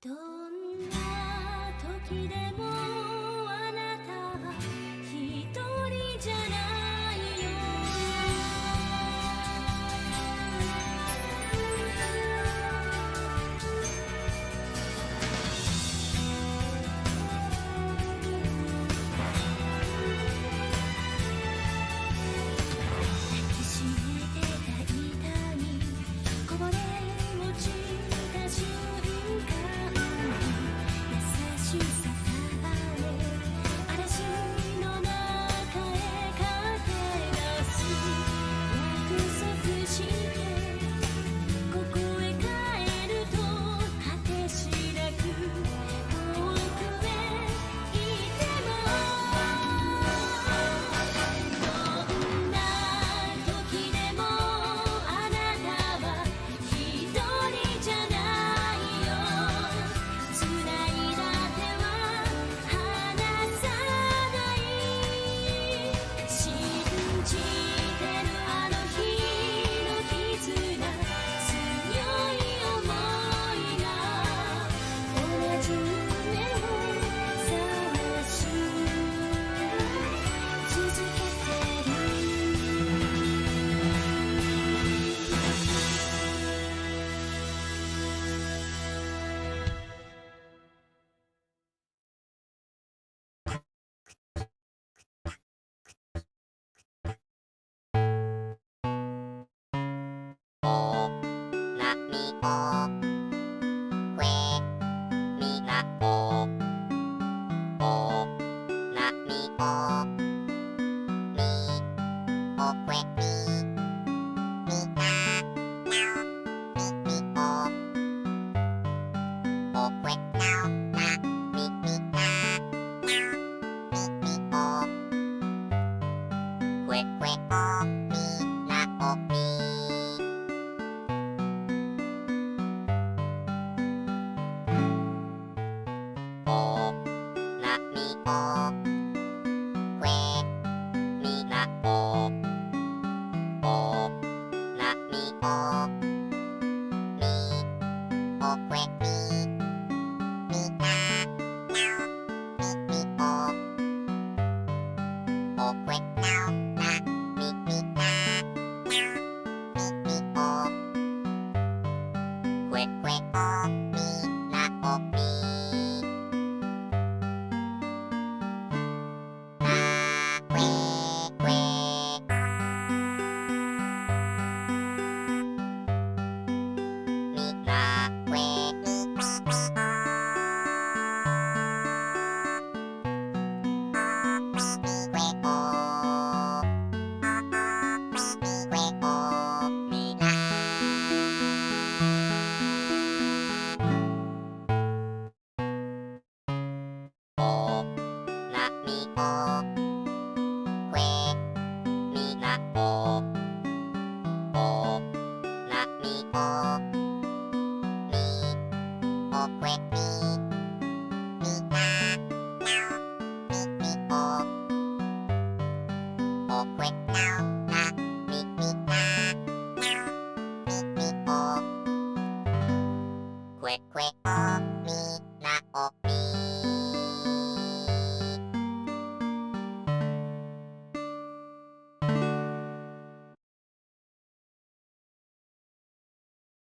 どんな時でもあなたは一人じゃないよ。抱きしめてた板にこぼれ落ちた瞬間、優しさ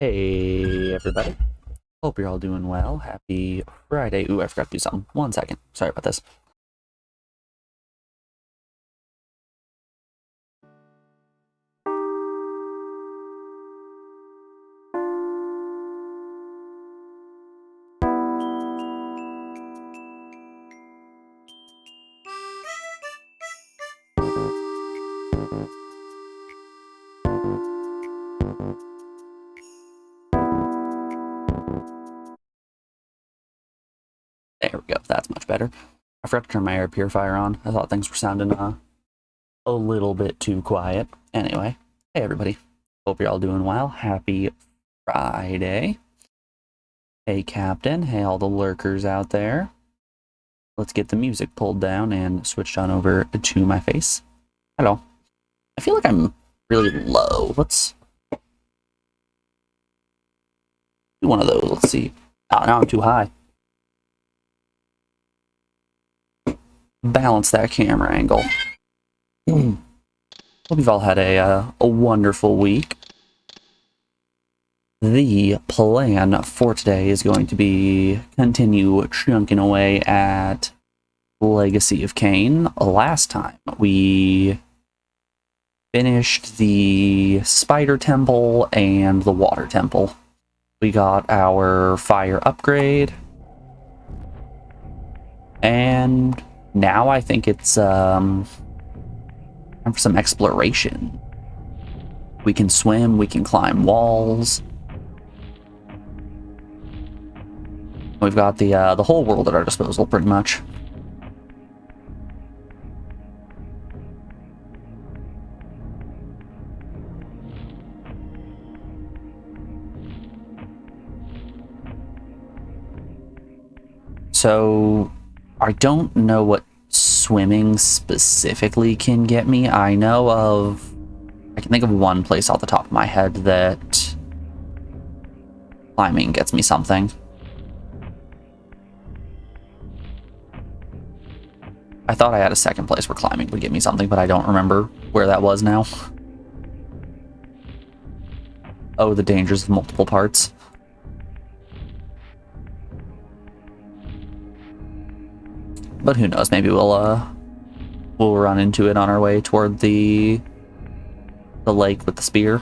Hey everybody, hope you're all doing well. Happy Friday. Ooh, I forgot to do something. 1 second. Sorry about this. There we go. That's much better. I forgot to turn my air purifier on. I thought things were sounding a little bit too quiet. Anyway, hey everybody. Hope you're all doing well. Happy Friday. Hey Captain. Hey all the lurkers out there. Let's get the music pulled down and switched on over to my face. Hello. I feel like I'm really low. Let's do one of those. Let's see. Oh, now I'm too high. Balance that camera angle. Hope you've all had a wonderful week. The plan for today is going to be continue chunking away at Legacy of Kain. Last time we finished the Spider Temple and the Water Temple. We got our fire upgrade. And now I think it's time for some exploration. We can swim, we can climb walls. We've got the whole world at our disposal, pretty much. So, I don't know what swimming specifically can get me. I can think of one place off the top of my head that climbing gets me something. I thought I had a second place where climbing would get me something, but I don't remember where that was now. Oh, the dangers of multiple parts. But who knows, maybe we'll run into it on our way toward the lake with the spear.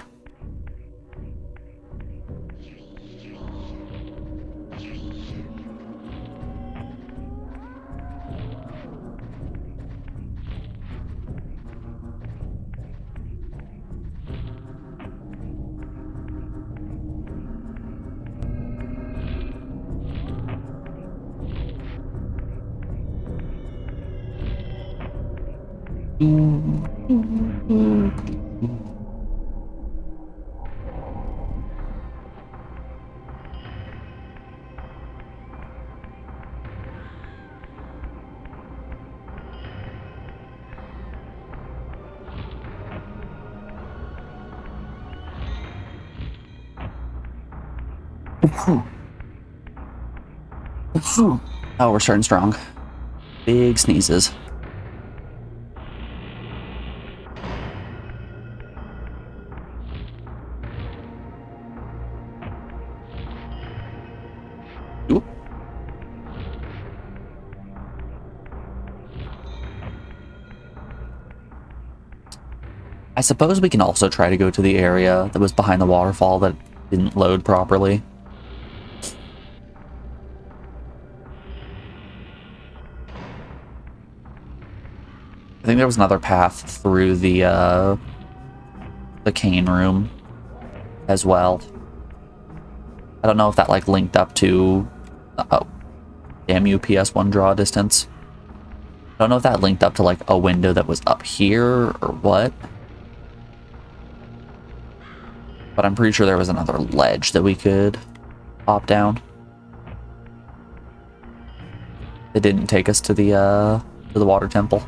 Oh, we're starting strong. Big sneezes. Oop. I suppose we can also try to go to the area that was behind the waterfall that didn't load properly. I think there was another path through the Kain room as well. I don't know if that like linked up to oh, damn you, ps1 draw distance. I don't know if that linked up to like a window that was up here or what. But I'm pretty sure there was another ledge that we could hop down. It didn't take us to the water temple.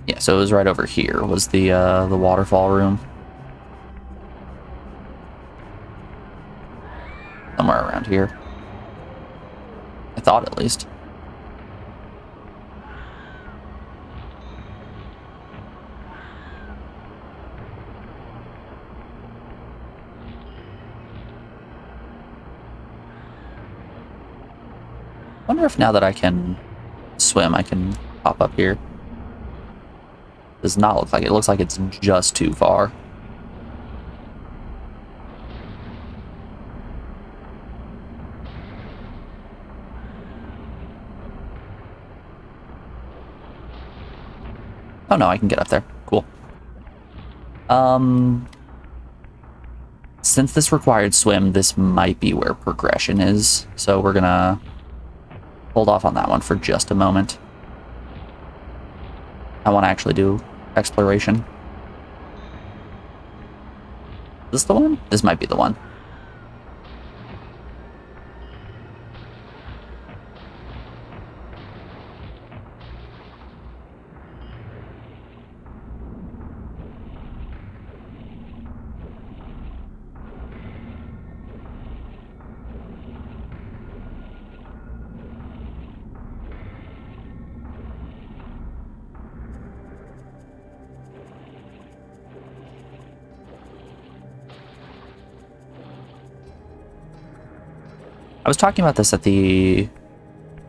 Yeah, so it was right over here was the waterfall room. Somewhere around here. I thought at least. Wonder if now that I can swim, I can hop up here. Does not look like it. It looks like it's just too far. Oh no, I can get up there. Cool. Since this required swim, this might be where progression is. So we're gonna hold off on that one for just a moment. I want to actually do exploration. Is this the one? This might be the one. I was talking about this at the...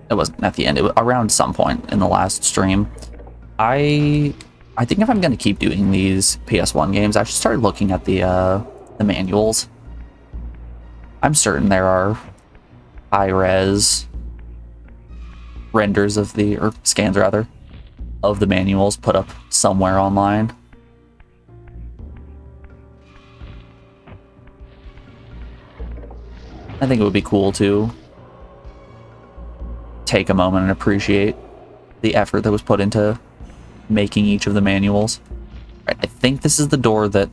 It wasn't at the end. It was around some point in the last stream. I think if I'm going to keep doing these PS1 games, I should start looking at the manuals. I'm certain there are high-res renders of the... or scans, rather, of the manuals put up somewhere online. I think it would be cool to take a moment and appreciate the effort that was put into making each of the manuals. Right, I think this is the door that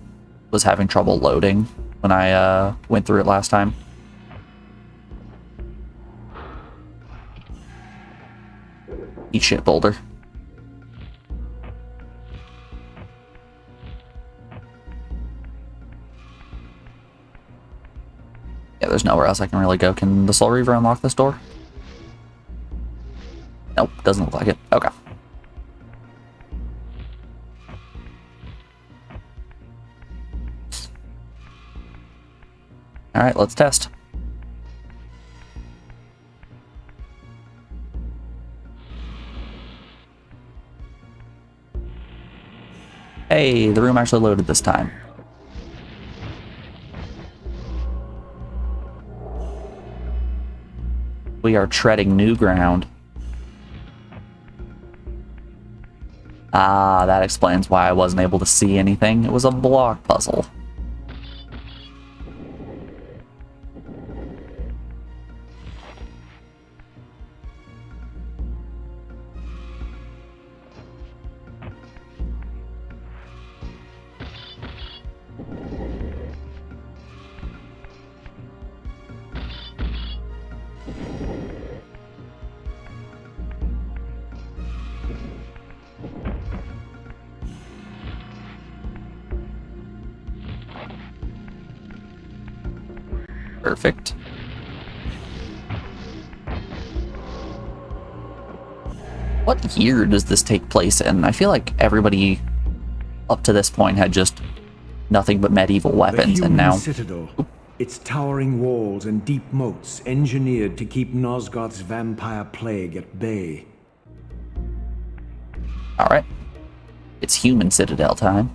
was having trouble loading when I went through it last time. Eat shit, Boulder. Yeah, there's nowhere else I can really go. Can the Soul Reaver unlock this door? Nope, doesn't look like it. Okay. Alright, let's test. Hey, the room actually loaded this time. We are treading new ground. Ah, that explains why I wasn't able to see anything. It was a block puzzle. Perfect. What year does this take place in? I feel like everybody up to this point had just nothing but medieval weapons, and now... Citadel. Its towering walls and deep moats engineered to keep Nosgoth's vampire plague at bay. Alright. It's human Citadel time.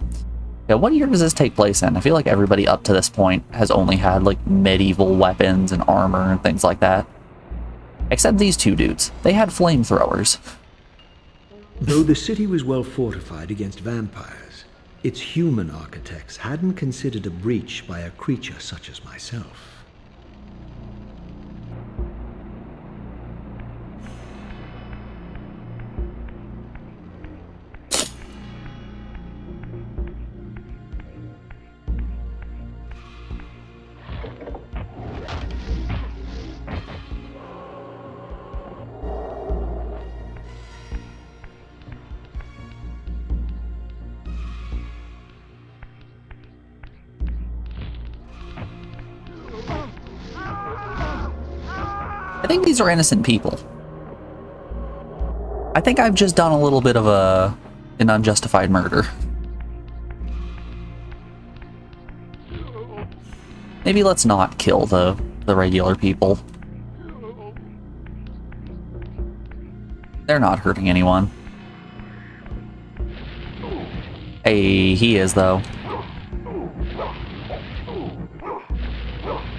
Yeah, what year does this take place in? I feel like everybody up to this point has only had, like, medieval weapons and armor and things like that. Except these two dudes. They had flamethrowers. Though the city was well fortified against vampires, its human architects hadn't considered a breach by a creature such as myself. I think these are innocent people. I think I've just done a little bit of an unjustified murder. Maybe let's not kill the regular people. They're not hurting anyone. Hey, he is though.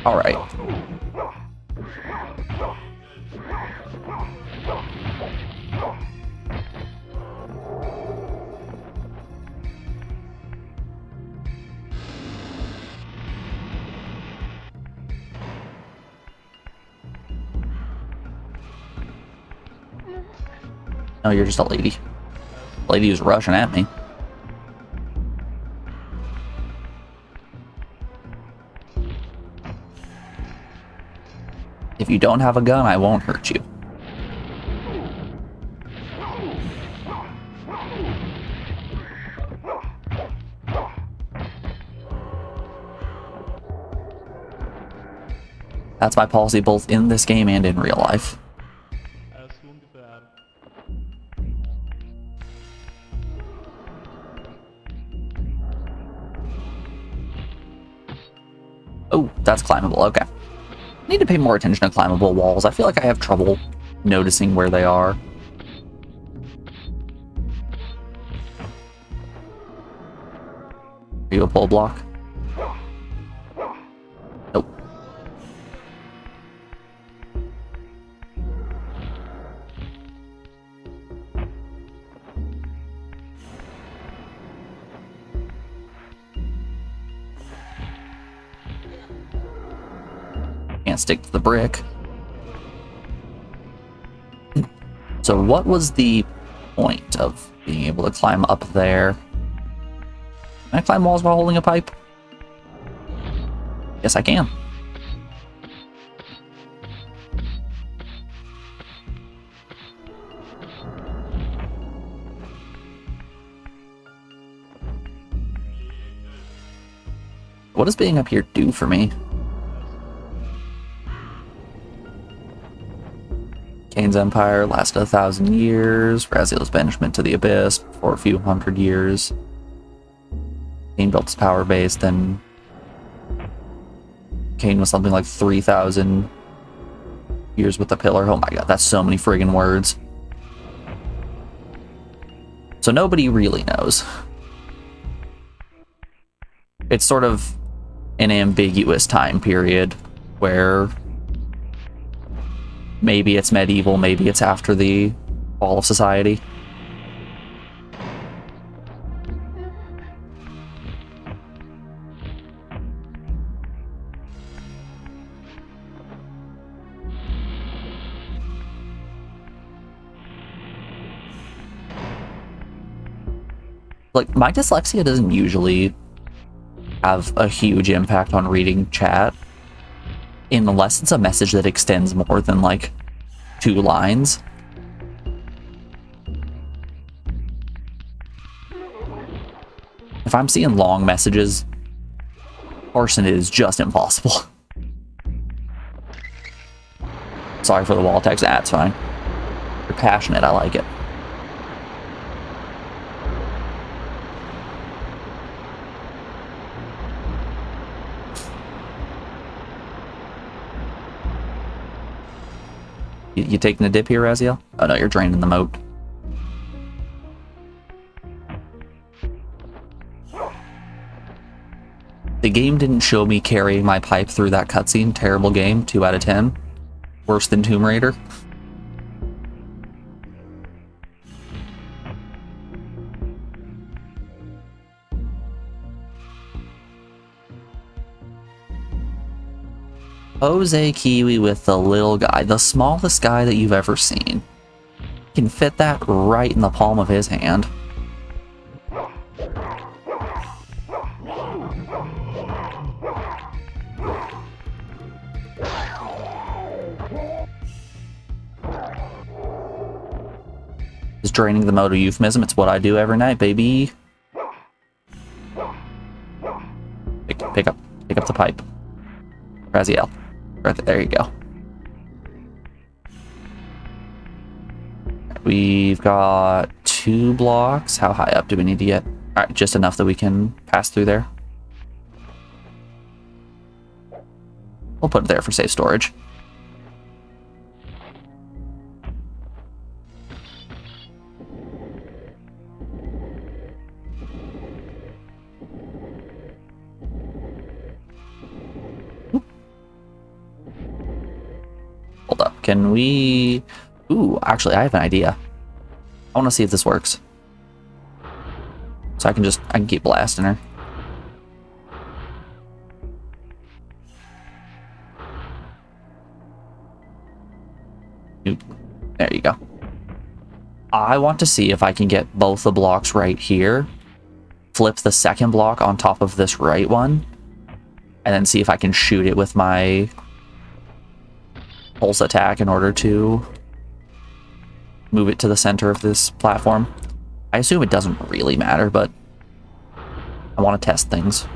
All right. No, you're just a lady. Lady who's rushing at me. If you don't have a gun, I won't hurt you. That's my policy both in this game and in real life. Oh, that's climbable, okay. I need to pay more attention to climbable walls. I feel like I have trouble noticing where they are. Are you a pole block? Nope. Can't stick to the brick. So what was the point of being able to climb up there? Can I climb walls while holding a pipe? Yes, I can. What does being up here do for me? Kain's empire lasted 1,000 years. Raziel's banishment to the abyss for a few hundred years. Kain built his power base, then Kain was something like 3,000 years with the pillar. Oh my god, that's so many friggin' words. So nobody really knows. It's sort of an ambiguous time period where maybe it's medieval, maybe it's after the fall of society. Like, my dyslexia doesn't usually have a huge impact on reading chat, unless it's a message that extends more than, like, 2 lines. If I'm seeing long messages, parsing it is just impossible. Sorry for the wall text. That's fine. You're passionate. I like it. You taking a dip here, Raziel? Oh no, you're draining the moat. The game didn't show me carrying my pipe through that cutscene. Terrible game. 2 out of 10. Worse than Tomb Raider. Jose Kiwi with the little guy. The smallest guy that you've ever seen. Can fit that right in the palm of his hand. Is draining the moat a euphemism? It's what I do every night, baby. Pick up the pipe. Raziel. Right there you go. We've got 2 blocks. How high up do we need to get? Alright, just enough that we can pass through there. We'll put it there for safe storage. Hold up. Can we... Ooh, actually, I have an idea. I want to see if this works. So I can keep blasting her. Oop. There you go. I want to see if I can get both the blocks right here. Flip the second block on top of this right one. And then see if I can shoot it with my pulse attack in order to move it to the center of this platform. I assume it doesn't really matter, but I want to test things.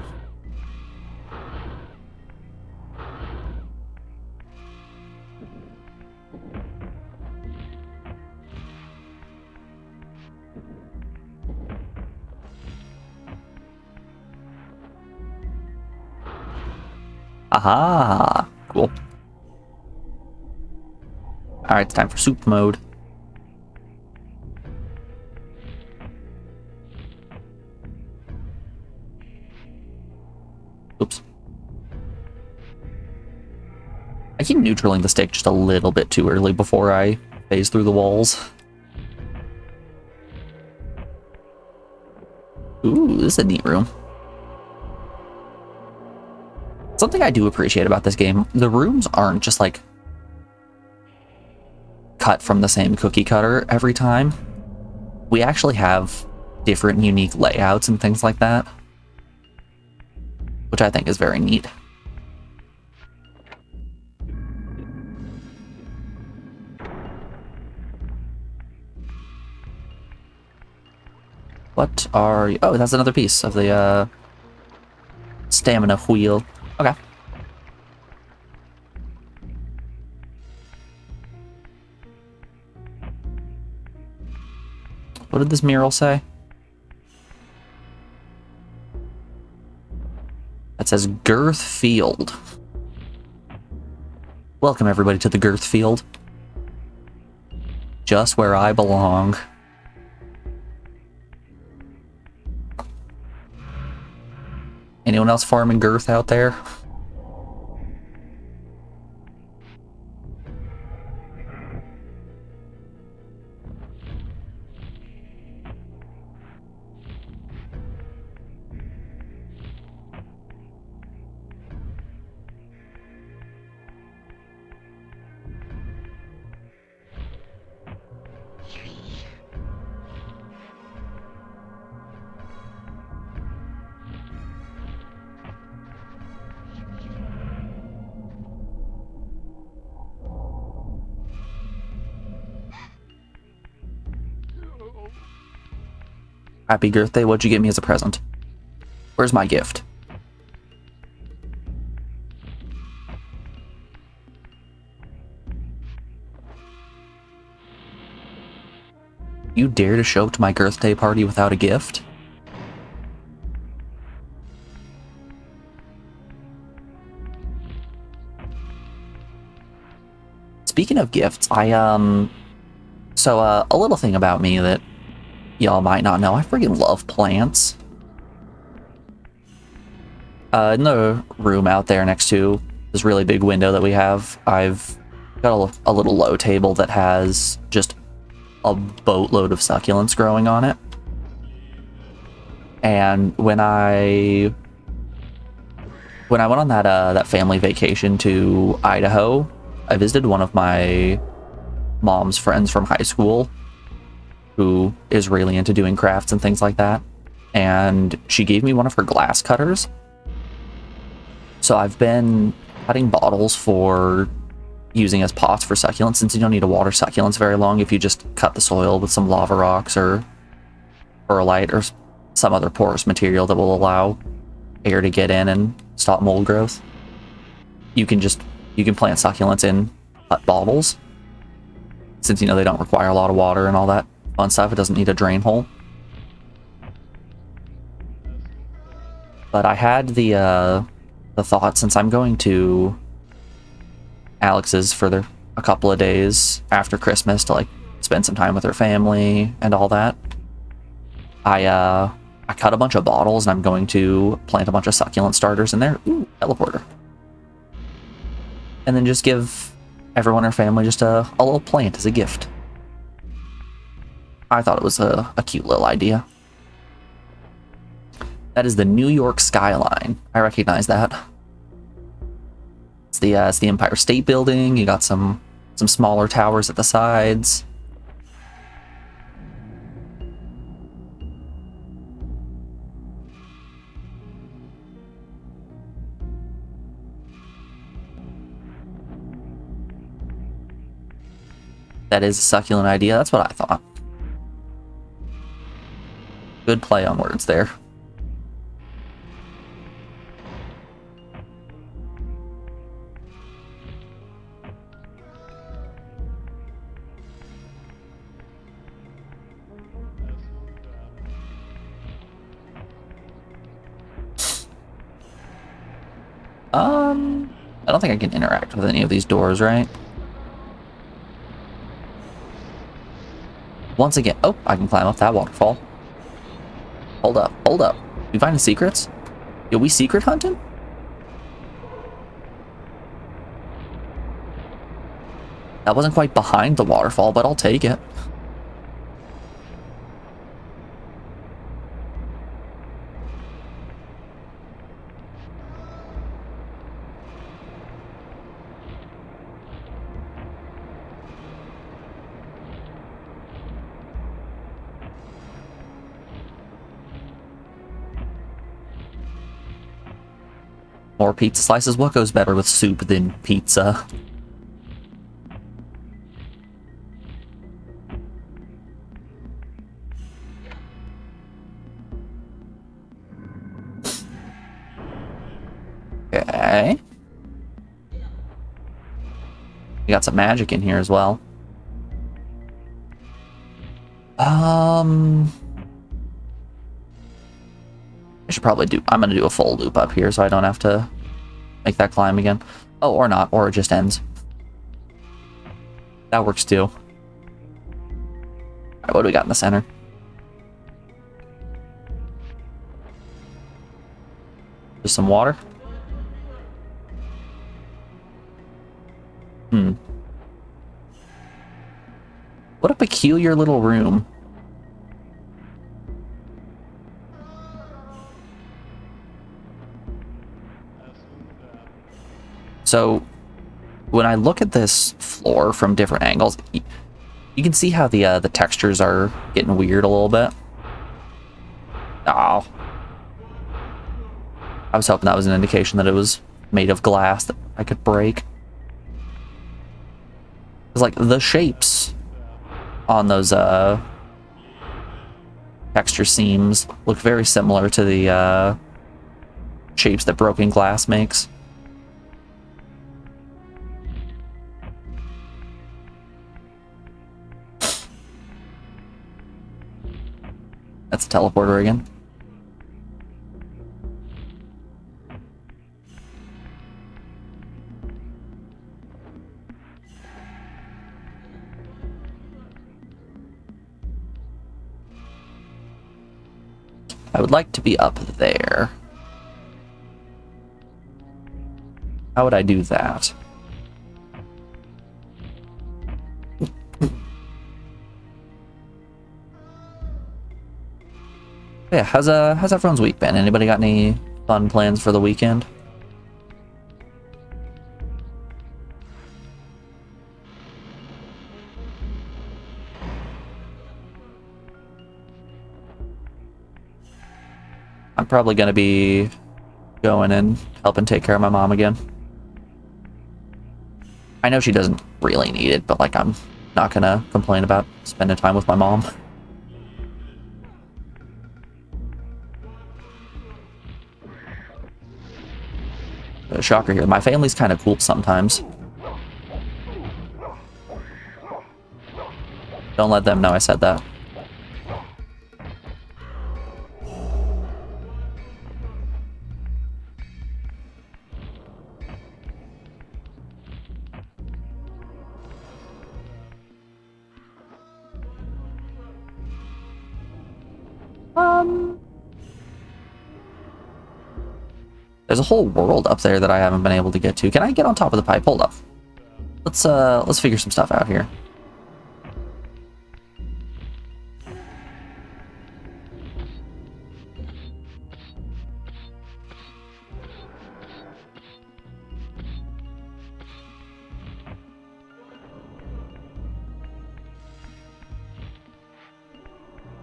Aha! Cool. Alright, it's time for soup mode. Oops. I keep neutraling the stick just a little bit too early before I phase through the walls. Ooh, this is a neat room. Something I do appreciate about this game, the rooms aren't just like cut from the same cookie cutter every time. We actually have different unique layouts and things like that, which I think is very neat. What are you? Oh, that's another piece of the stamina wheel. Okay. What did this mural say? That says Girth Field. Welcome everybody to the Girth Field. Just where I belong. Anyone else farming girth out there? Happy birthday, what'd you get me as a present? Where's my gift? You dare to show up to my birthday party without a gift? Speaking of gifts, so a little thing about me that y'all might not know, I freaking love plants. In the room out there next to this really big window that we have, I've got a little low table that has just a boatload of succulents growing on it. And when I went on that family vacation to Idaho, I visited one of my mom's friends from high school who is really into doing crafts and things like that. And she gave me one of her glass cutters. So I've been cutting bottles for using as pots for succulents, since you don't need to water succulents very long if you just cut the soil with some lava rocks or perlite or some other porous material that will allow air to get in and stop mold growth. You can plant succulents in bottles, since, you know, they don't require a lot of water and all that fun stuff. It doesn't need a drain hole. But I had the thought, since I'm going to Alex's for a couple of days after Christmas to, like, spend some time with her family and all that, I cut a bunch of bottles and I'm going to plant a bunch of succulent starters in there. Ooh, teleporter. And then just give everyone in her family just a little plant as a gift. I thought it was a cute little idea. That is the New York skyline. I recognize that. It's the Empire State Building. You got some smaller towers at the sides. That is a succulent idea. That's what I thought. Good play on words there. I don't think I can interact with any of these doors, right? Once again, oh, I can climb up that waterfall. Hold up, hold up. We finding secrets? Yo, we secret hunting? That wasn't quite behind the waterfall, but I'll take it. More pizza slices. What goes better with soup than pizza? Okay. We got some magic in here as well. I should probably I'm gonna do a full loop up here so I don't have to make that climb again. Oh, or not, or it just ends. That works too. Alright, what do we got in the center? Just some water? What a peculiar little room. So, when I look at this floor from different angles, you can see how the textures are getting weird a little bit. Oh. I was hoping that was an indication that it was made of glass that I could break. It's like the shapes on those texture seams look very similar to the shapes that broken glass makes. that's a teleporter again. I would like to be up there. How would I do that? Yeah, how's everyone's week been? Anybody got any fun plans for the weekend? I'm probably gonna be going and helping take care of my mom again. I know she doesn't really need it, but like I'm not gonna complain about spending time with my mom. Shocker here. My family's kind of cool sometimes. Don't let them know I said that. There's a whole world up there that I haven't been able to get to. Can I get on top of the pipe? Hold up. Let's figure some stuff out here.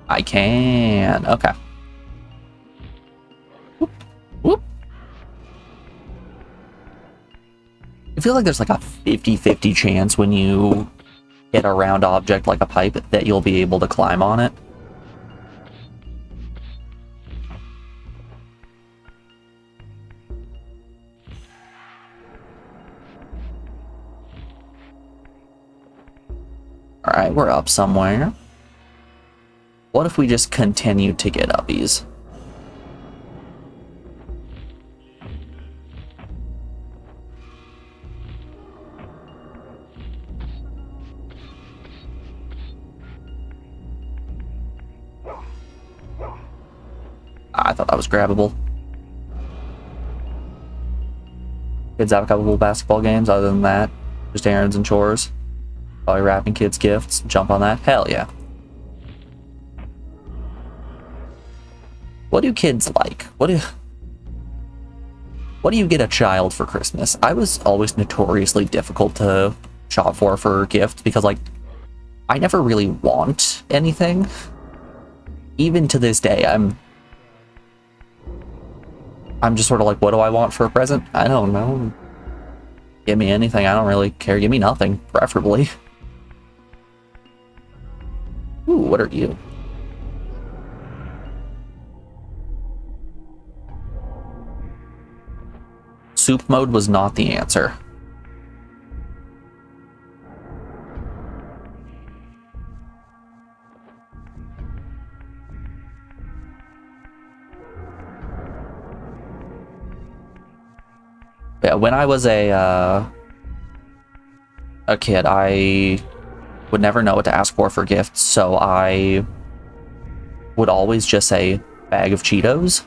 I can. Okay. Whoop, whoop. I feel like there's like a 50-50 chance when you hit a round object like a pipe that you'll be able to climb on it. Alright, we're up somewhere. What if we just continue to get uppies? I thought that was grabbable. Kids have a couple of basketball games. Other than that, just errands and chores. Probably wrapping kids' gifts. Jump on that. Hell yeah. What do kids like? What do you get a child for Christmas? I was always notoriously difficult to shop for gifts because, like, I never really want anything. Even to this day, I'm just sort of like, what do I want for a present? I don't know. Give me anything. I don't really care. Give me nothing, preferably. Ooh, what are you? Soup mode was not the answer. Yeah, when I was a kid, I would never know what to ask for gifts, so I would always just say bag of Cheetos.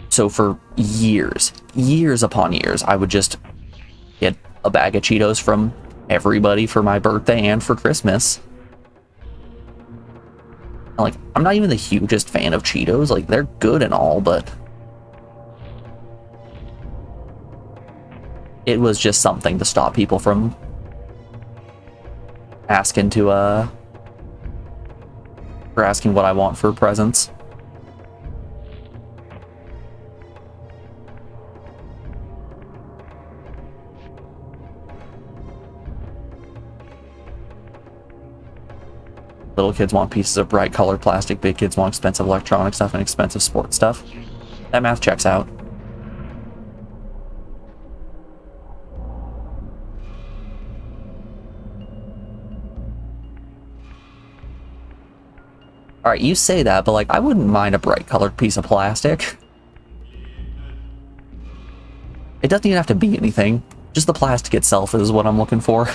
So for years upon years, I would just get a bag of Cheetos from everybody for my birthday and for Christmas. And, like, I'm not even the hugest fan of Cheetos. Like, they're good and all, but it was just something to stop people from asking for asking what I want for presents. Little kids want pieces of bright colored plastic, big kids want expensive electronic stuff and expensive sports stuff. That math checks out. Alright, you say that, but like, I wouldn't mind a bright colored piece of plastic. It doesn't even have to be anything. Just the plastic itself is what I'm looking for.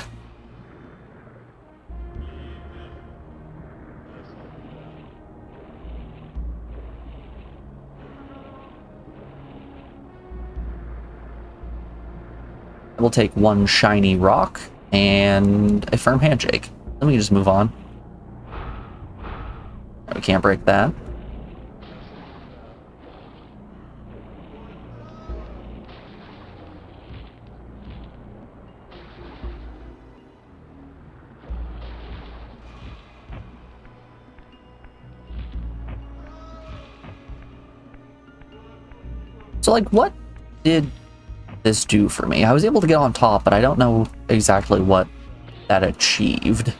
We'll take one shiny rock and a firm handshake. Then we can just move on. We can't break that. So, like, what did this do for me? I was able to get on top, but I don't know exactly what that achieved.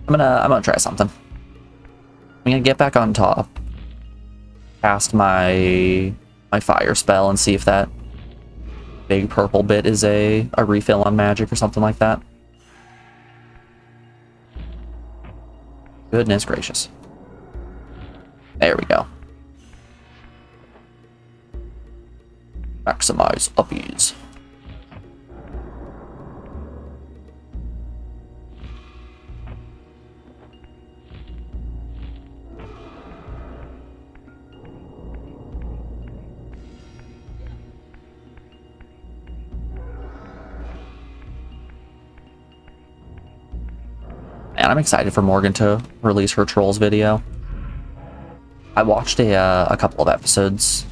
I'm gonna try something. I'm gonna get back on top, cast my fire spell, and see if that big purple bit is a refill on magic or something like that. Goodness gracious. There we go. Maximize uppies. And I'm excited for Morgan to release her Trolls video. I watched a couple of episodes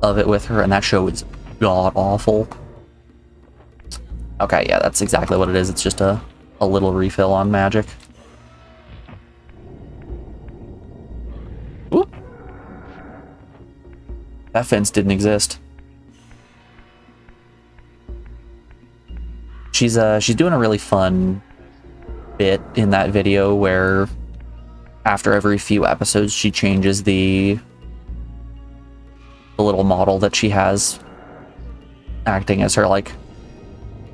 of it with her, and that show is god-awful. Okay, yeah, that's exactly what it is. It's just a little refill on magic. Oop. That fence didn't exist. She's doing a really fun bit in that video where after every few episodes she changes the little model that she has acting as her like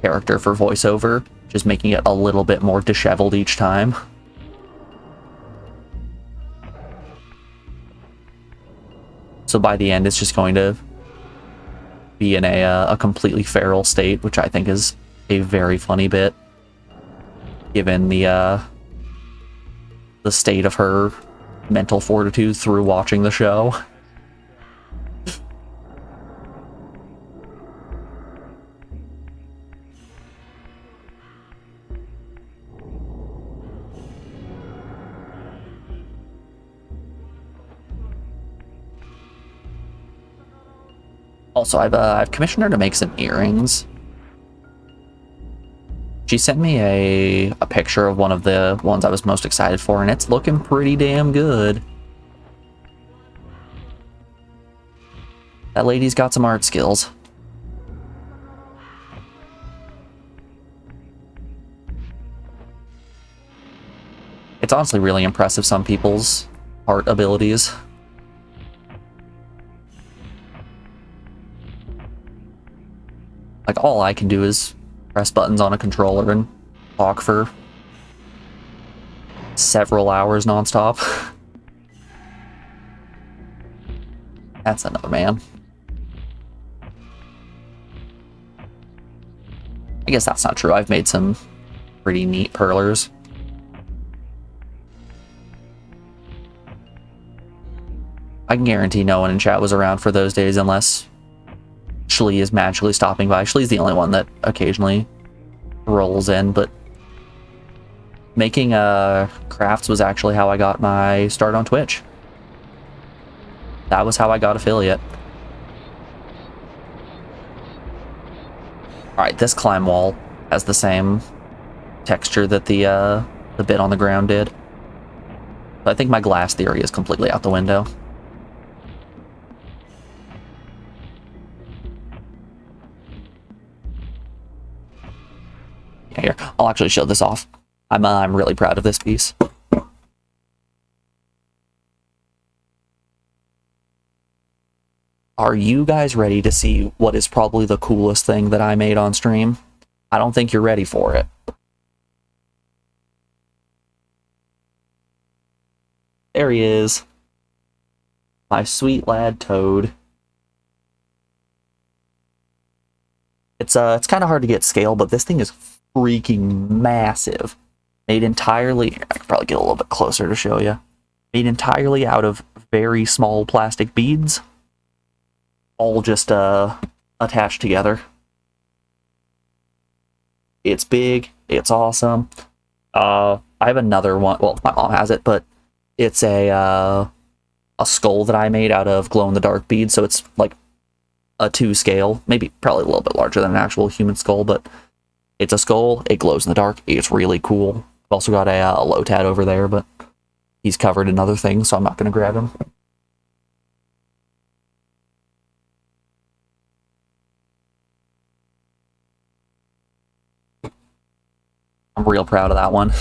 character for voiceover, just making it a little bit more disheveled each time. So by the end it's just going to be in a completely feral state, which I think is a very funny bit given the state of her mental fortitude through watching the show. Also, I've commissioned her to make some earrings. She sent me a picture of one of the ones I was most excited for, and it's looking pretty damn good. That lady's got some art skills. It's honestly really impressive, some people's art abilities. Like, all I can do is press buttons on a controller and talk for several hours nonstop. That's another man. I guess that's not true. I've made some pretty neat perlers. I can guarantee no one in chat was around for those days unless Shlee is magically stopping by. Shlee's the only one that occasionally rolls in, but making crafts was actually how I got my start on Twitch. That was how I got affiliate. Alright, this climb wall has the same texture that the bit on the ground did. So I think my glass theory is completely out the window. Here, I'll actually show this off. I'm really proud of this piece. Are you guys ready to see what is probably the coolest thing that I made on stream? I don't think you're ready for it. There he is. My sweet lad Toad. It's kind of hard to get scale, but this thing is freaking massive. Made entirely, I could probably get a little bit closer to show you. Made entirely out of very small plastic beads. All just attached together. It's big, it's awesome. I have another one, well, my mom has it, but it's a skull that I made out of glow-in-the-dark beads, so it's like a 2 scale, maybe probably a little bit larger than an actual human skull, but it's a skull, it glows in the dark, it's really cool. I've also got a Lotad over there, but he's covered in other things, so I'm not going to grab him. I'm real proud of that one.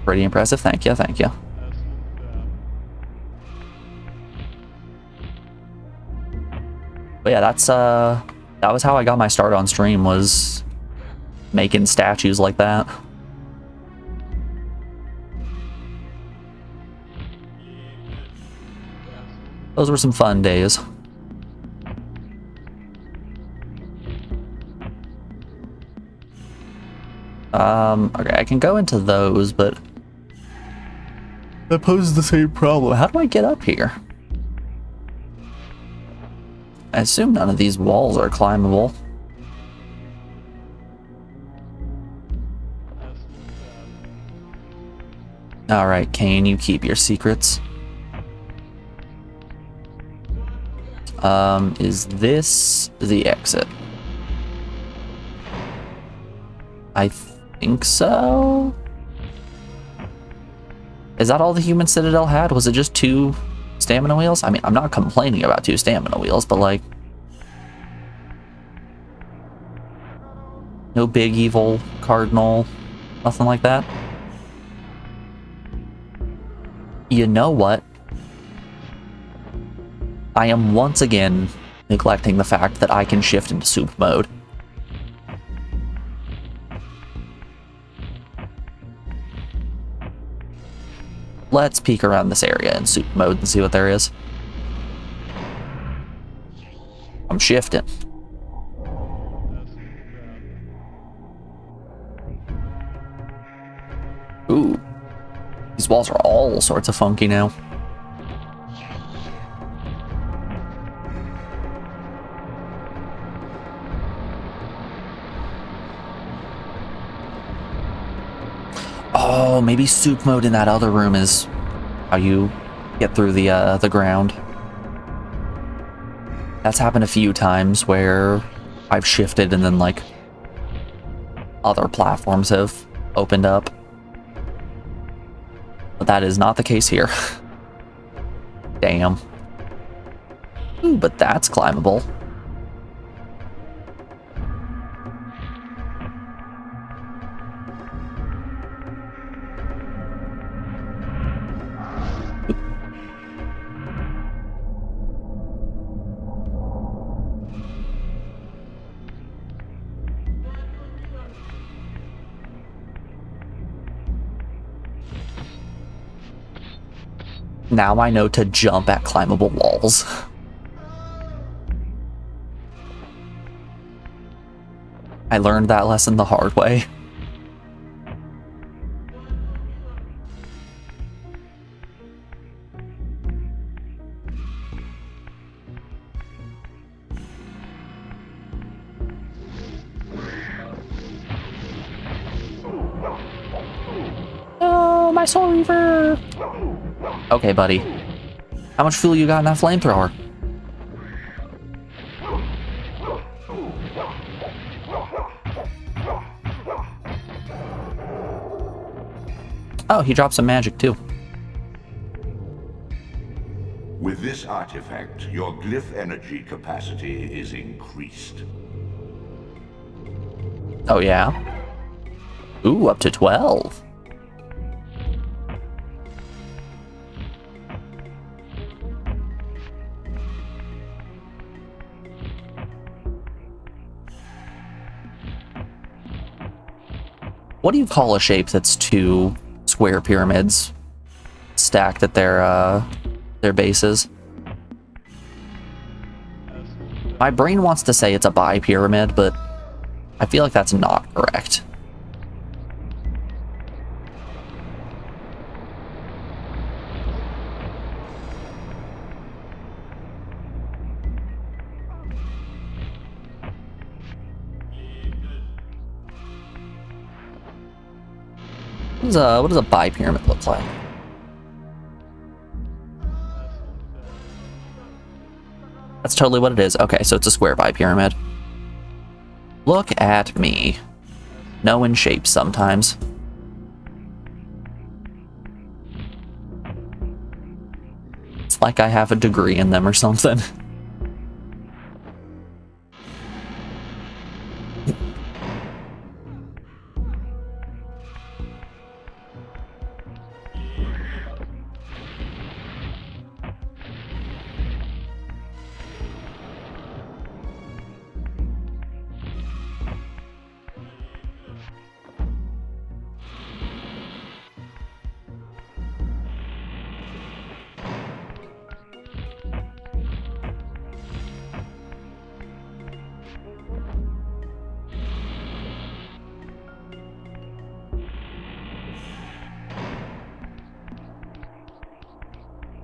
Pretty impressive, thank you, thank you. But yeah, that was how I got my start on stream, was making statues like that. Those were some fun days. Okay, I can go into those, but that poses the same problem. How do I get up here? I assume none of these walls are climbable. Alright, Kain, you keep your secrets. Is this the exit? I think so? Is that all the human citadel had? Was it just 2 stamina wheels? I mean, I'm not complaining about 2 stamina wheels, but like, no big evil cardinal, nothing like that. You know what? I am once again neglecting the fact that I can shift into soup mode. Let's peek around this area in soup mode and see what there is. I'm shifting. Ooh. These walls are all sorts of funky now. Oh, maybe soup mode in that other room is how you get through the ground. That's happened a few times where I've shifted and then like other platforms have opened up. But that is not the case here. Damn. Ooh, but that's climbable. Now I know to jump at climbable walls. I learned that lesson the hard way. Oh, my soul Reaver! Okay, buddy. How much fuel you got in that flamethrower? Oh, he dropped some magic too. With this artifact, your glyph energy capacity is increased. Oh yeah? Ooh, up to 12. What do you call a shape that's two square pyramids stacked at their bases? My brain wants to say it's a bi-pyramid, but I feel like that's not correct. What does a bi-pyramid look like? That's totally what it is. Okay, so it's a square bi-pyramid. Look at me. Knowing shapes sometimes. It's like I have a degree in them or something.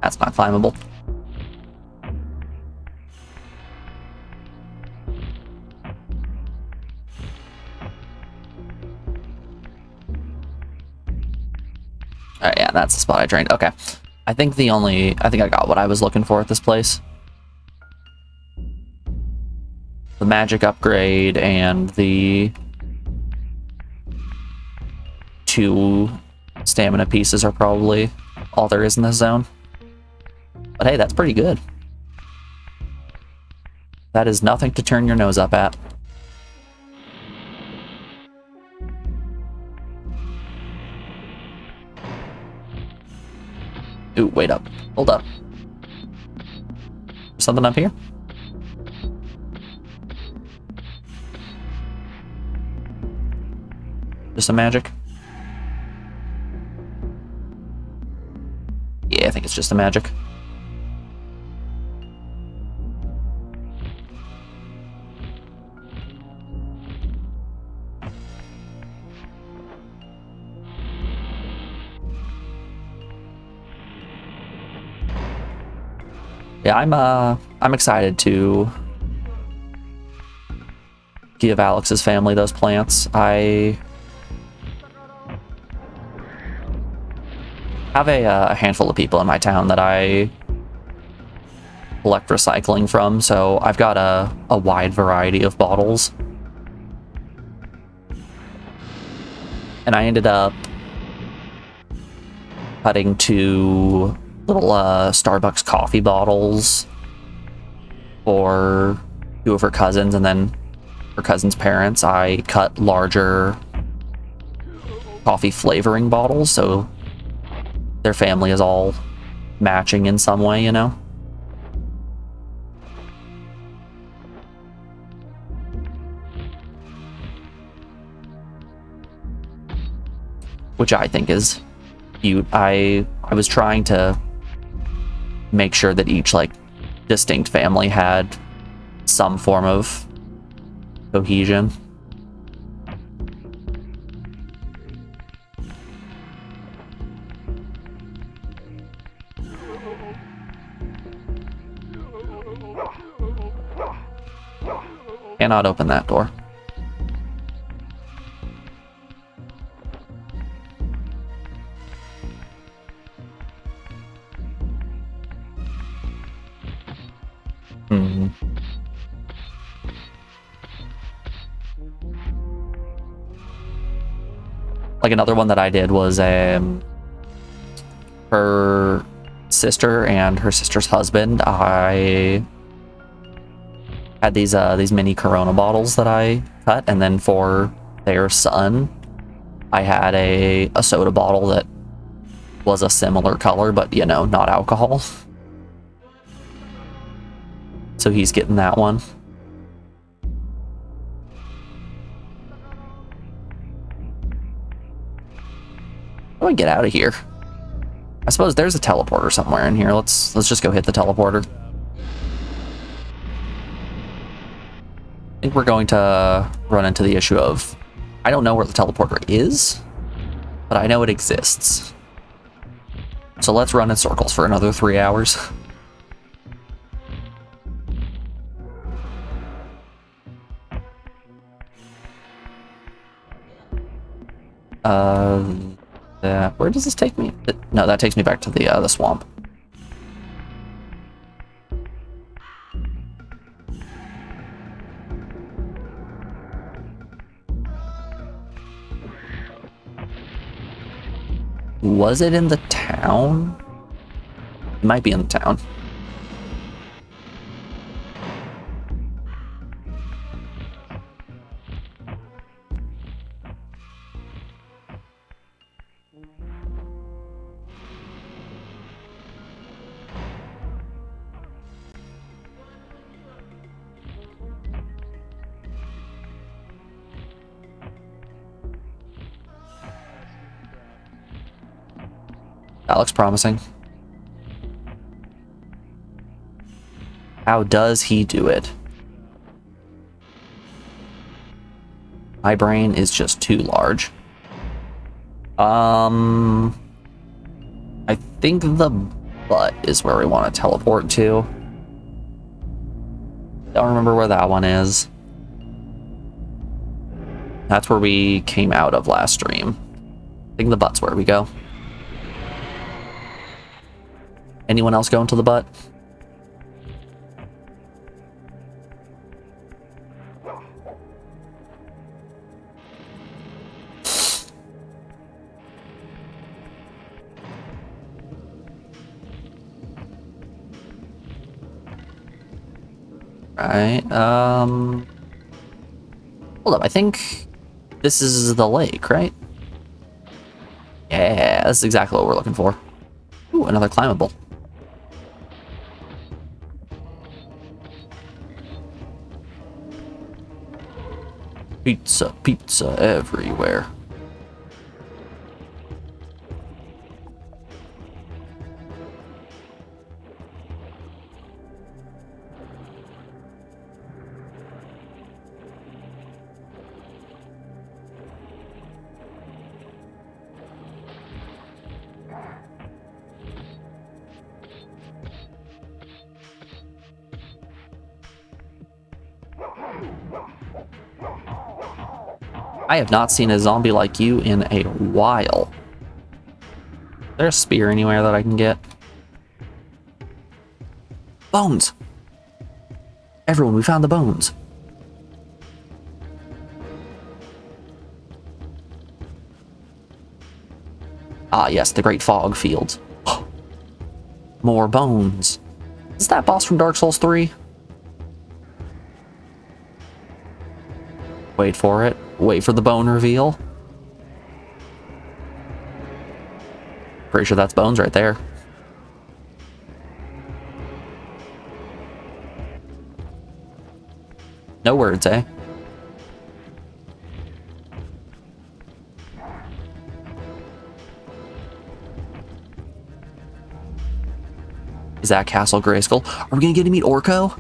That's not climbable. Alright, yeah, that's the spot I drained. Okay. I think I got what I was looking for at this place. The magic upgrade and the 2 stamina pieces are probably all there is in this zone. But hey, that's pretty good. That is nothing to turn your nose up at. Ooh, wait up. Hold up. Something up here? Just some magic? Yeah, I think it's just a magic. Yeah, I'm excited to give Alex's family those plants. I have a handful of people in my town that I collect recycling from, so I've got a wide variety of bottles. And I ended up cutting 2 little Starbucks coffee bottles for 2 of her cousins, and then her cousin's parents I cut larger coffee flavoring bottles, so their family is all matching in some way, you know? Which I think is cute. I was trying to make sure that each, like, distinct family had some form of cohesion. Cannot open that door. Like, another one that I did was her sister and her sister's husband. I had these mini Corona bottles that I cut, and then for their son, I had a soda bottle that was a similar color, but, you know, not alcohol. So he's getting that one. How do I get out of here? I suppose there's a teleporter somewhere in here. Let's just go hit the teleporter. I think we're going to run into the issue of, I don't know where the teleporter is, but I know it exists. So let's run in circles for another 3 hours. Where does this take me? No, that takes me back to the swamp. Was it in the town? It might be in the town. That looks promising. How does he do it? My brain is just too large. I think the butt is where we want to teleport to. Don't remember where that one is. That's where we came out of last stream. I think the butt's where we go. Anyone else going to the butt? Right, hold up, I think this is the lake, right? Yeah, that's exactly what we're looking for. Ooh, another climbable. Pizza, pizza everywhere. I have not seen a zombie like you in a while. Is there a spear anywhere that I can get? Bones! Everyone, we found the bones. Ah, yes, the Great Fog Fields. More bones. Is that boss from Dark Souls 3? Wait for it. Wait for the bone reveal. Pretty sure that's bones right there. No words, eh? Is that Castle Grayskull? Are we gonna get to meet Orko?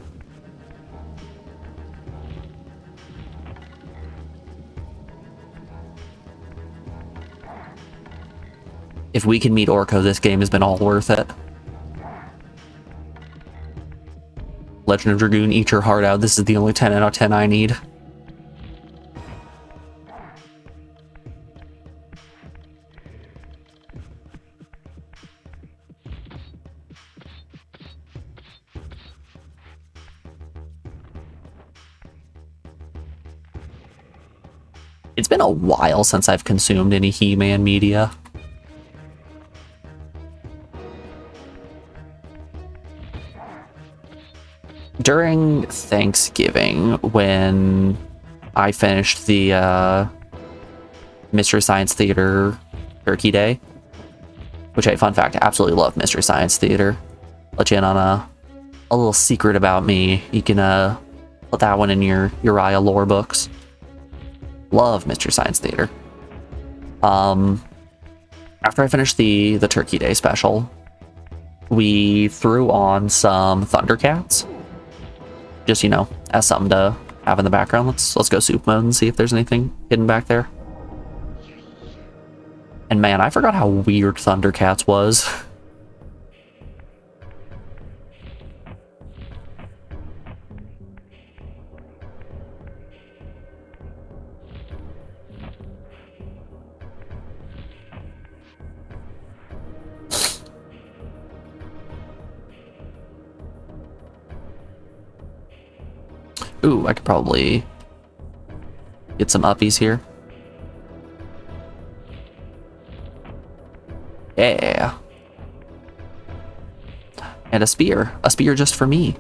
If we can meet Orko, this game has been all worth it. Legend of Dragoon, eat your heart out. This is the only 10 out of 10 I need. It's been a while since I've consumed any He-Man media. During Thanksgiving, when I finished the Mystery Science Theater Turkey Day, which, hey, fun fact, I absolutely love Mystery Science Theater. Let you in on a little secret about me. You can put that one in your Uriah lore books. Love Mystery Science Theater. after I finished the Turkey Day special, we threw on some Thundercats. Just, you know, as something to have in the background. Let's go soup mode and see if there's anything hidden back there. And man, I forgot how weird Thundercats was. Ooh, I could probably get some uppies here. Yeah. And a spear just for me.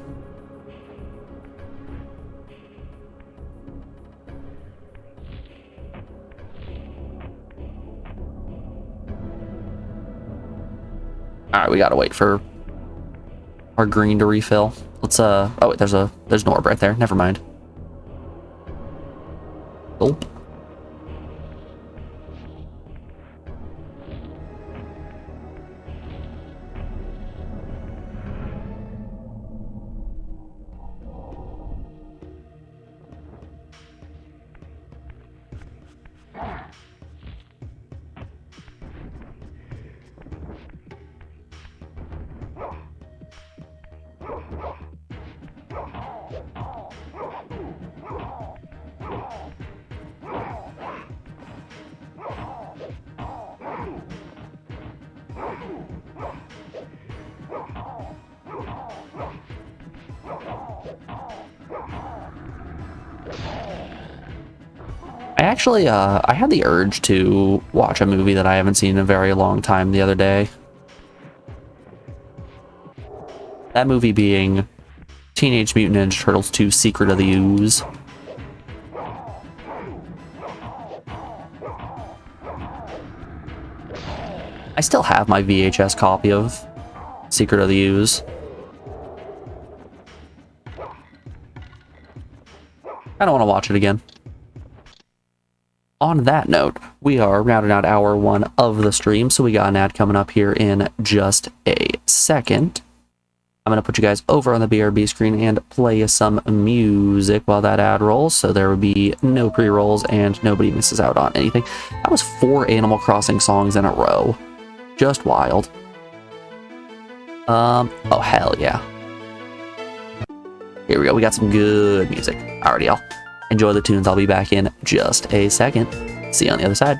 All right, we gotta wait for our green to refill. Let's oh wait, there's an orb right there. Never mind. Oh. I actually, I had the urge to watch a movie that I haven't seen in a very long time the other day. That movie being Teenage Mutant Ninja Turtles 2: Secret of the Ooze. I still have my VHS copy of Secret of the Ooze. I don't want to watch it again. On that note, we are rounding out hour 1 of the stream, so we got an ad coming up here in just a second. I'm going to put you guys over on the BRB screen and play some music while that ad rolls, so there will be no pre-rolls and nobody misses out on anything. That was 4 Animal Crossing songs in a row. Just wild. Oh, hell yeah. Here we go, we got some good music. Alrighty, y'all. Enjoy the tunes. I'll be back in just a second. See you on the other side.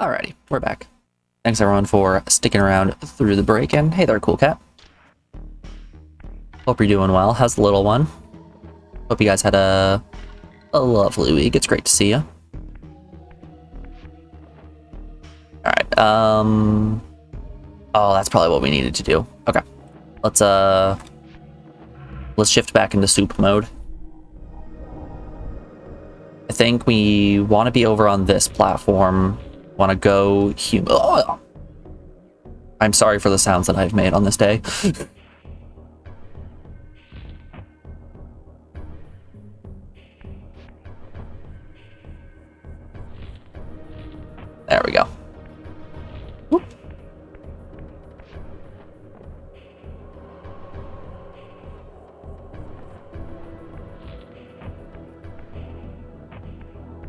Alrighty, we're back. Thanks everyone for sticking around through the break, and hey there, cool cat. Hope you're doing well. How's the little one? Hope you guys had a lovely week. It's great to see you. Alright, oh, that's probably what we needed to do. Okay. Let's shift back into soup mode. I think we want to be over on this platform. Want to go oh! I'm sorry for the sounds that I've made on this day. There we go. Whoop.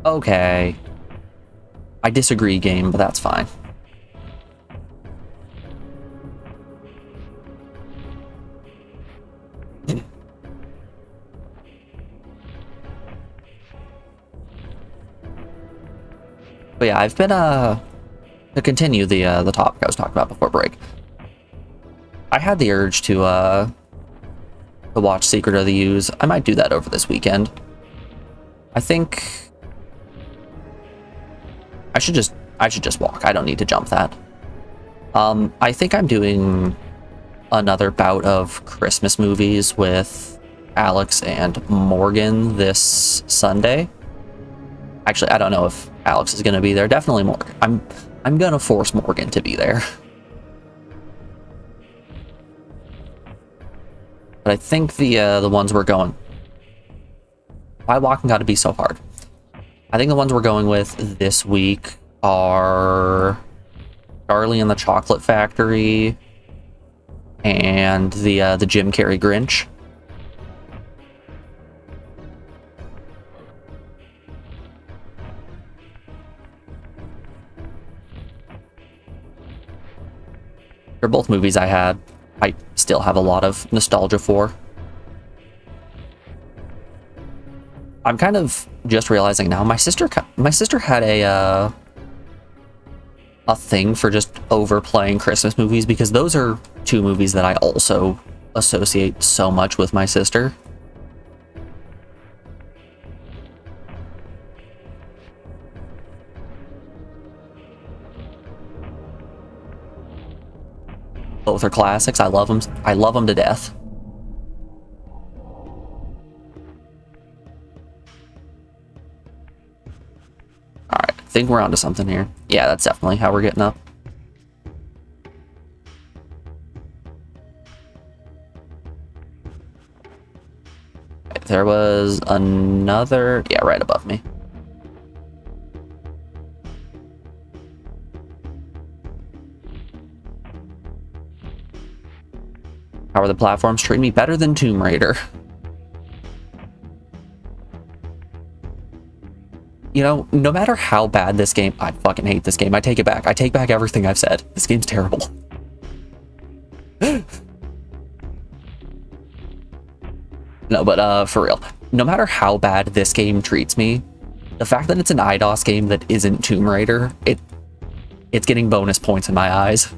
Okay. I disagree, game, but that's fine. But yeah, I've been to continue the topic I was talking about before break. I had the urge to watch Secret of the Ooze. I might do that over this weekend. I think I should just walk. I don't need to jump that. I think I'm doing another bout of Christmas movies with Alex and Morgan this Sunday. Actually, I don't know if Alex is going to be there. Definitely Morgan. I'm going to force Morgan to be there. But I think the ones we're going... Why walking got to be so hard? I think the ones we're going with this week are Charlie and the Chocolate Factory and the Jim Carrey Grinch. They're both movies I still have a lot of nostalgia for. I'm kind of just realizing now, my sister had a thing for just overplaying Christmas movies, because those are two movies that I also associate so much with my sister. Both are classics. I love them. I love them to death. Alright, I think we're onto something here. Yeah, that's definitely how we're getting up. There was another... Yeah, right above me. How are the platforms treating me? Better than Tomb Raider. You know, no matter how bad this game... I fucking hate this game. I take it back. I take back everything I've said. This game's terrible. No, but for real. No matter how bad this game treats me, the fact that it's an IDOS game that isn't Tomb Raider, it's getting bonus points in my eyes.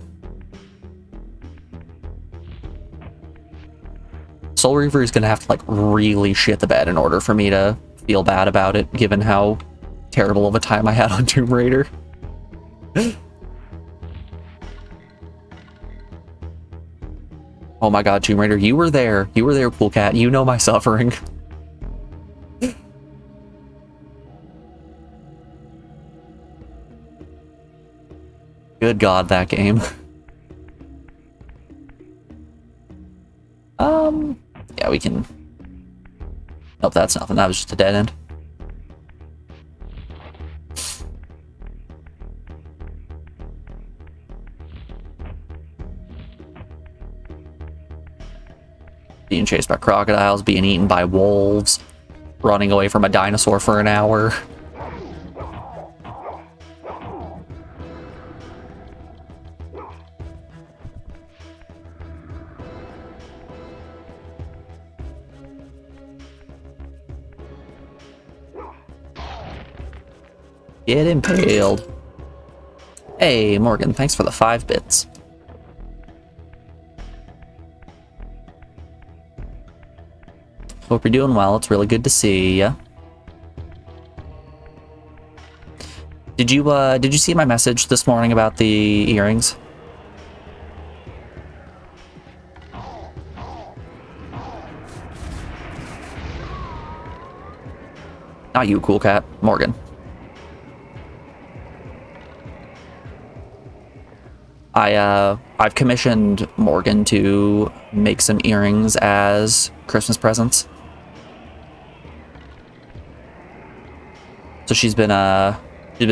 Soul Reaver is gonna have to, like, really shit the bed in order for me to feel bad about it, given how terrible of a time I had on Tomb Raider. Oh my god, Tomb Raider, you were there. You were there, cool cat. You know my suffering. Good god, that game. Yeah, we can... Nope, that's nothing. That was just a dead end. Being chased by crocodiles, being eaten by wolves, running away from a dinosaur for an hour. Get impaled. Hey, Morgan, thanks for the 5 bits. Hope you're doing well. It's really good to see ya. Did you see my message this morning about the earrings? Not you, cool cat. Morgan. I've commissioned Morgan to make some earrings as Christmas presents. So she's been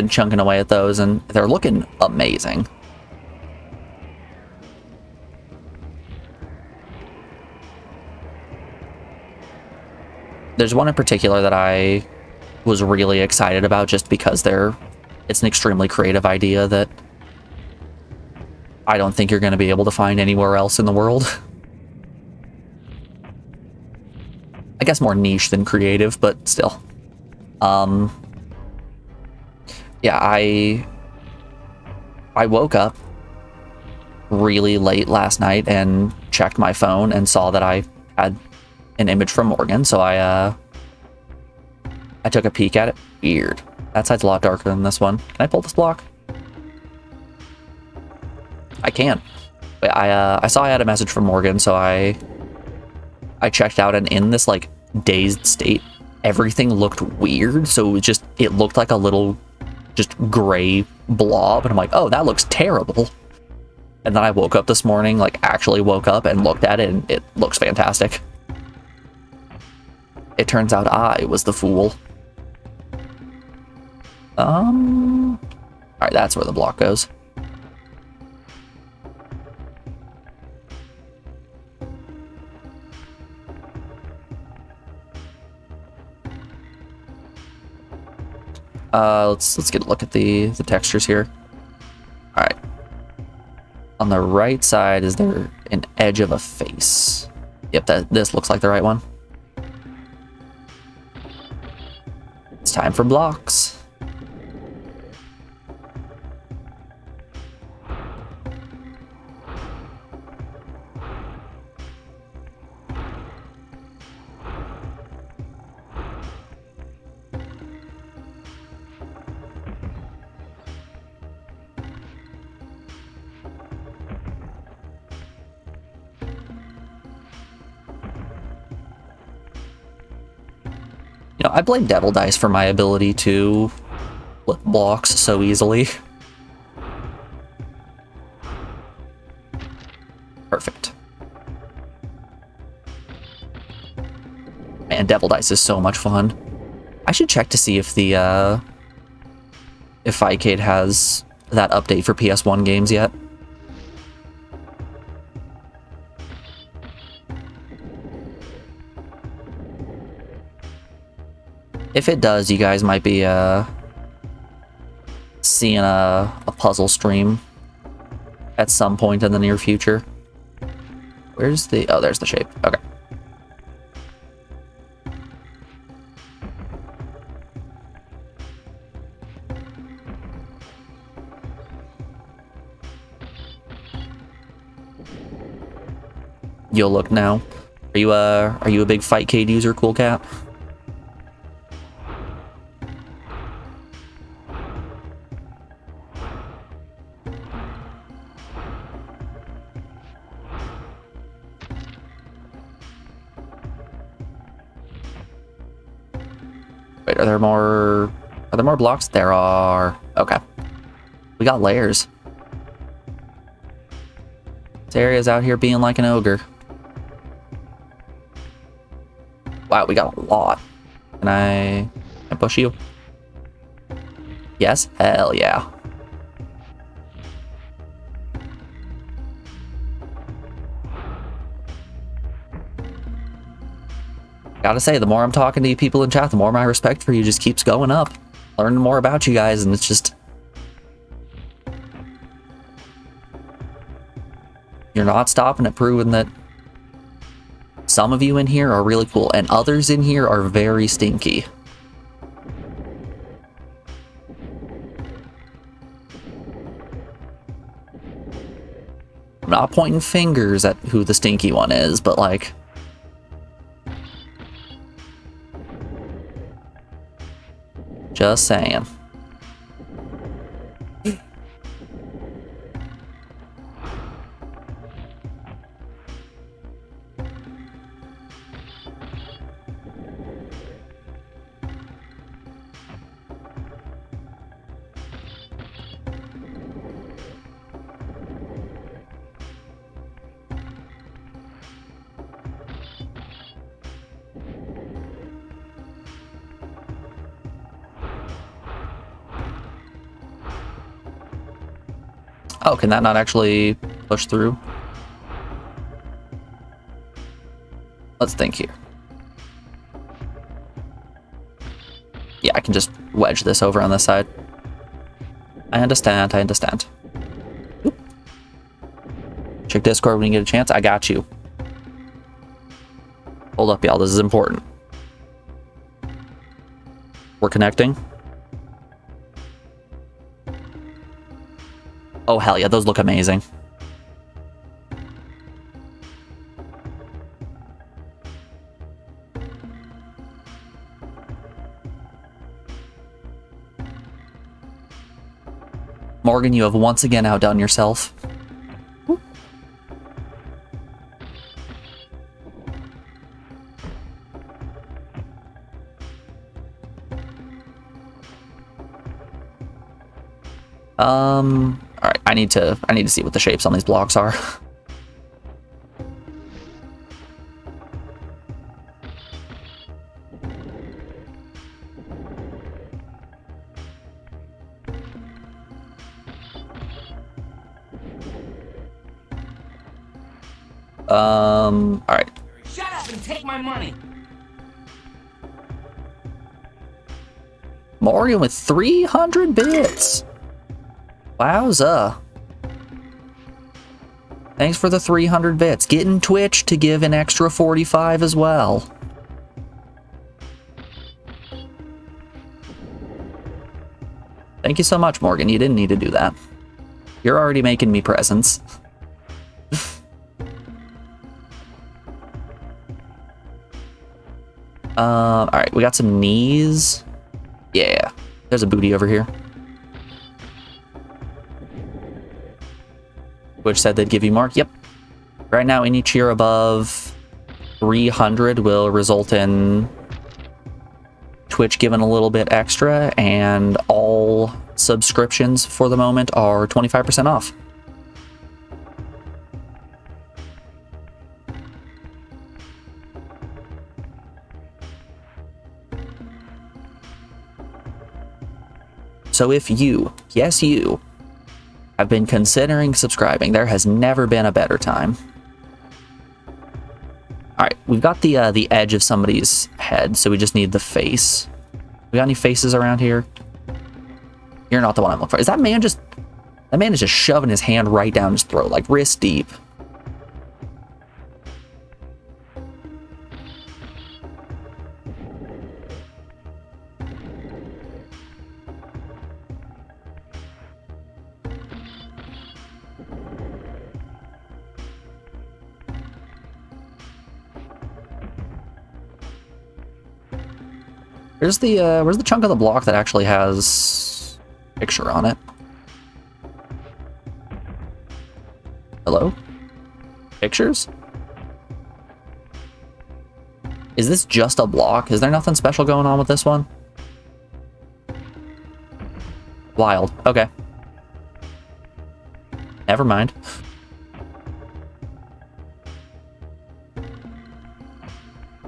chunking away at those, and they're looking amazing. There's one in particular that I was really excited about just because it's an extremely creative idea that I don't think you're going to be able to find anywhere else in the world. I guess more niche than creative, but still. Yeah, I woke up really late last night and checked my phone and saw that I had an image from Morgan, so I took a peek at it. Weird. That side's a lot darker than this one. Can I pull this block? I can. But I saw I had a message from Morgan, so I checked out, and in this like dazed state, everything looked weird. So it looked like a little just gray blob, and I'm like, oh, that looks terrible. And then I woke up this morning, like actually woke up and looked at it, and it looks fantastic. It turns out I was the fool. Alright, that's where the block goes. Let's get a look at the textures here. All right. On the right side, is there an edge of a face? Yep, this looks like the right one. It's time for blocks. You know, I blame Devil Dice for my ability to flip blocks so easily. Perfect. Man, Devil Dice is so much fun. I should check to see if the if Fightcade has that update for PS1 games yet. If it does, you guys might be seeing a puzzle stream at some point in the near future. Where's the... oh, there's the shape. Okay. You'll look now. Are you a big Fightcade user, Cool Cat? Wait, are there more blocks? There are. Okay. We got layers. This area's out here being like an ogre. Wow, we got a lot. Can I push you? Yes? Hell yeah. Gotta say, the more I'm talking to you people in chat, the more my respect for you just keeps going up. Learning more about you guys, and it's just... you're not stopping at proving that some of you in here are really cool, and others in here are very stinky. not pointing fingers at who the stinky one is, but like... just saying. Oh, can that not actually push through? Let's think here. Yeah, I can just wedge this over on this side. I understand, I understand. Oop. Check Discord when you get a chance. I got you. Hold up, y'all. This is important. We're connecting. Oh, hell yeah. Those look amazing. Morgan, you have once again outdone yourself. Alright, I need to see what the shapes on these blocks are. Alright. Shut up and take my money. Morgan with 300 bits. Wowza. Thanks for the 300 bits. Getting Twitch to give an extra 45 as well. Thank you so much, Morgan. You didn't need to do that. You're already making me presents. Alright, we got some knees. Yeah, there's a booty over here. Which said they'd give you mark. Yep. Right now, any cheer above 300 will result in Twitch giving a little bit extra, and all subscriptions for the moment are 25% off. So if you, yes you, have been considering subscribing, there has never been a better time. Alright, we've got the edge of somebody's head, so we just need the face. We got any faces around here? You're not the one I'm looking for. Is that man just... That man is just shoving his hand right down his throat, like wrist deep. Where's the chunk of the block that actually has picture on it? Hello? Pictures? Is this just a block? Is there nothing special going on with this one? Wild. Okay. Never mind.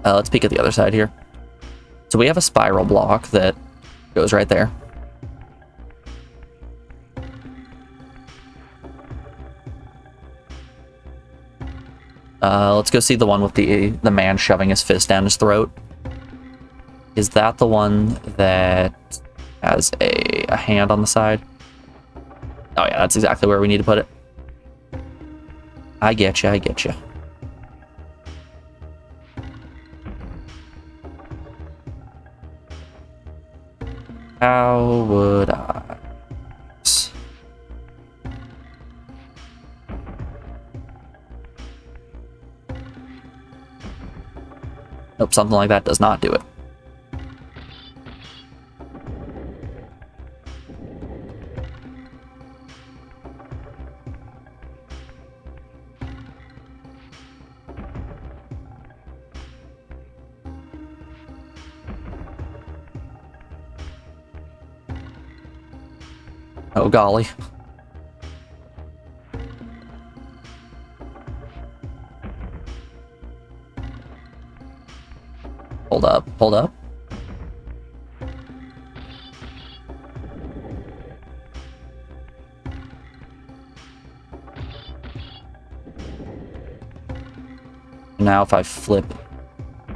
Let's peek at the other side here. So we have a spiral block that goes right there. Let's go see the one with the man shoving his fist down his throat. Is that the one that has a hand on the side? Oh yeah, that's exactly where we need to put it. I get you, I get you. How would I... Nope, something like that does not do it. Oh, golly. Hold up, hold up. Now if I flip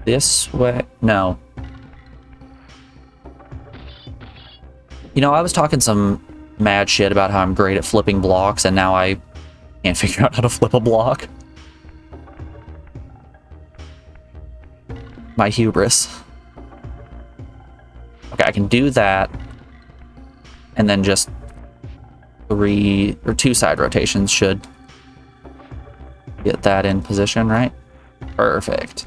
this way, no. You know, I was talking some mad shit about how I'm great at flipping blocks, and now I can't figure out how to flip a block. My hubris. Okay, I can do that, and then just 3 or 2 side rotations should get that in position, right? Perfect.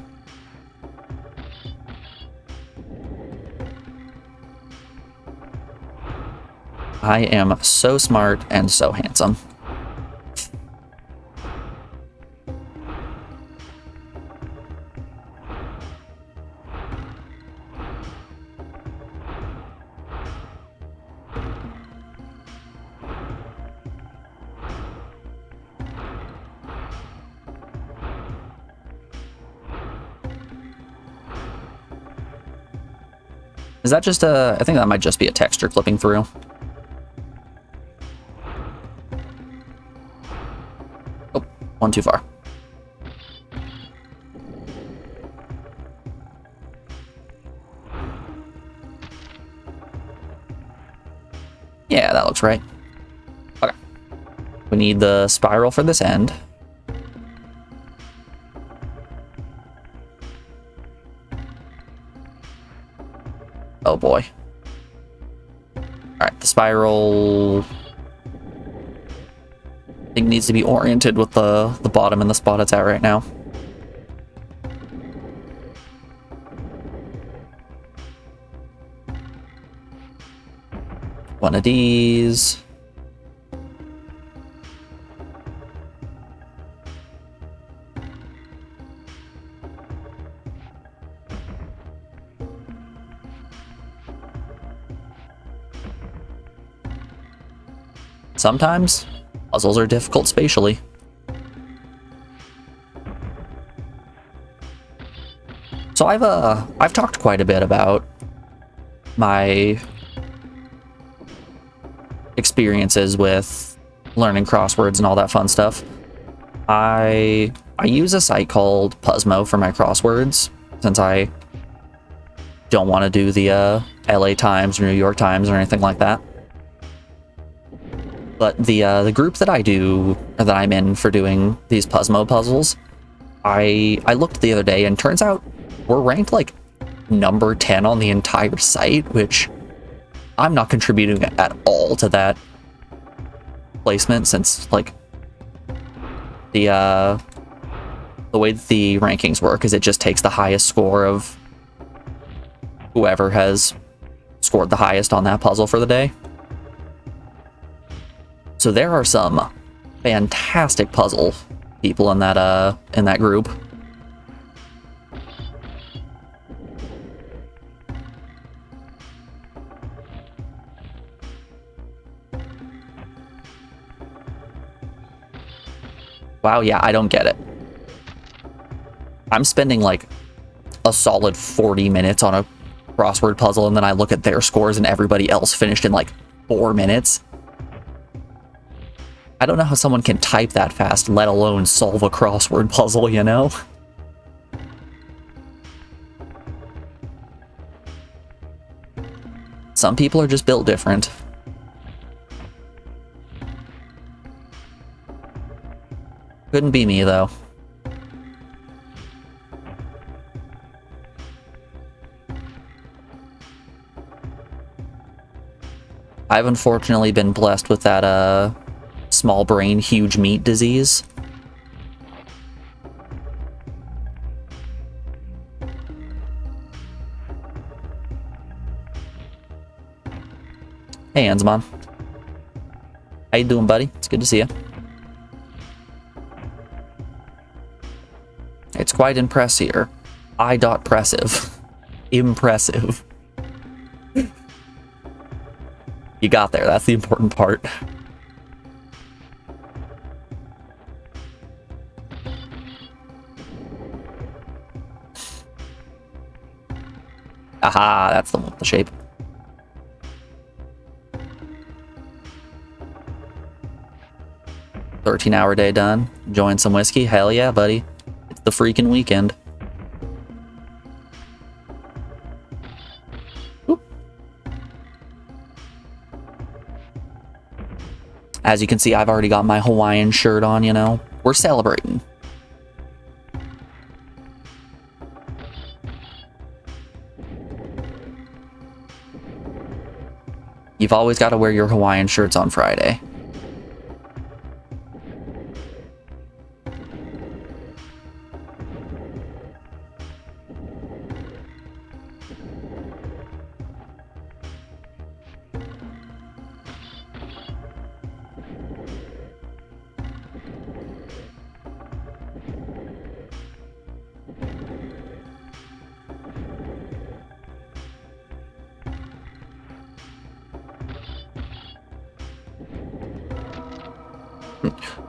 I am so smart and so handsome. Is that just a... I think that might just be a texture clipping through. Oh, one too far. Yeah, that looks right. Okay. We need the spiral for this end. Oh boy. Alright, the spiral... I think needs to be oriented with the bottom and the spot it's at right now. One of these. Sometimes puzzles are difficult spatially. So I've talked quite a bit about my experiences with learning crosswords and all that fun stuff. I use a site called Puzzmo for my crosswords, since I don't want to do the LA Times or New York Times or anything like that. But the group that I do, or that I'm in for doing these Puzzmo puzzles, I looked the other day and turns out we're ranked like number 10 on the entire site, which I'm not contributing at all to that placement, since like the way that the rankings work is it just takes the highest score of whoever has scored the highest on that puzzle for the day. So there are some fantastic puzzle people in that group. Wow, yeah, I don't get it. I'm spending like a solid 40 minutes on a crossword puzzle, and then I look at their scores and everybody else finished in like 4 minutes. I don't know how someone can type that fast, let alone solve a crossword puzzle, you know? Some people are just built different. Couldn't be me, though. I've unfortunately been blessed with that, small brain, huge meat disease. Hey, Anzamon. How you doing, buddy? It's good to see you. It's quite impressive. Impressive. Impressive. You got there. That's the important part. Aha, that's the one with the shape. "13-hour day done. Enjoying some whiskey? Hell yeah, buddy. It's the freaking weekend." Oop. As you can see, I've already got my Hawaiian shirt on, you know. We're celebrating. You've always got to wear your Hawaiian shirts on Friday.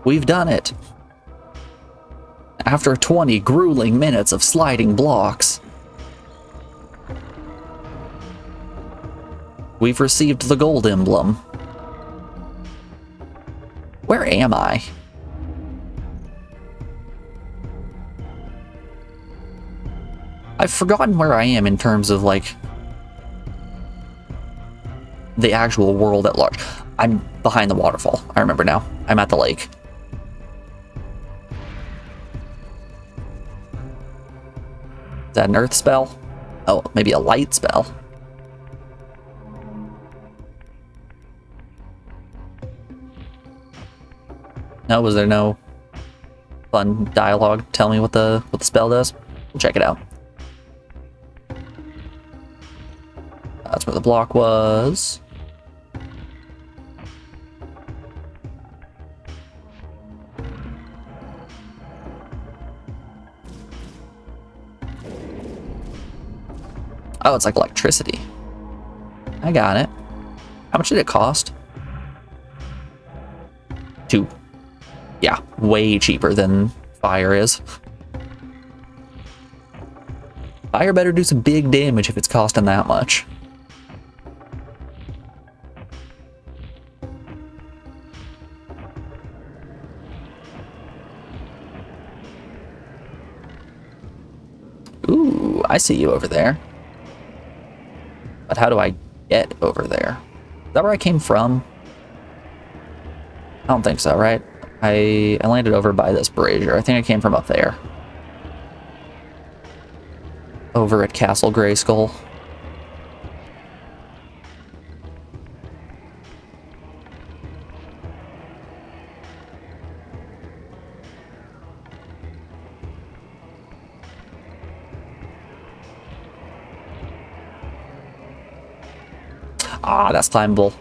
We've done it. After 20 grueling minutes of sliding blocks, we've received the gold emblem. Where am I? I've forgotten where I am in terms of, like, the actual world at large. I'm behind the waterfall. I remember now. I'm at the lake. Is that an earth spell? Oh, maybe a light spell. No, was there no fun dialogue? Tell me what the spell does. We'll check it out. That's where the block was. Oh, it's like electricity. I got it. How much did it cost? 2. Yeah, way cheaper than fire is. Fire better do some big damage if it's costing that much. Ooh, I see you over there. But how do I get over there? Is that where I came from? I don't think so, right? I landed over by this brazier. I think I came from up there. Over at Castle Grayskull. Ah, that's climbable.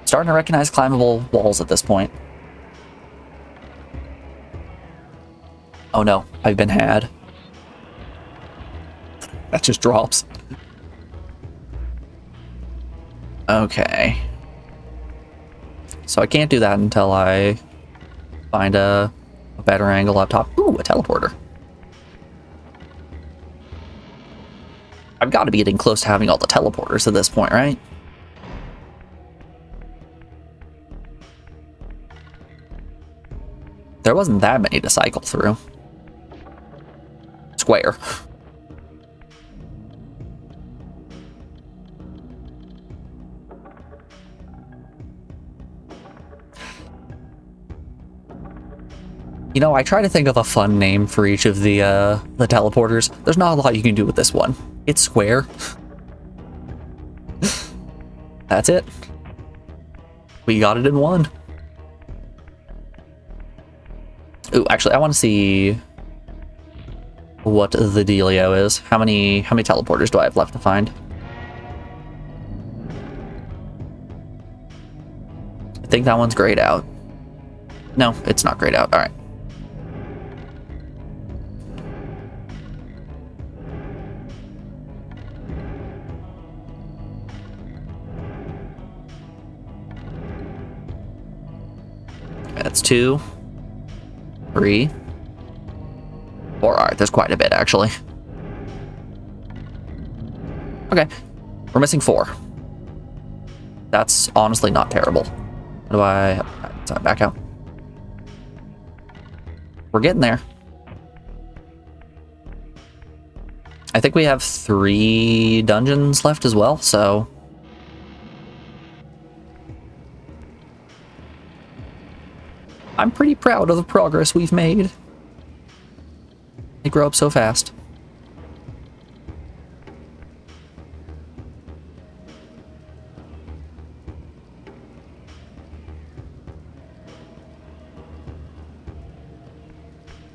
Starting to recognize climbable walls at this point. Oh no, I've been had. That just drops. Okay. So I can't do that until I find a better angle up top. Ooh, a teleporter. I've got to be getting close to having all the teleporters at this point, right? There wasn't that many to cycle through. Square. You know, I try to think of a fun name for each of the teleporters. There's not a lot you can do with this one. It's square. That's it. We got it in one. Ooh, actually, I want to see what the dealio is. How many teleporters do I have left to find? think that one's grayed out. No, it's not grayed out. All right. That's 2, 3, 4. All right, there's quite a bit, actually. Okay, we're missing 4. That's honestly not terrible. How do I... Sorry, back out. We're getting there. I think we have 3 dungeons left as well, so... I'm pretty proud of the progress we've made. They grow up so fast.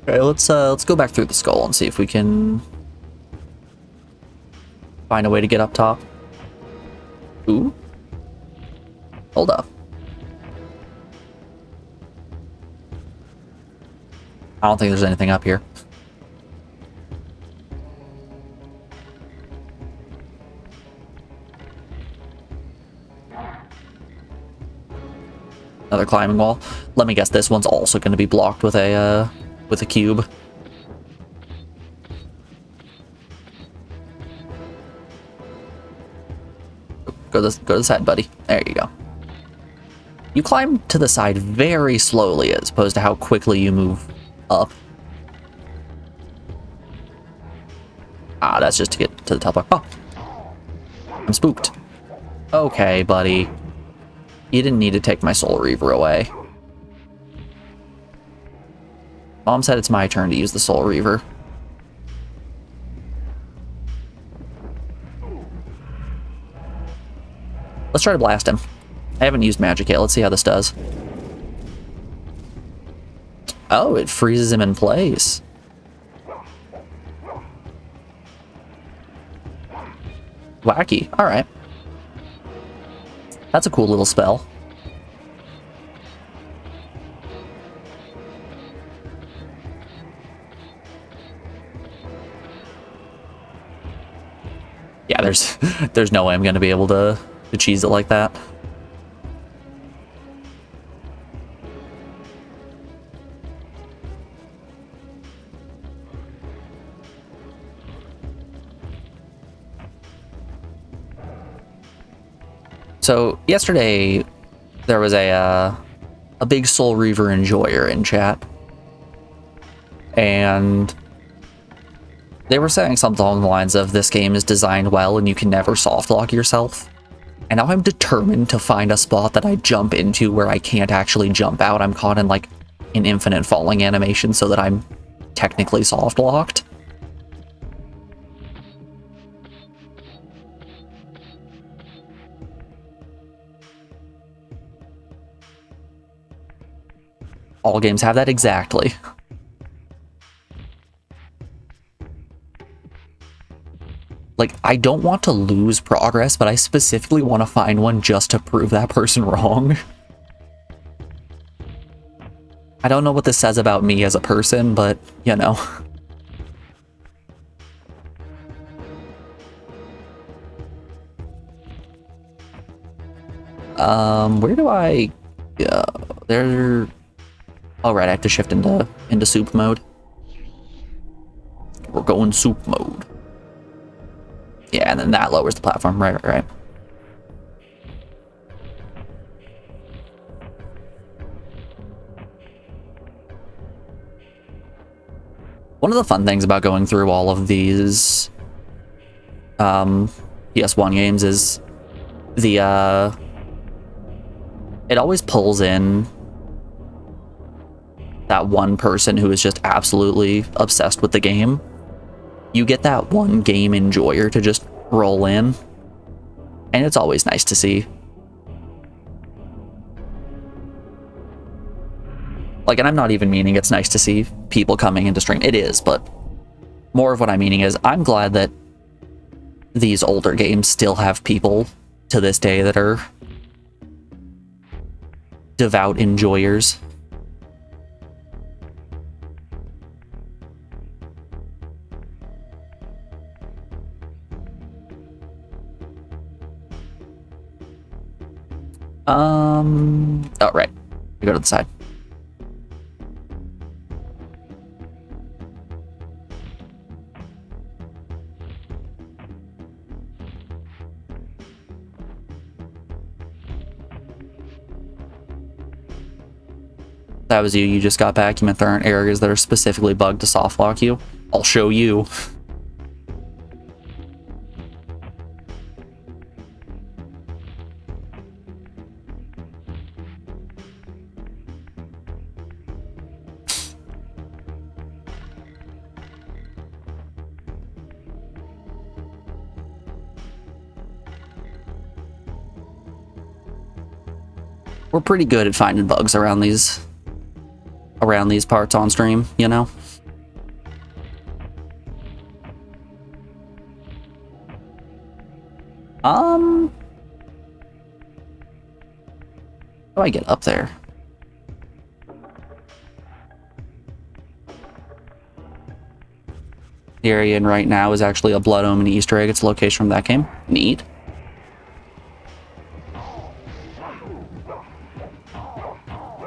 Okay, let's go back through the skull and see if we can find a way to get up top. Ooh. Hold up. I don't think there's anything up here. Another climbing wall. Let me guess, this one's also going to be blocked with a cube. Go to the side, buddy. There you go. You climb to the side very slowly as opposed to how quickly you move up. Ah, that's just to get to the top. Oh, I'm spooked. Okay, buddy. You didn't need to take my Soul Reaver away. Mom said it's my turn to use the Soul Reaver. Let's try to blast him. I haven't used magic yet. Let's see how this does. Oh, it freezes him in place. Wacky. All right. That's a cool little spell. Yeah, there's no way I'm going to be able to cheese it like that. So yesterday there was a big Soul Reaver enjoyer in chat, and they were saying something along the lines of this game is designed well and you can never soft lock yourself. And now I'm determined to find a spot that I jump into where I can't actually jump out. I'm caught in like an infinite falling animation so that I'm technically soft locked. All games have that exactly. Like, I don't want to lose progress, but I specifically want to find one just to prove that person wrong. I don't know what this says about me as a person, but, you know. Where do I go? There... All right, I have to shift into soup mode. We're going soup mode. Yeah, and then that lowers the platform. Right. One of the fun things about going through all of these ps1 games is the it always pulls in that one person who is just absolutely obsessed with the game. You get that one game enjoyer to just roll in, and it's always nice to see. Like, and I'm not even meaning it's nice to see people coming into stream. It is, but more of what I'm meaning is I'm glad that these older games still have people to this day that are devout enjoyers. Oh, right. We go to the side. That was you. You just got back. You meant there aren't areas that are specifically bugged to soft lock you. I'll show you. We're pretty good at finding bugs around these parts on stream, you know? How do I get up there? The area in right now is actually a Blood Omen Easter egg. It's the location from that game. Neat.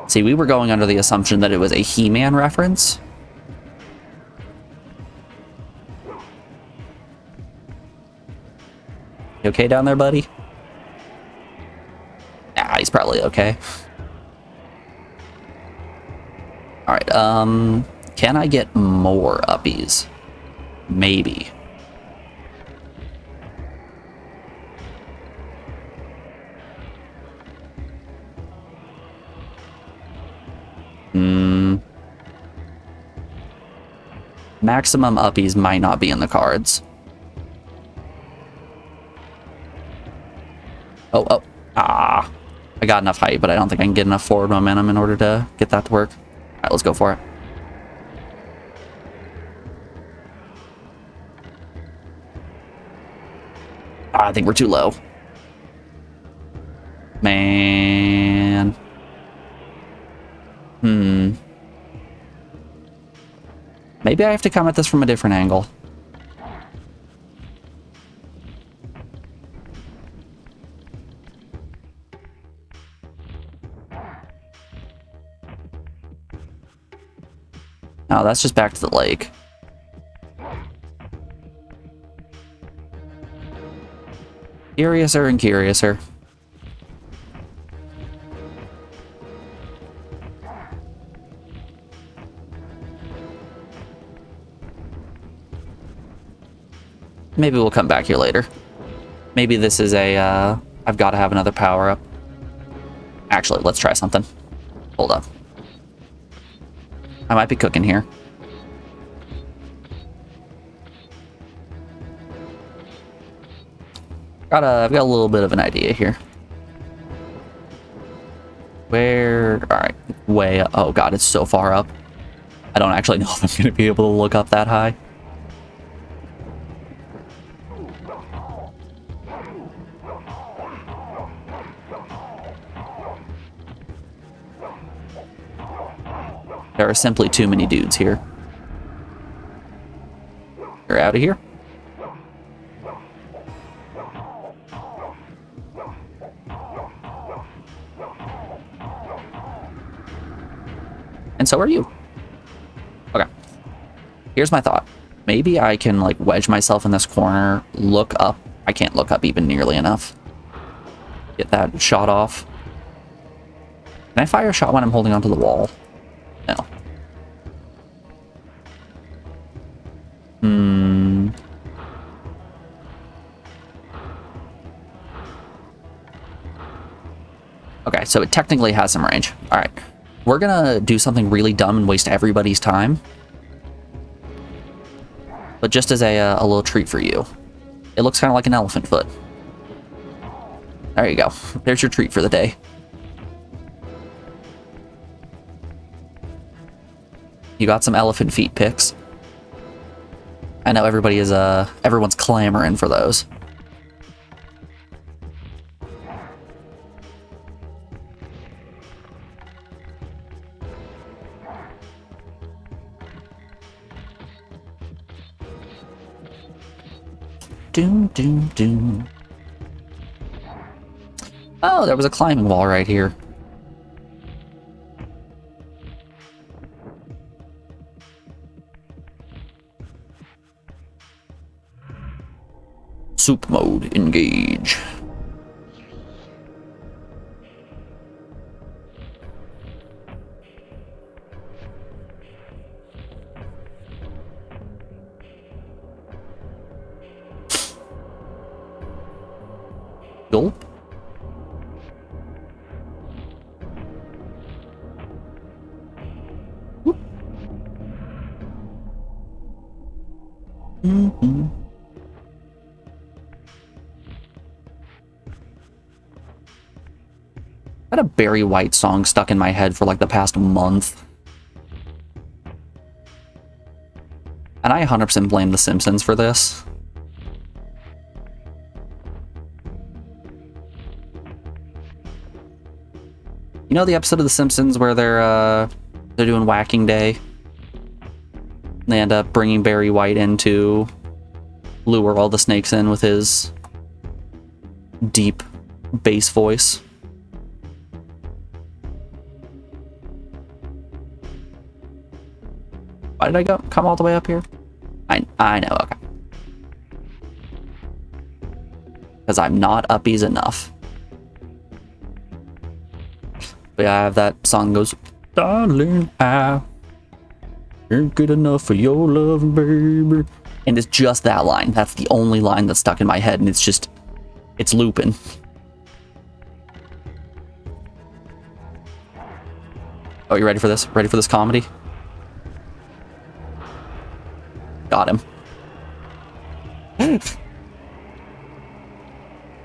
See, we were going under the assumption that it was a He-Man reference. You okay down there, buddy? Ah, he's probably okay. Alright, can I get more uppies? Maybe. Maximum uppies might not be in the cards. Oh. I got enough height, but I don't think I can get enough forward momentum in order to get that to work. Alright, let's go for it. I think we're too low. Man. Maybe I have to come at this from a different angle. Oh, that's just back to the lake. Curiouser and curiouser. Maybe we'll come back here later. Maybe this is a, I've got to have another power-up. Actually, let's try something. Hold up. I might be cooking here. I've got a little bit of an idea here. Where? Alright, way up. Oh god, it's so far up. I don't actually know if I'm going to be able to look up that high. There are simply too many dudes here. You're out of here. And so are you. Okay. Here's my thought. Maybe I can, like, wedge myself in this corner, look up. I can't look up even nearly enough. Get that shot off. Can I fire a shot when I'm holding onto the wall? No. Okay, so it technically has some range. Alright. We're gonna do something really dumb and waste everybody's time. But just as a little treat for you. It looks kind of like an elephant foot. There you go. There's your treat for the day. You got some elephant feet pics. I know everybody is, everyone's clamoring for those. doom, doom, doom. Oh, there was a climbing wall right here. Soup mode, engage. Gulp. Mm-hmm. I had a Barry White song stuck in my head for like the past month. And I 100% blame The Simpsons for this. You know the episode of The Simpsons where they're doing Whacking Day? They end up bringing Barry White in to lure all the snakes in with his deep bass voice. Why did I come all the way up here? I know, okay. Because I'm not uppies enough. But yeah, I have that song that goes, darling, I ain't good enough for your love, baby. And it's just that line. That's the only line that's stuck in my head, and it's looping. Oh, you ready for this? Ready for this comedy? Got him.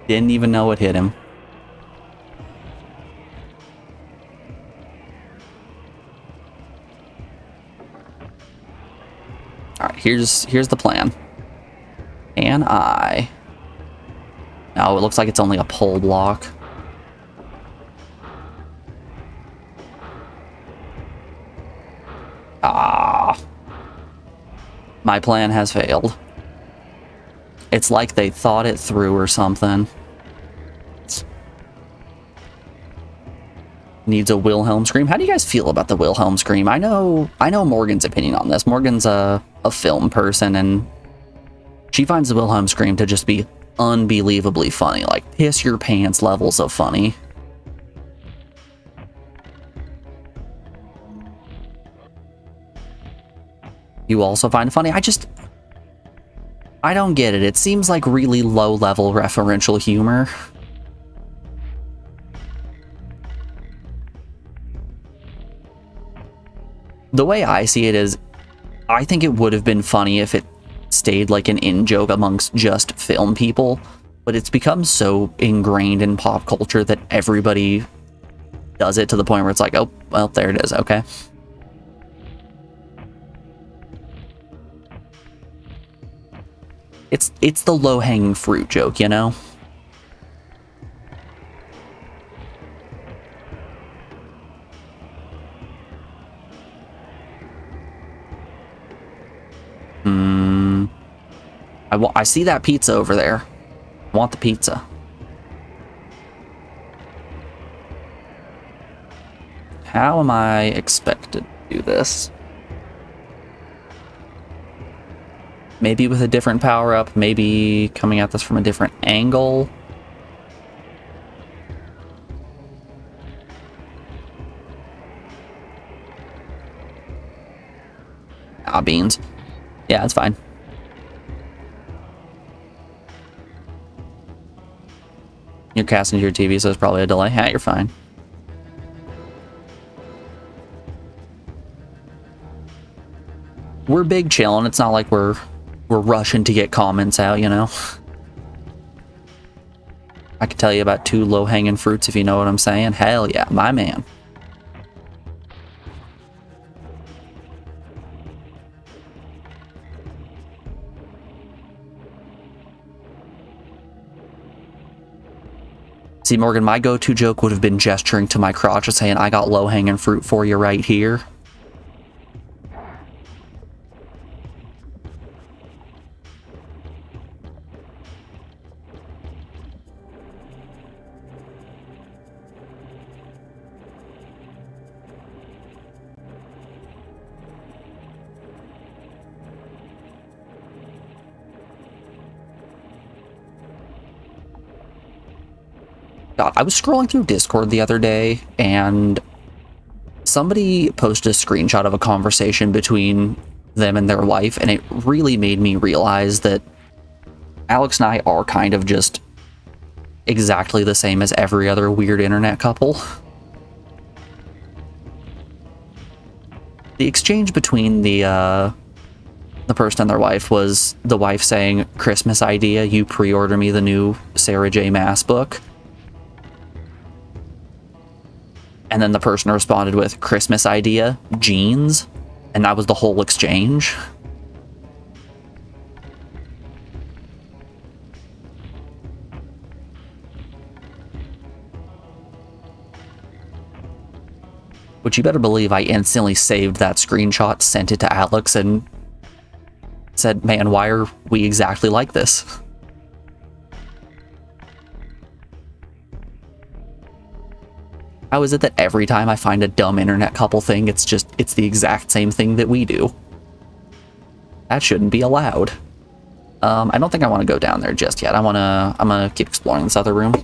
Didn't even know it hit him. Alright, here's the plan. Can I... No, it looks like it's only a pole block. Ah. My plan has failed. It's like they thought it through or something. Needs a Wilhelm scream. How do you guys feel about the Wilhelm scream? I know Morgan's opinion on this. Morgan's a film person, and she finds the Wilhelm scream to just be unbelievably funny, like piss your pants levels of funny. You also find it funny? I don't get it. It seems like really low-level referential humor. The way I see it is, I think it would have been funny if it stayed like an in-joke amongst just film people, but it's become so ingrained in pop culture that everybody does it to the point where it's like, oh, well, there it is, okay. It's the low-hanging fruit joke, you know? I see that pizza over there. I want the pizza. How am I expected to do this? Maybe with a different power-up, maybe coming at this from a different angle. Ah, beans. Yeah, it's fine. You're casting to your TV, so there's probably a delay. Yeah, you're fine. We're big chillin'. It's not like we're rushing to get comments out, you know? I could tell you about 2 low-hanging fruits if you know what I'm saying. Hell yeah, my man. See, Morgan, my go-to joke would have been gesturing to my crotch and saying, I got low-hanging fruit for you right here. God, I was scrolling through Discord the other day, and somebody posted a screenshot of a conversation between them and their wife, and it really made me realize that Alex and I are kind of just exactly the same as every other weird internet couple. The exchange between the person and their wife was the wife saying, "Christmas idea, you pre-order me the new Sarah J. Maas book." And then the person responded with, "Christmas idea, jeans." And that was the whole exchange. Which you better believe I instantly saved that screenshot, sent it to Alex, and said, "Man, why are we exactly like this?" How is it that every time I find a dumb internet couple thing, it's the exact same thing that we do? That shouldn't be allowed. I don't think I want to go down there just yet. I'm gonna keep exploring this other room.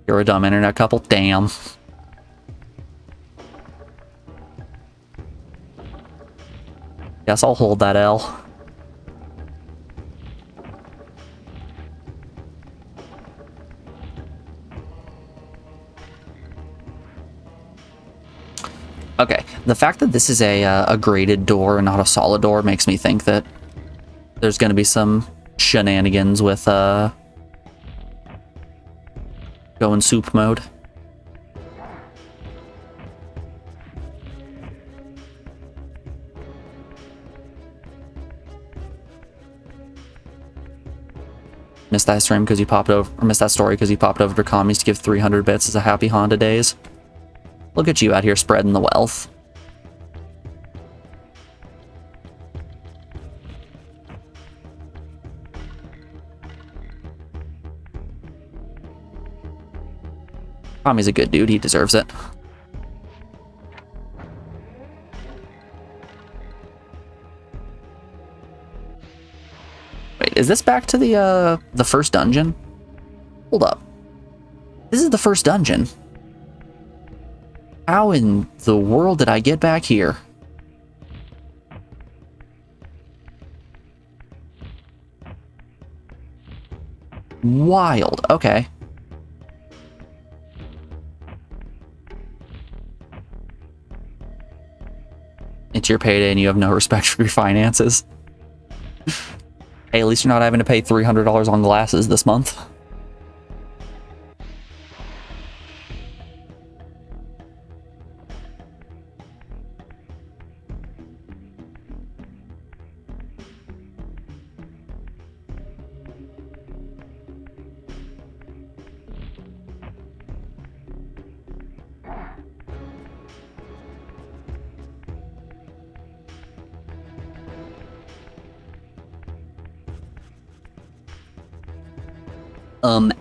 You're a dumb internet couple? Damn. Guess I'll hold that L. Okay, the fact that this is a graded door and not a solid door makes me think that there's going to be some shenanigans with going soup mode. Missed that stream because you popped over, or missed that story because you popped over to commies to give 300 bits as a happy Honda days. Look at you out here spreading the wealth. Tommy's a good dude, he deserves it. Wait, is this back to the first dungeon? Hold up. This is the first dungeon. How in the world did I get back here? Wild. Okay. It's your payday and you have no respect for your finances. Hey, at least you're not having to pay $300 on glasses this month.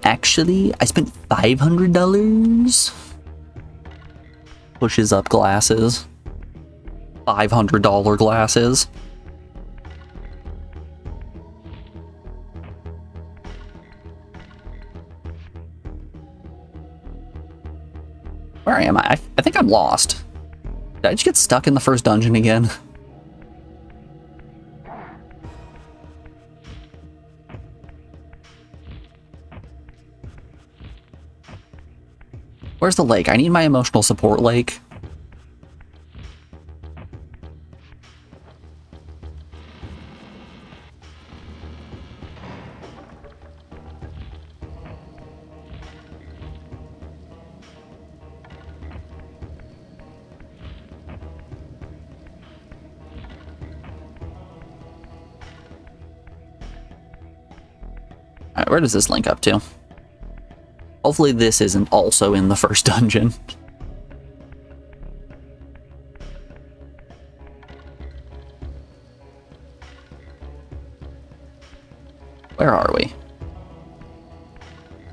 Actually, I spent $500. Pushes up glasses. $500 glasses. Where am I? I think I'm lost. Did I just get stuck in the first dungeon again? Where's the lake? I need my emotional support lake. Alright, where does this link up to? Hopefully this isn't also in the first dungeon. Where are we?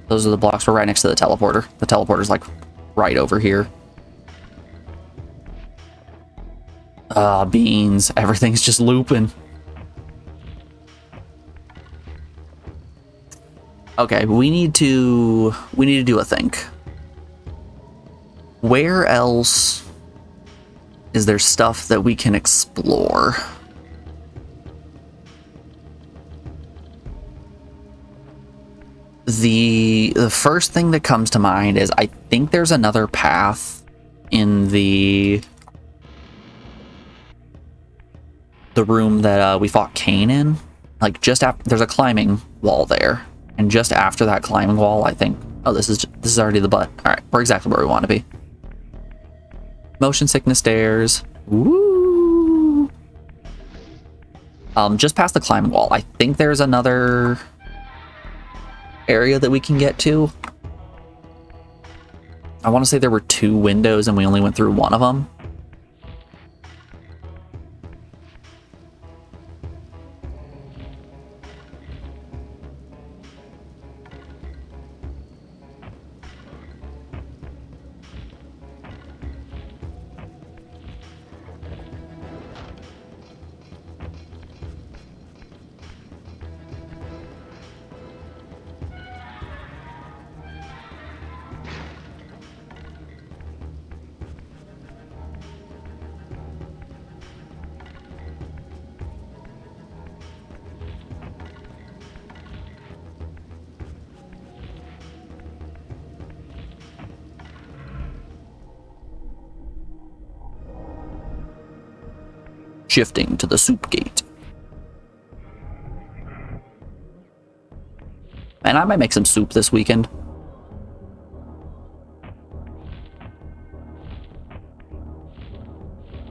Those are the blocks. We're right next to the teleporter. The teleporter's like right over here. Ah, beans. Everything's just looping. Okay, we need to do a think. Where else is there stuff that we can explore? The first thing that comes to mind is I think there's another path in the room that we fought Kain in. Like just after, there's a climbing wall there, and just after that climbing wall, I think. Oh, this is already the butt. All right, we're exactly where we want to be. Motion sickness stairs. Woo! Just past the climbing wall, I think there's another area that we can get to. I want to say there were 2 windows and we only went through one of them. Shifting to the soup gate. Man, I might make some soup this weekend.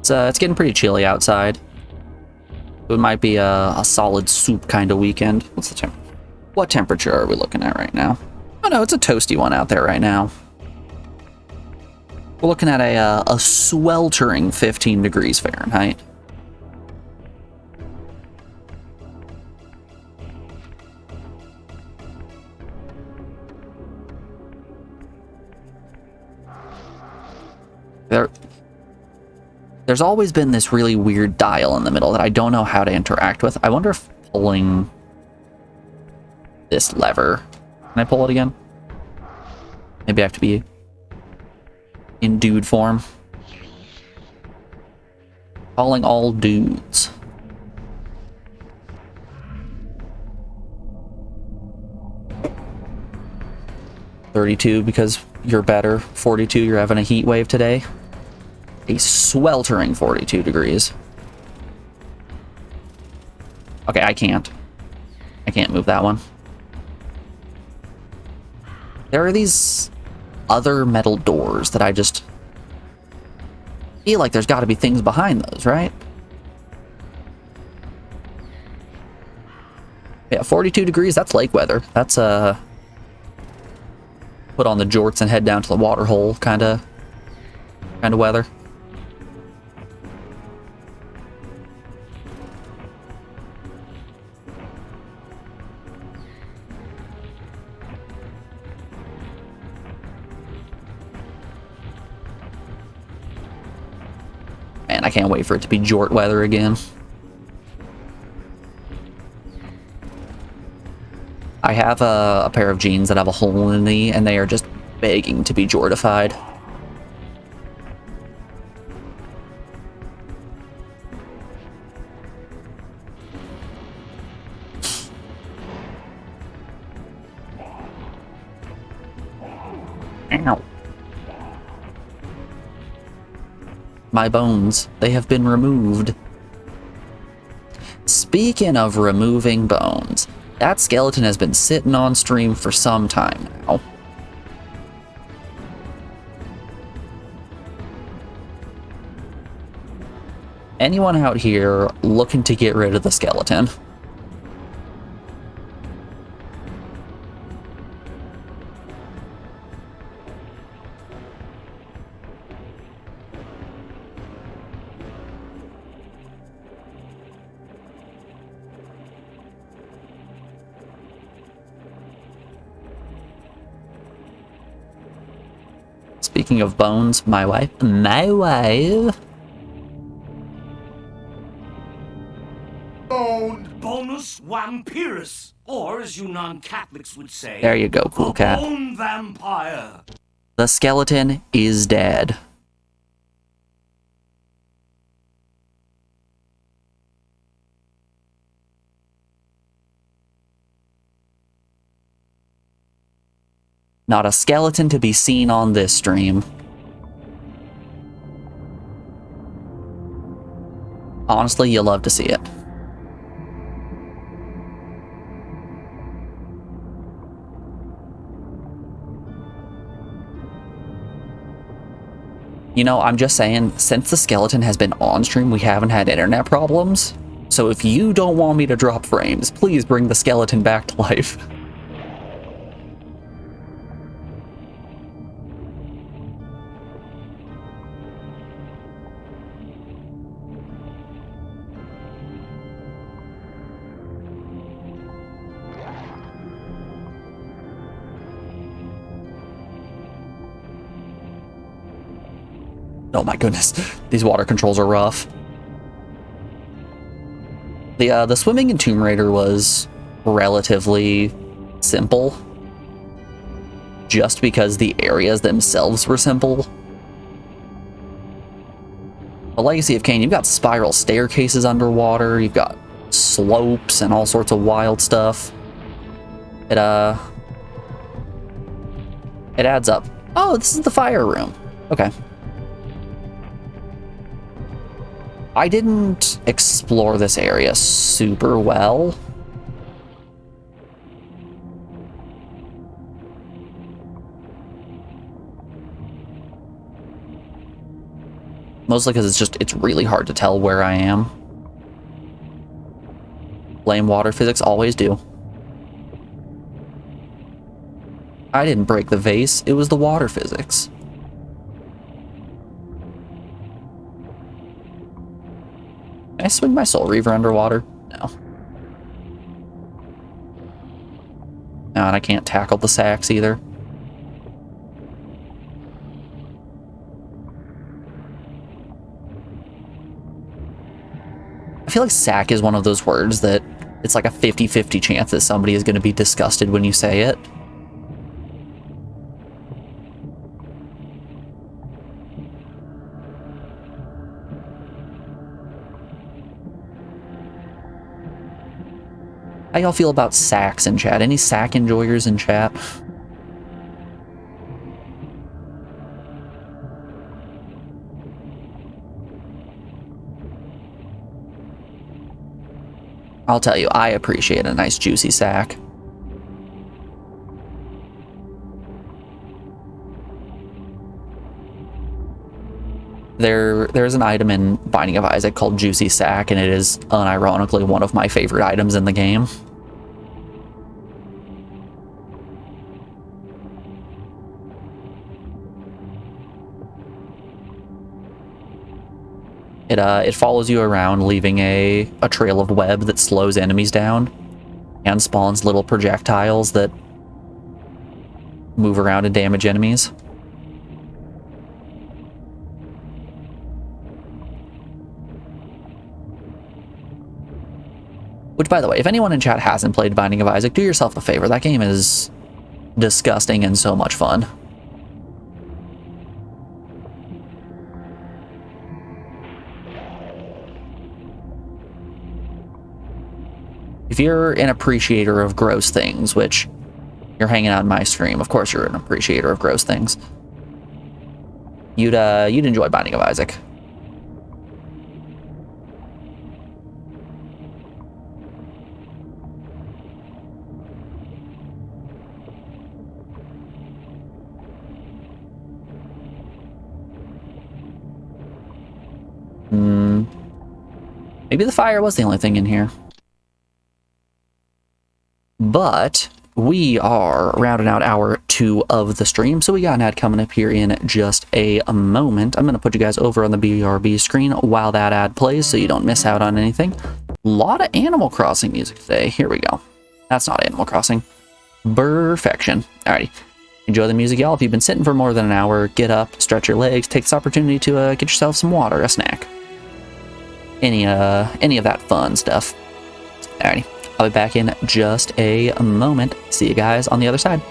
It's getting pretty chilly outside. It might be a solid soup kind of weekend. What's the temp? What temperature are we looking at right now? Oh no, it's a toasty one out there right now. We're looking at a sweltering 15 degrees Fahrenheit. There's always been this really weird dial in the middle that I don't know how to interact with. I wonder if pulling this lever... Can I pull it again? Maybe I have to be in dude form. Calling all dudes. $32 because you're better. $42, you're having a heat wave today. A sweltering 42 degrees. Okay, I can't move that one. There are these other metal doors that I just feel like there's got to be things behind those, right? Yeah, 42 degrees, that's lake weather. That's put on the jorts and head down to the water hole kind of weather. Man, I can't wait for it to be jort weather again. I have a pair of jeans that have a hole in the knee, and they are just begging to be jortified. Ow. My bones, they have been removed. Speaking of removing bones, that skeleton has been sitting on stream for some time now. Anyone out here looking to get rid of the skeleton? Speaking of bones, my wife. Vampirus, or as you non-Catholics would say, There you go, cool a cat. bone vampire. The skeleton is dead. Not a skeleton to be seen on this stream. Honestly, you'll love to see it. You know, I'm just saying, since the skeleton has been on stream, we haven't had internet problems. So if you don't want me to drop frames, please bring the skeleton back to life. Oh my goodness, these water controls are rough. The swimming in Tomb Raider was relatively simple, just because the areas themselves were simple. The Legacy of Kain, you've got spiral staircases underwater, you've got slopes and all sorts of wild stuff. It adds up. Oh, this is the fire room. Okay. I didn't explore this area super well. Mostly because it's really hard to tell where I am. Blame water physics, always do. I didn't break the vase, it was the water physics. Can I swing my Soul Reaver underwater? No. No, and I can't tackle the sacks either. I feel like sack is one of those words that it's like a 50-50 chance that somebody is going to be disgusted when you say it. How y'all feel about sacks in chat? Any sack enjoyers in chat? I'll tell you, I appreciate a nice juicy sack. There's an item in Binding of Isaac called Juicy Sack, and it is unironically one of my favorite items in the game. It follows you around, leaving a trail of web that slows enemies down and spawns little projectiles that move around and damage enemies. Which, by the way, if anyone in chat hasn't played Binding of Isaac, do yourself a favor. That game is disgusting and so much fun. If you're an appreciator of gross things, which you're hanging out in my stream, of course you're an appreciator of gross things, you'd enjoy Binding of Isaac. Maybe the fire was the only thing in here. But we are rounding out hour 2 of the stream, so we got an ad coming up here in just a moment. I'm going to put you guys over on the BRB screen while that ad plays so you don't miss out on anything. A lot of Animal Crossing music today. Here we go. That's not Animal Crossing. Perfection. Alrighty. Enjoy the music, y'all. If you've been sitting for more than an hour, get up, stretch your legs, take this opportunity to get yourself some water, a snack. Any of that fun stuff. Alrighty. I'll be back in just a moment. See you guys on the other side.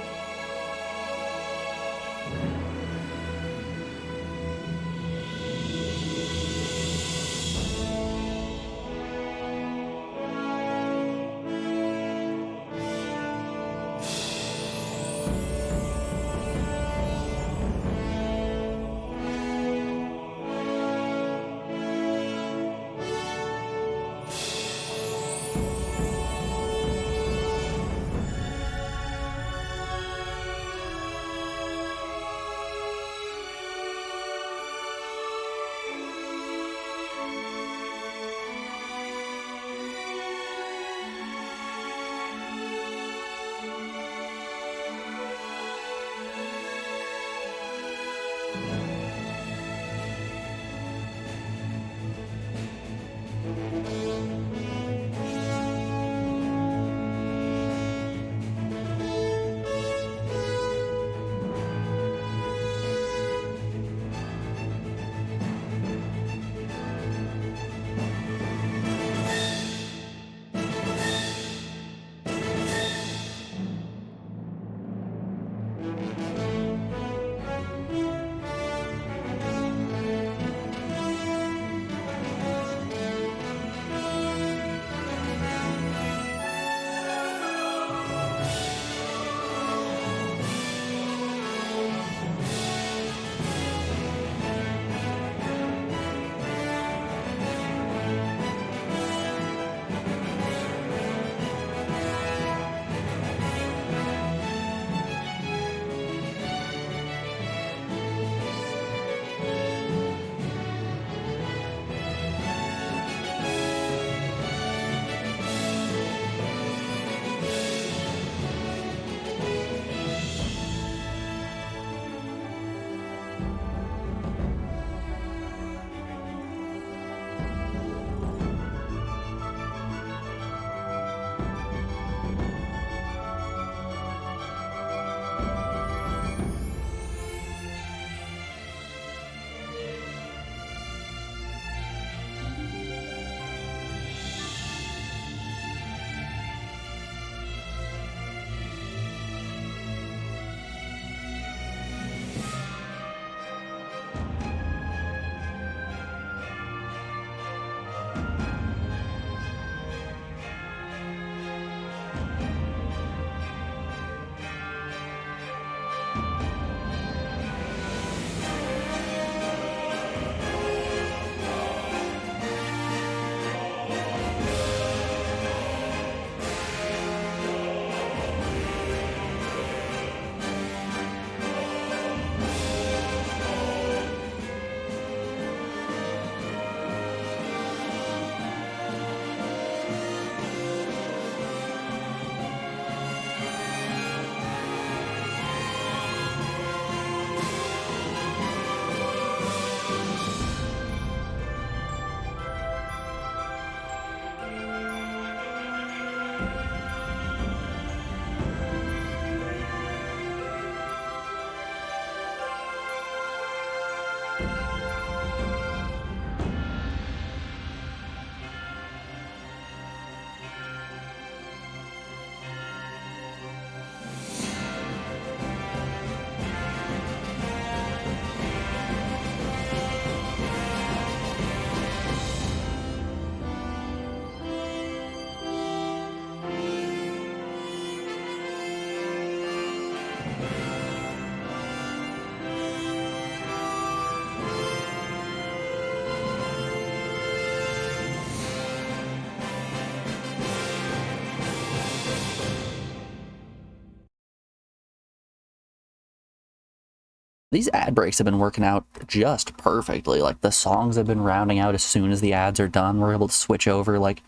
These ad breaks have been working out just perfectly. Like, the songs have been rounding out as soon as the ads are done. We're able to switch over, like,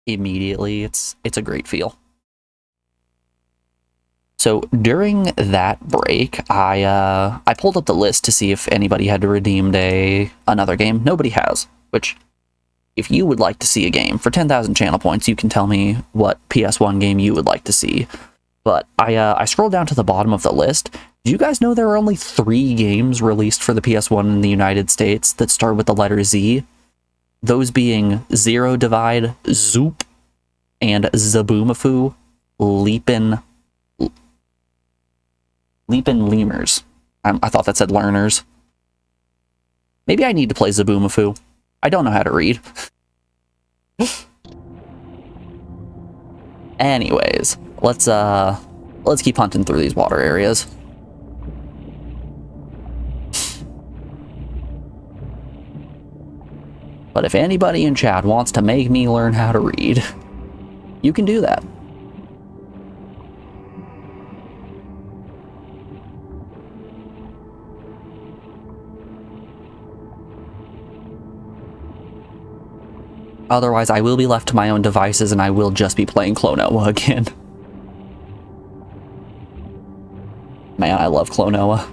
immediately. It's a great feel. So during that break, I pulled up the list to see if anybody had redeemed another game. Nobody has, which, if you would like to see a game for 10,000 channel points, you can tell me what PS1 game you would like to see. But I scrolled down to the bottom of the list. Do you guys know there are only 3 games released for the PS1 in the United States that start with the letter Z? Those being Zero Divide, Zoop, and Zaboomafoo Leapin' Lemurs. I thought that said learners. Maybe I need to play Zaboomafoo. I don't know how to read. Anyways, let's keep hunting through these water areas. But if anybody in chat wants to make me learn how to read, you can do that. Otherwise, I will be left to my own devices and I will just be playing Klonoa again. Man, I love Klonoa.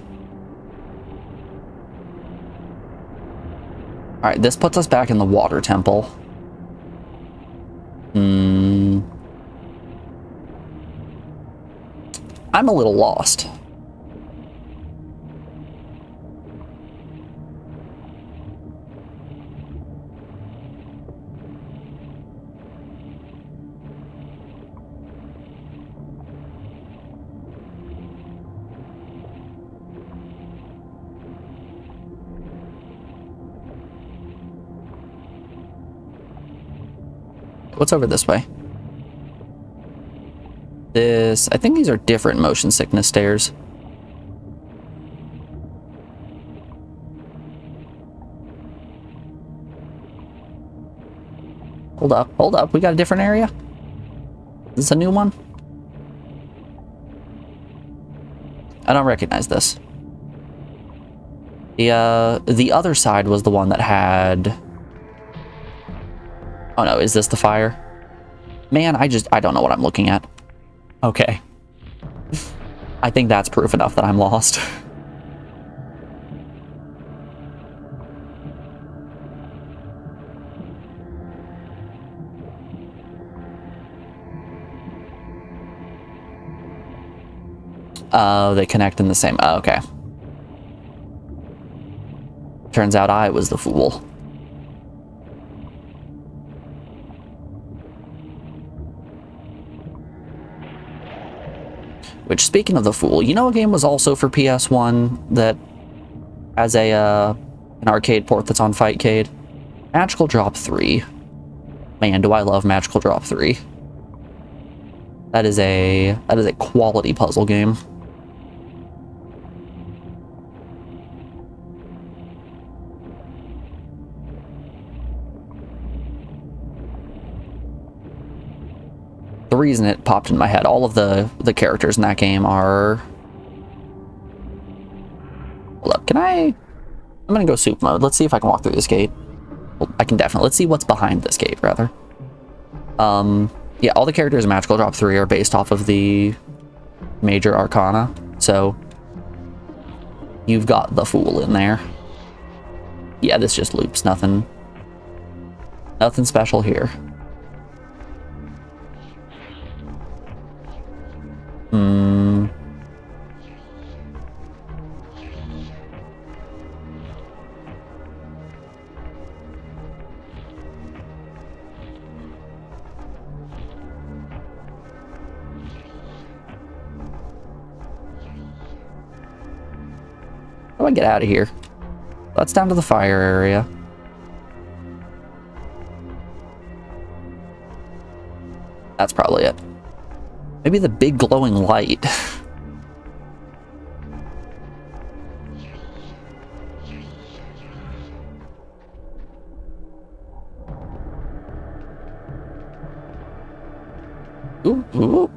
Alright, this puts us back in the water temple. I'm a little lost. What's over this way? I think these are different motion sickness stairs. Hold up, we got a different area? Is this a new one? I don't recognize this. The other side was the one that had... Oh no, is this the fire? Man, I don't know what I'm looking at. Okay. I think that's proof enough that I'm lost. They connect in the same... Oh, okay. Turns out I was the fool. Which, speaking of the fool, you know a game was also for PS1 that has an arcade port that's on Fightcade? Magical Drop 3. Man, do I love Magical Drop 3. That is a quality puzzle game. The reason it popped in my head, all of the characters in that game are... Hold up, I'm gonna go soup mode. Let's see if I can walk through this gate. Well, I can definitely. Let's see what's behind this gate, rather. Yeah, all the characters in Magical Drop 3 are based off of the major arcana, so you've got the fool in there. Yeah, this just loops, nothing special here. How do I get out of here? That's down to the fire area. That's probably it. Maybe the big glowing light. Ooh, ooh.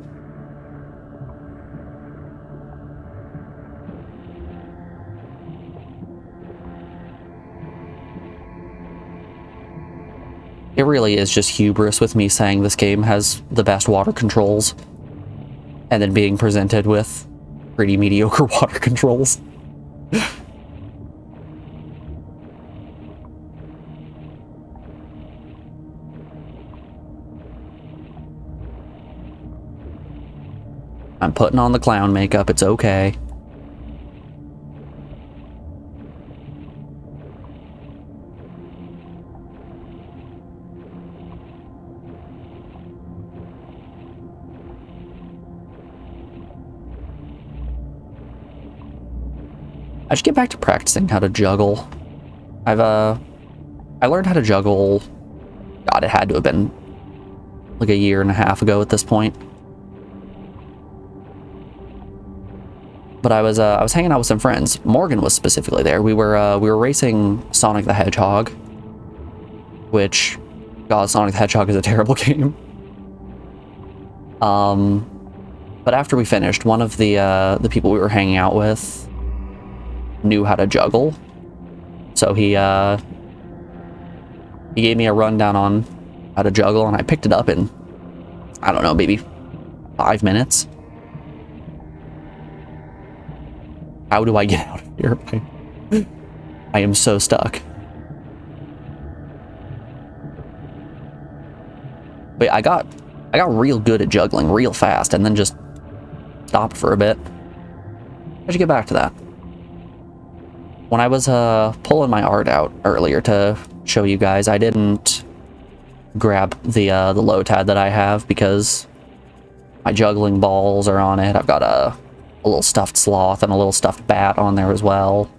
It really is just hubris with me saying this game has the best water controls and then being presented with pretty mediocre water controls. I'm putting on the clown makeup, it's okay. I should get back to practicing how to juggle. I learned how to juggle, God, it had to have been like a year and a half ago at this point. But I was hanging out with some friends. Morgan was specifically there. We were racing Sonic the Hedgehog, which, God, Sonic the Hedgehog is a terrible game. But after we finished, one of the people we were hanging out with knew how to juggle, so he gave me a rundown on how to juggle, and I picked it up in, I don't know, maybe 5 minutes. How do I get out of here? I am so stuck. But I got real good at juggling real fast and then just stopped for a bit. I should get back to that. When I was pulling my art out earlier to show you guys, I didn't grab the Lotad that I have because my juggling balls are on it. I've got a little stuffed sloth and a little stuffed bat on there as well.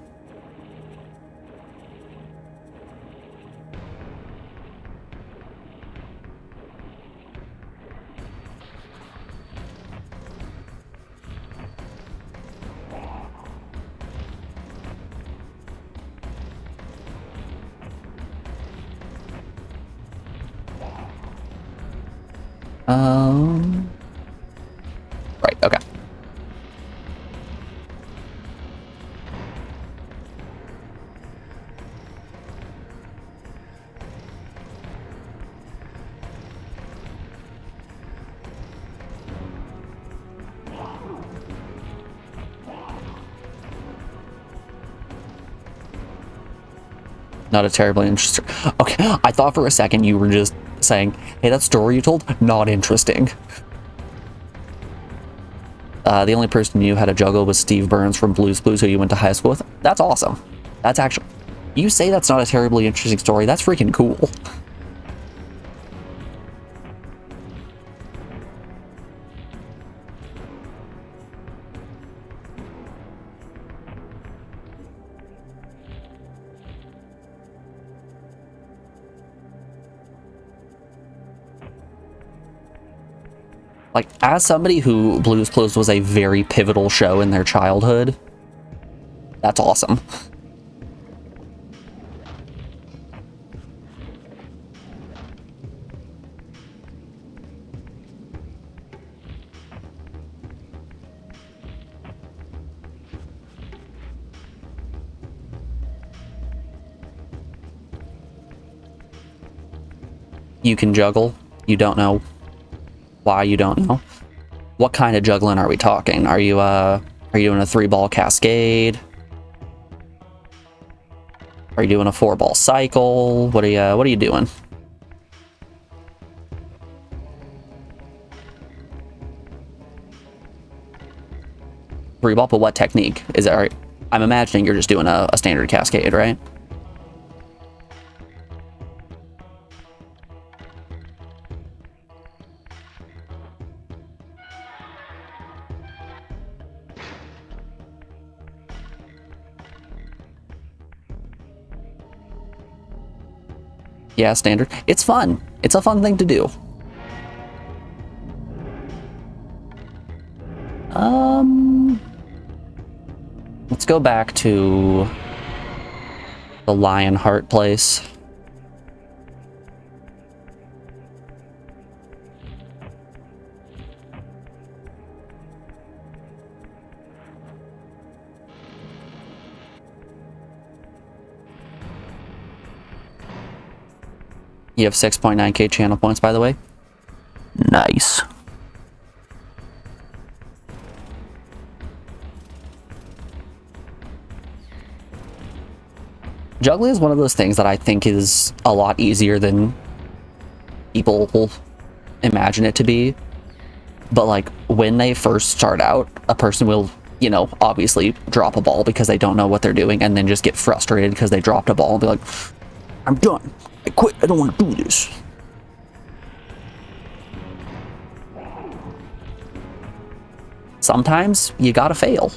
Right, okay. Not a terribly interesting... Okay, I thought for a second you were just saying, hey, that story you told, not interesting. The only person who knew how to juggle was Steve Burns from Blue's Clues, who you went to high school with. That's awesome. That's actually... You say that's not a terribly interesting story, that's freaking cool. Like, as somebody who Blue's Clues was a very pivotal show in their childhood, that's awesome. You can juggle. You don't know why you don't know. What kind of juggling are we talking? Are you doing a 3-ball cascade? Are you doing a 4-ball cycle? What are you doing? Three-ball, but what technique? Is it? I'm imagining you're just doing a standard cascade, right? Yeah, standard. It's fun. It's a fun thing to do. Let's go back to the Lionheart place. You have 6.9k channel points, by the way. Nice. Juggling is one of those things that I think is a lot easier than people will imagine it to be. But, like, when they first start out, a person will, you know, obviously drop a ball because they don't know what they're doing, and then just get frustrated because they dropped a ball and be like, I'm done. I quit. I don't want to do this. Sometimes you gotta fail.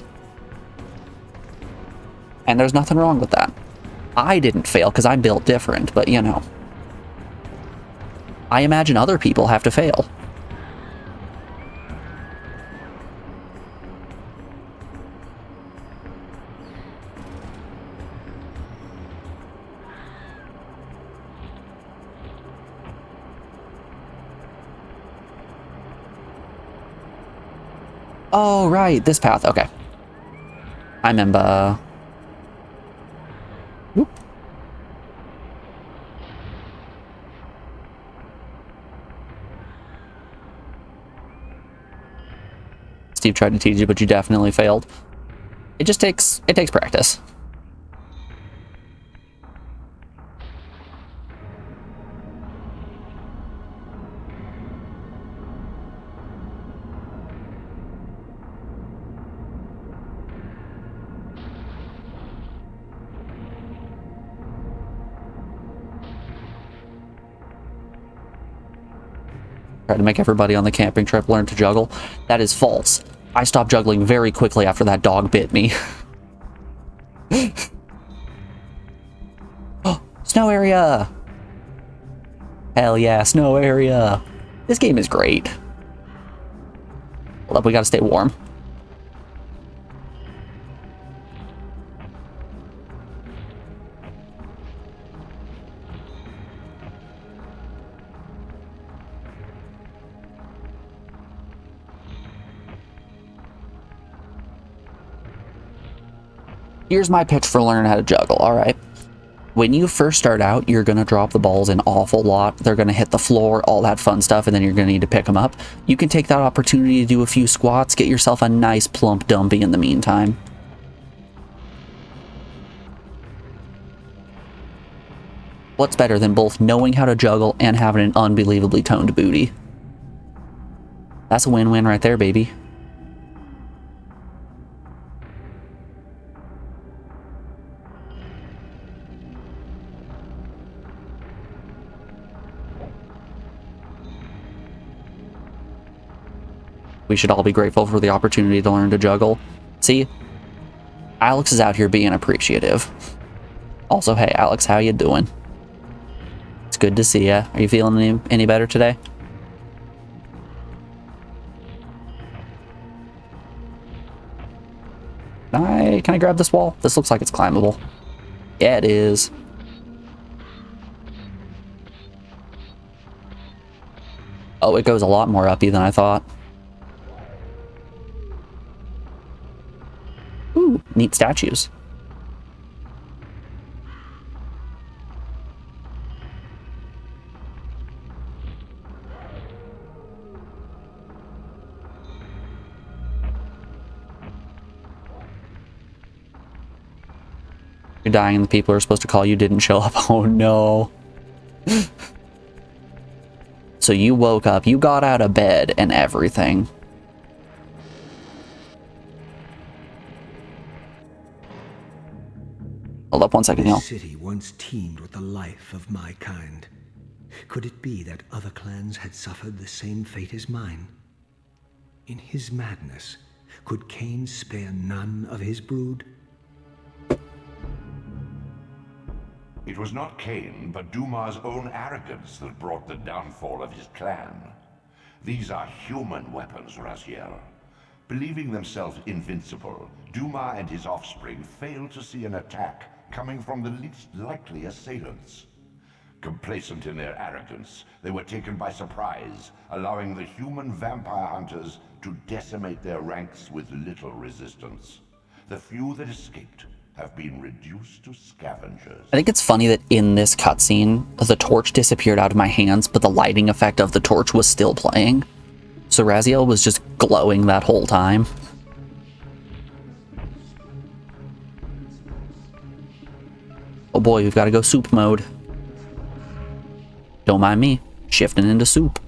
And there's nothing wrong with that. I didn't fail because I'm built different, but you know. I imagine other people have to fail. Oh, right, this path, okay. I remember. Whoop. Steve tried to teach you, but you definitely failed. It takes practice. Try to make everybody on the camping trip learn to juggle. That is false. I stopped juggling very quickly after that dog bit me. Oh, snow area! Hell yeah, snow area! This game is great. Hold up, we gotta stay warm. Here's my pitch for learning how to juggle, alright? When you first start out, you're going to drop the balls an awful lot. They're going to hit the floor, all that fun stuff, and then you're going to need to pick them up. You can take that opportunity to do a few squats, get yourself a nice plump dumpy in the meantime. What's better than both knowing how to juggle and having an unbelievably toned booty? That's a win-win right there, baby. We should all be grateful for the opportunity to learn to juggle. See, Alex is out here being appreciative. Also, hey, Alex, how you doing? It's good to see ya. Are you feeling any better today? Can I grab this wall? This looks like it's climbable. Yeah, it is. Oh, it goes a lot more uppy than I thought. Ooh, neat statues. You're dying and the people who are supposed to call you didn't show up. Oh no. So you woke up, you got out of bed and everything. Hold up 1 second, y'all. This city once teemed with the life of my kind. Could it be that other clans had suffered the same fate as mine? In his madness, could Kain spare none of his brood? It was not Kain, but Duma's own arrogance that brought the downfall of his clan. These are human weapons, Raziel. Believing themselves invincible, Duma and his offspring failed to see an attack coming from the least likely assailants. Complacent in their arrogance, they were taken by surprise, allowing the human vampire hunters to decimate their ranks with little resistance. The few that escaped have been reduced to scavengers. I think it's funny that in this cutscene, the torch disappeared out of my hands, but the lighting effect of the torch was still playing. So Raziel was just glowing that whole time. Oh boy, we've got to go soup mode. Don't mind me, shifting into soup.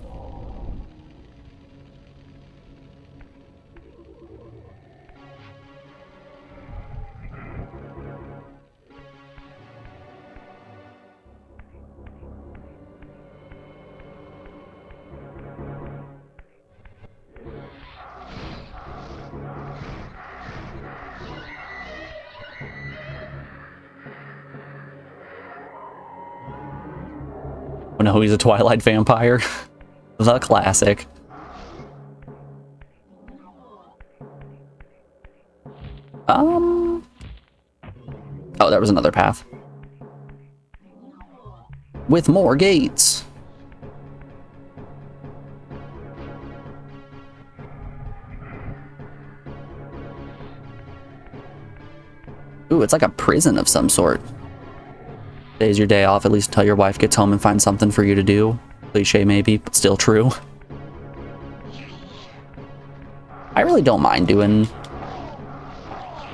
Oh no, he's a Twilight vampire. The classic. Oh, there was another path. With more gates. Ooh, it's like a prison of some sort. Today's your day off, at least until your wife gets home and finds something for you to do. Cliche maybe, but still true. I really don't mind doing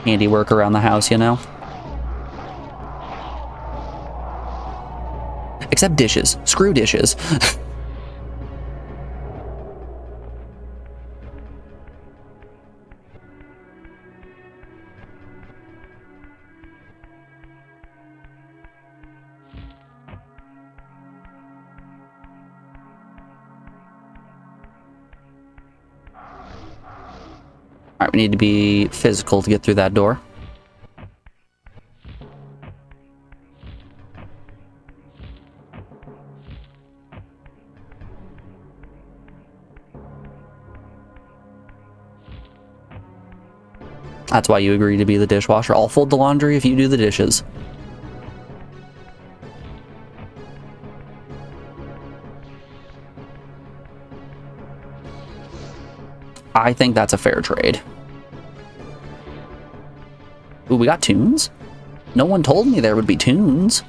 handiwork around the house, you know? Except dishes. Screw dishes. Alright, we need to be physical to get through that door. That's why you agree to be the dishwasher. I'll fold the laundry if you do the dishes. I think that's a fair trade. Ooh, we got tunes? No one told me there would be tunes.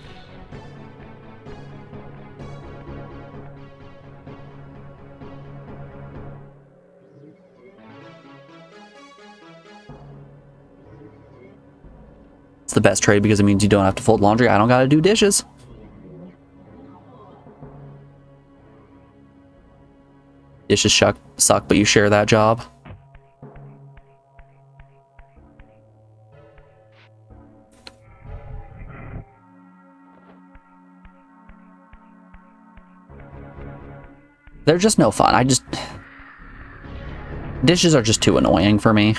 It's the best trade because it means you don't have to fold laundry. I don't gotta do dishes. Dishes suck, but you share that job. They're just no fun. Dishes are just too annoying for me.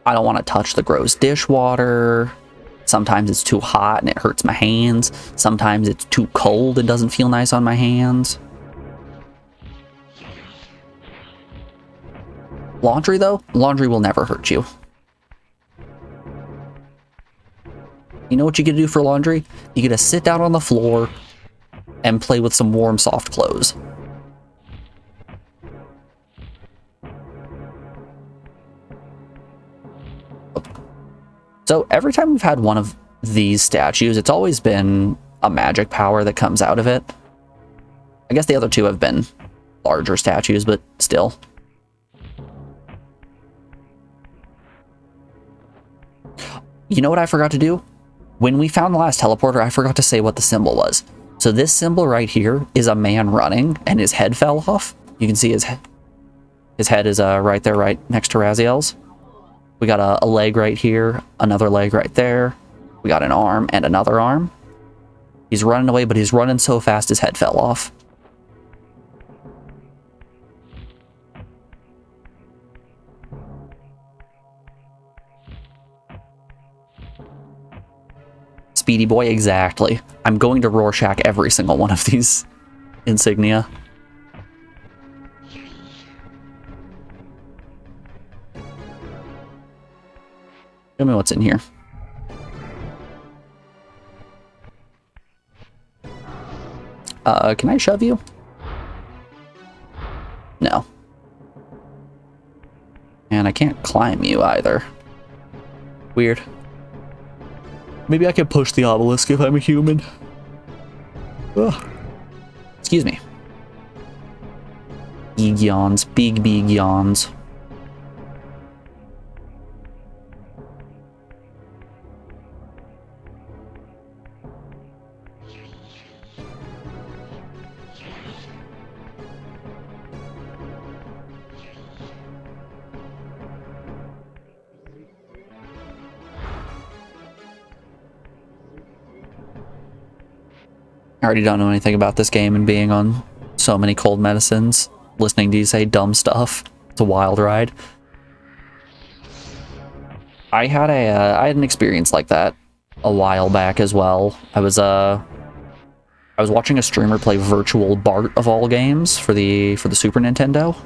I don't want to touch the gross dishwater. Sometimes it's too hot and it hurts my hands. Sometimes it's too cold and doesn't feel nice on my hands. Laundry, though? Laundry will never hurt you. You know what you get to do for laundry? You get to sit down on the floor and play with some warm, soft clothes. So every time we've had one of these statues, it's always been a magic power that comes out of it. I guess the other two have been larger statues, but still. You know what I forgot to do? When we found the last teleporter, I forgot to say what the symbol was. So this symbol right here is a man running, and his head fell off. You can see his head is right there, right next to Raziel's. We got a leg right here, another leg right there. We got an arm and another arm. He's running away, but he's running so fast his head fell off. Speedy boy, exactly. I'm going to Rorschach every single one of these insignia. Show me what's in here. Can I shove you? No. And I can't climb you either. Weird. Maybe I can push the obelisk if I'm a human. Ugh. Excuse me. Big yawns. Big yawns. I already don't know anything about this game, and being on so many cold medicines, listening to you say dumb stuff, it's a wild ride. I had an experience like that a while back as well. I was watching a streamer play Virtual Bart of all games for the Super Nintendo.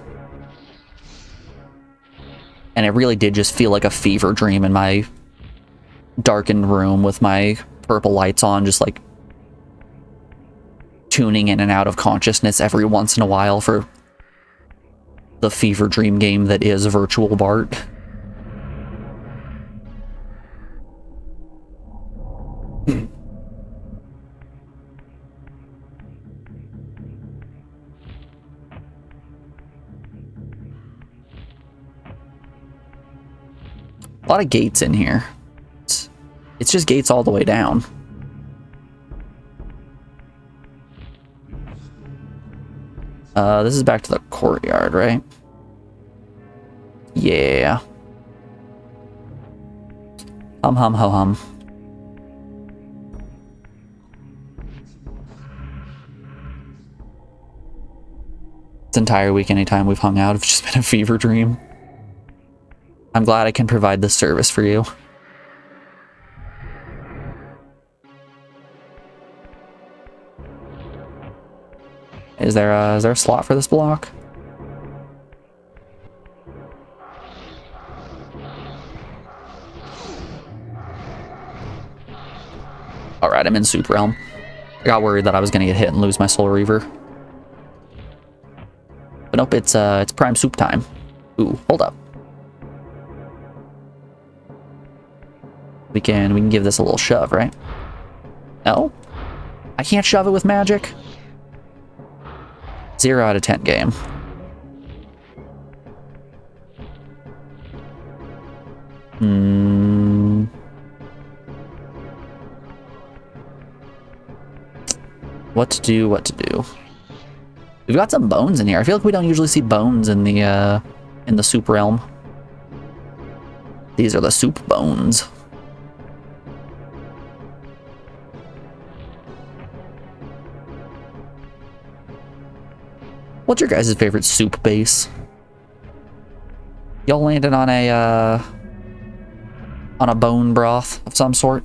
And it really did just feel like a fever dream in my darkened room with my purple lights on, just like tuning in and out of consciousness every once in a while for the fever dream game that is Virtual Bart. A lot of gates in here. It's just gates all the way down. This is back to the courtyard, right? Yeah. Hum hum ho hum. This entire week, anytime we've hung out, it's just been a fever dream. I'm glad I can provide this service for you. Is there a slot for this block? Alright, I'm in Soup Realm. I got worried that I was gonna get hit and lose my Soul Reaver. But nope, it's prime soup time. Ooh, hold up. We can give this a little shove, right? No? I can't shove it with magic? 0 out of 10 game. What to do, what to do. We've got some bones in here. I feel like we don't usually see bones in the soup realm. These are the soup bones. What's your guys' favorite soup base? Y'all landed on a bone broth of some sort?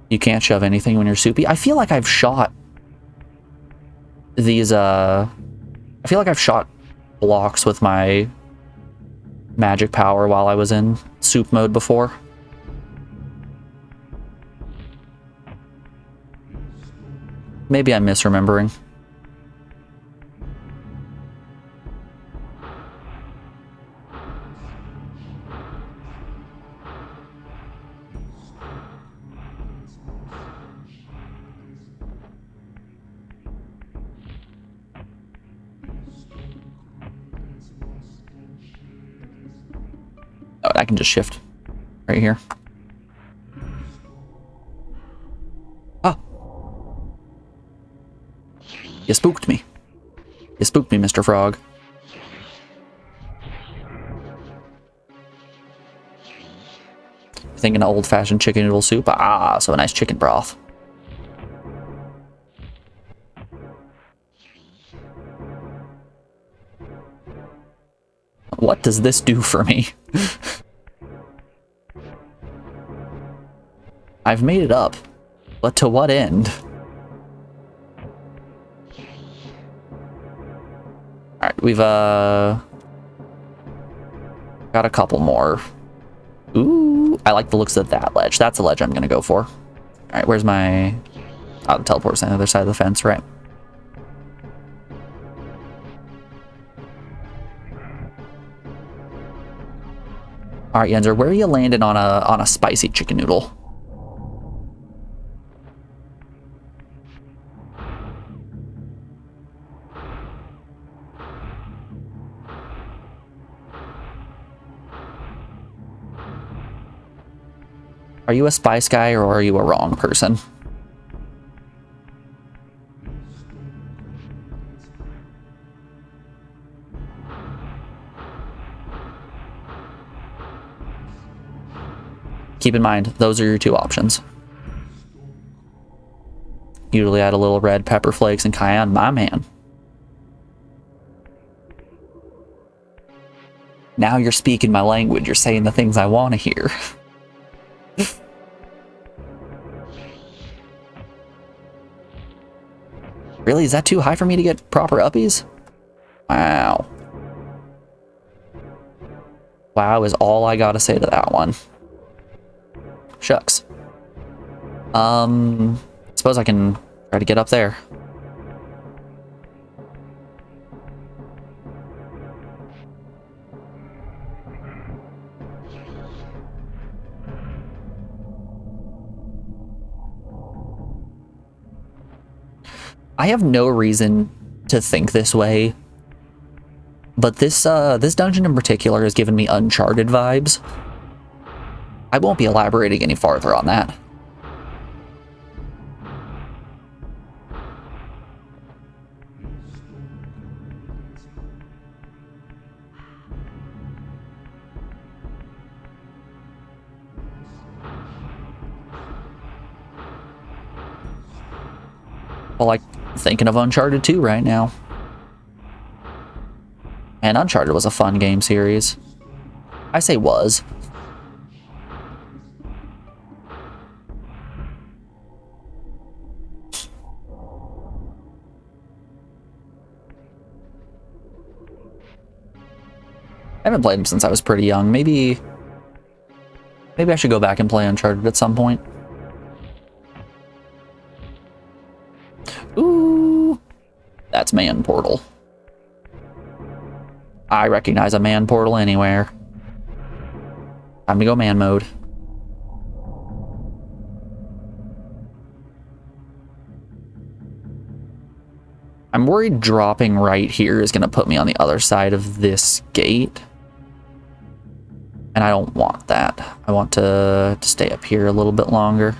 You can't shove anything when you're soupy. I feel like I've shot these, I feel like I've shot blocks with my magic power while I was in soup mode before. Maybe I'm misremembering. Oh, I can just shift right here. Oh. You spooked me. You spooked me, Mr. Frog. Thinking of old-fashioned chicken noodle soup? Ah, so a nice chicken broth. What does this do for me? I've made it up, but to what end? Alright, we've got a couple more. Ooh, I like the looks of that ledge. That's a ledge I'm gonna go for. Alright, where's my... Oh, the teleport's on the other side of the fence, right? Alright, Yenzer, where are you landing on a spicy chicken noodle? Are you a spice guy or are you a wrong person? Keep in mind, those are your two options. Usually add a little red pepper flakes and cayenne, my man. Now you're speaking my language. You're saying the things I want to hear. Really? Is that too high for me to get proper uppies? Wow. Wow is all I gotta say to that one. Shucks. Suppose I can try to get up there. I have no reason to think this way, but this dungeon in particular has given me Uncharted vibes. I won't be elaborating any farther on that. Well, like, thinking of Uncharted 2 right now. And Uncharted was a fun game series. I say was. I haven't played them since I was pretty young. Maybe I should go back and play Uncharted at some point. Ooh, that's man portal. I recognize a man portal anywhere. Time to go man mode. I'm worried dropping right here is going to put me on the other side of this gate. And I don't want that. I want to stay up here a little bit longer.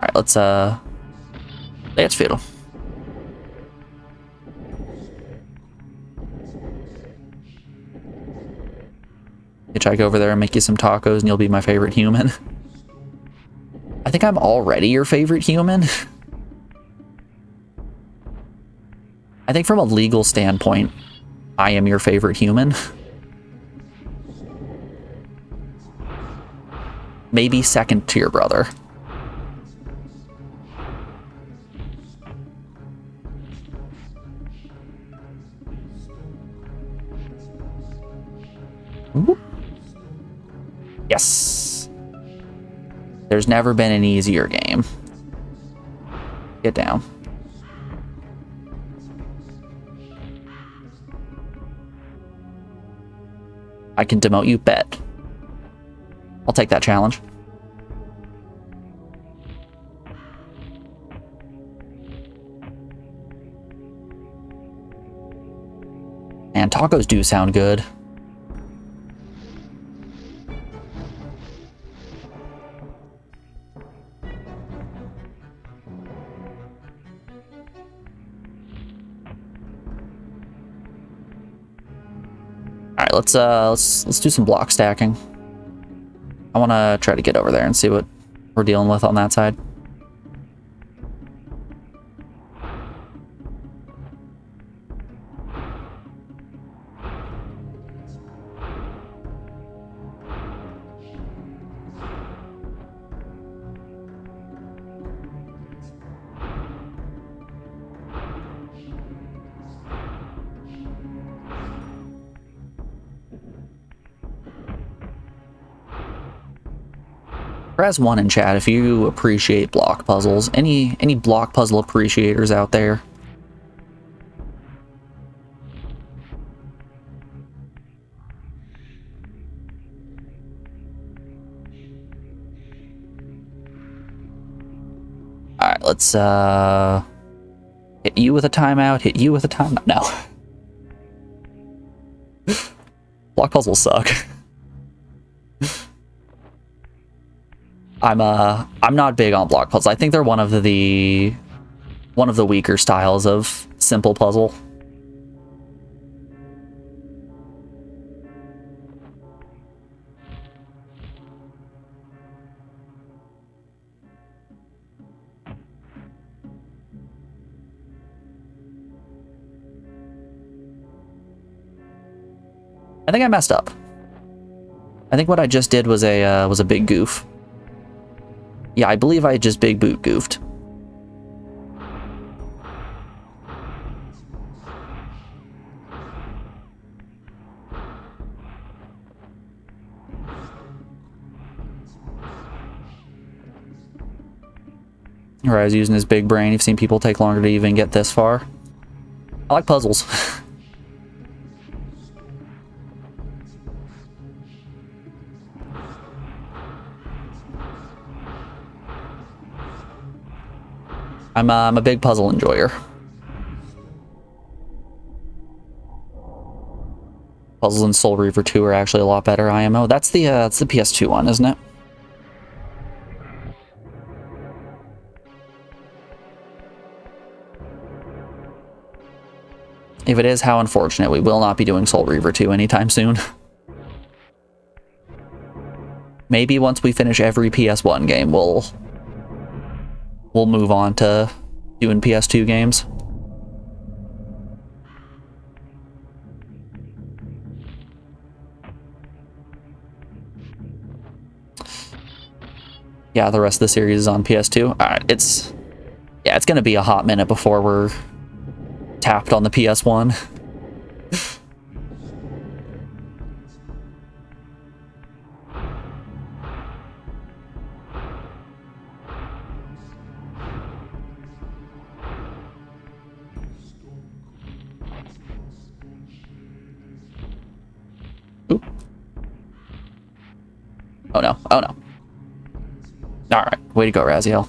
Alright, let's fiddle. Hitchhike over there and make you some tacos and you'll be my favorite human. I think I'm already your favorite human. I think from a legal standpoint, I am your favorite human. Maybe second to your brother. Whoop. Yes. There's never been an easier game. Get down. I can demote you, bet. I'll take that challenge. And tacos do sound good. Alright, let's do some block stacking. I want to try to get over there and see what we're dealing with on that side. ps1 in chat if you appreciate block puzzles. Any block puzzle appreciators out there? Alright, let's hit you with a timeout, hit you with a timeout. No. Block puzzles suck. I'm not big on block puzzles. I think they're one of the weaker styles of simple puzzle. I think I messed up. I think what I just did was a big goof. Yeah, I believe I just big boot goofed. Or I was using his big brain. You've seen people take longer to even get this far. I like puzzles. I'm a big puzzle enjoyer. Puzzles in Soul Reaver 2 are actually a lot better IMO. That's the PS2 one, isn't it? If it is, how unfortunate. We will not be doing Soul Reaver 2 anytime soon. Maybe once we finish every PS1 game, we'll move on to doing PS2 games. Yeah, the rest of the series is on PS2. Alright, it's gonna be a hot minute before we're tapped on the PS1. Oop. Oh no, oh no. Alright, way to go, Raziel.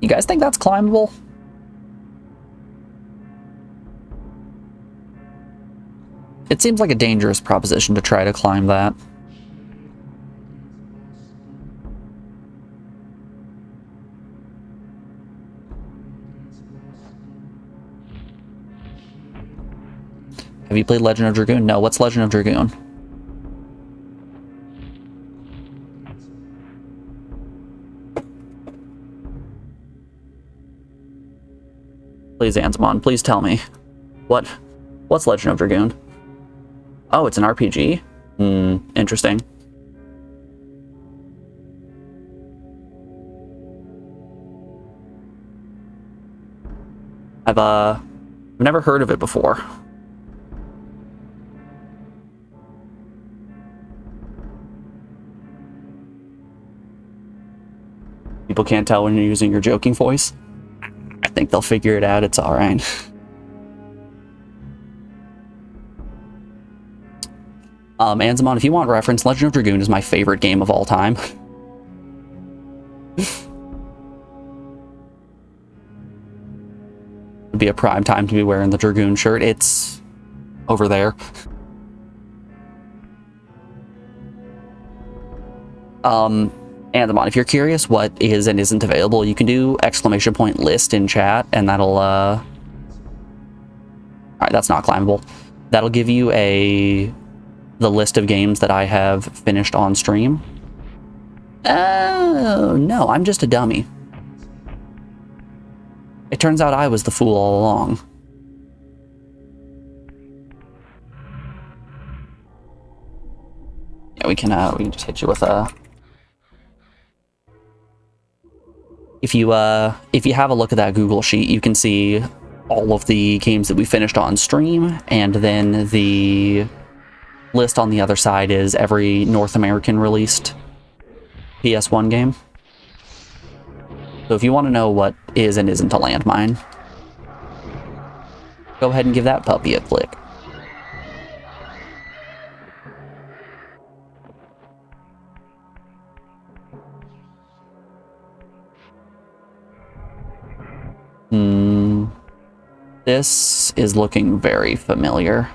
You guys think that's climbable? It seems like a dangerous proposition to try to climb that. Have you played Legend of Dragoon? No, what's Legend of Dragoon? Please, Anzamon, please tell me. What's Legend of Dragoon? Oh, it's an RPG? Interesting. I've never heard of it before. People can't tell when you're using your joking voice. I think they'll figure it out. It's all right. Anzamon, if you want reference, Legend of Dragoon is my favorite game of all time. It'd be a prime time to be wearing the Dragoon shirt. It's over there. Anzamon, if you're curious what is and isn't available, you can do !list in chat, and that'll, Alright, that's not climbable. That'll give you the list of games that I have finished on stream. Oh, no, I'm just a dummy. It turns out I was the fool all along. Yeah, we can just hit you with a... If you have a look at that Google sheet, you can see all of the games that we finished on stream, and then the list on the other side is every North American released PS1 game. So if you want to know what is and isn't a landmine, go ahead and give that puppy a click. This is looking very familiar.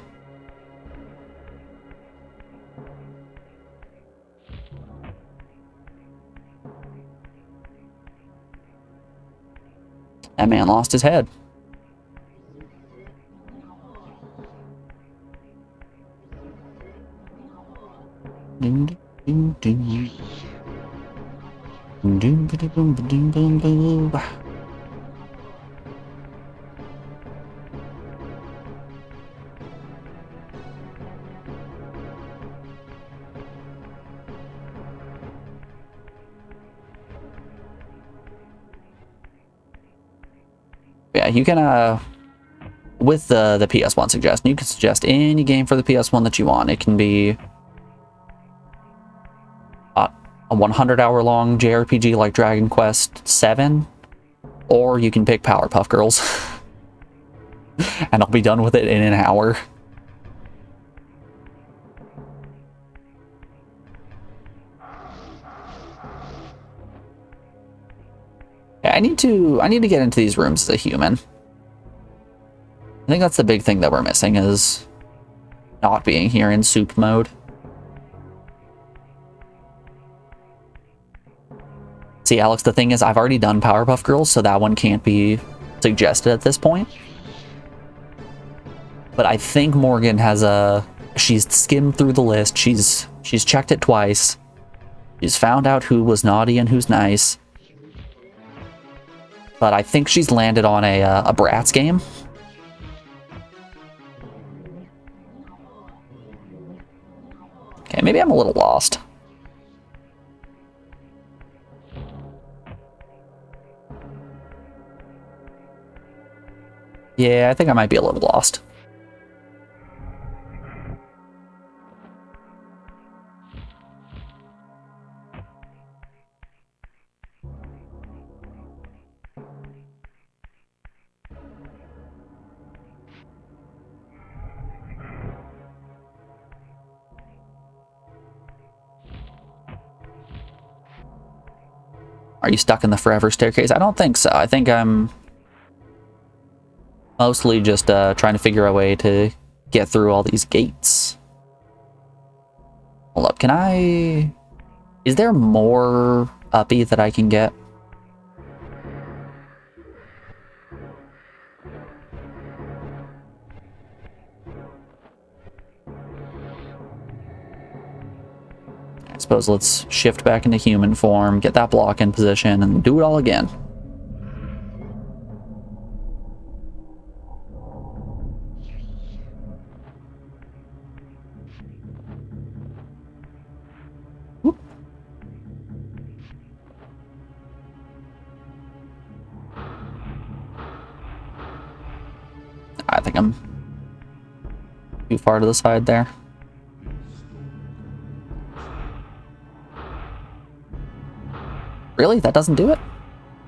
That man lost his head. Yeah, you can, with the PS1 suggestion, you can suggest any game for the PS1 that you want. It can be a 100-hour long JRPG like Dragon Quest VII, or you can pick Powerpuff Girls. And I'll be done with it in an hour. Yeah, I need to get into these rooms as a human. I think that's the big thing that we're missing, is not being here in soup mode. See, Alex, the thing is, I've already done Powerpuff Girls, so that one can't be suggested at this point. But I think Morgan has she's skimmed through the list, she's checked it twice, she's found out who was naughty and who's nice. But I think she's landed on a Bratz game. Okay, maybe I'm a little lost. Yeah, I think I might be a little lost. Are you stuck in the forever staircase? I don't think so. I think I'm mostly just trying to figure a way to get through all these gates. Hold up, can I... Is there more uppy that I can get? I suppose let's shift back into human form, get that block in position, and do it all again. Whoop. I think I'm too far to the side there. Really? That doesn't do it?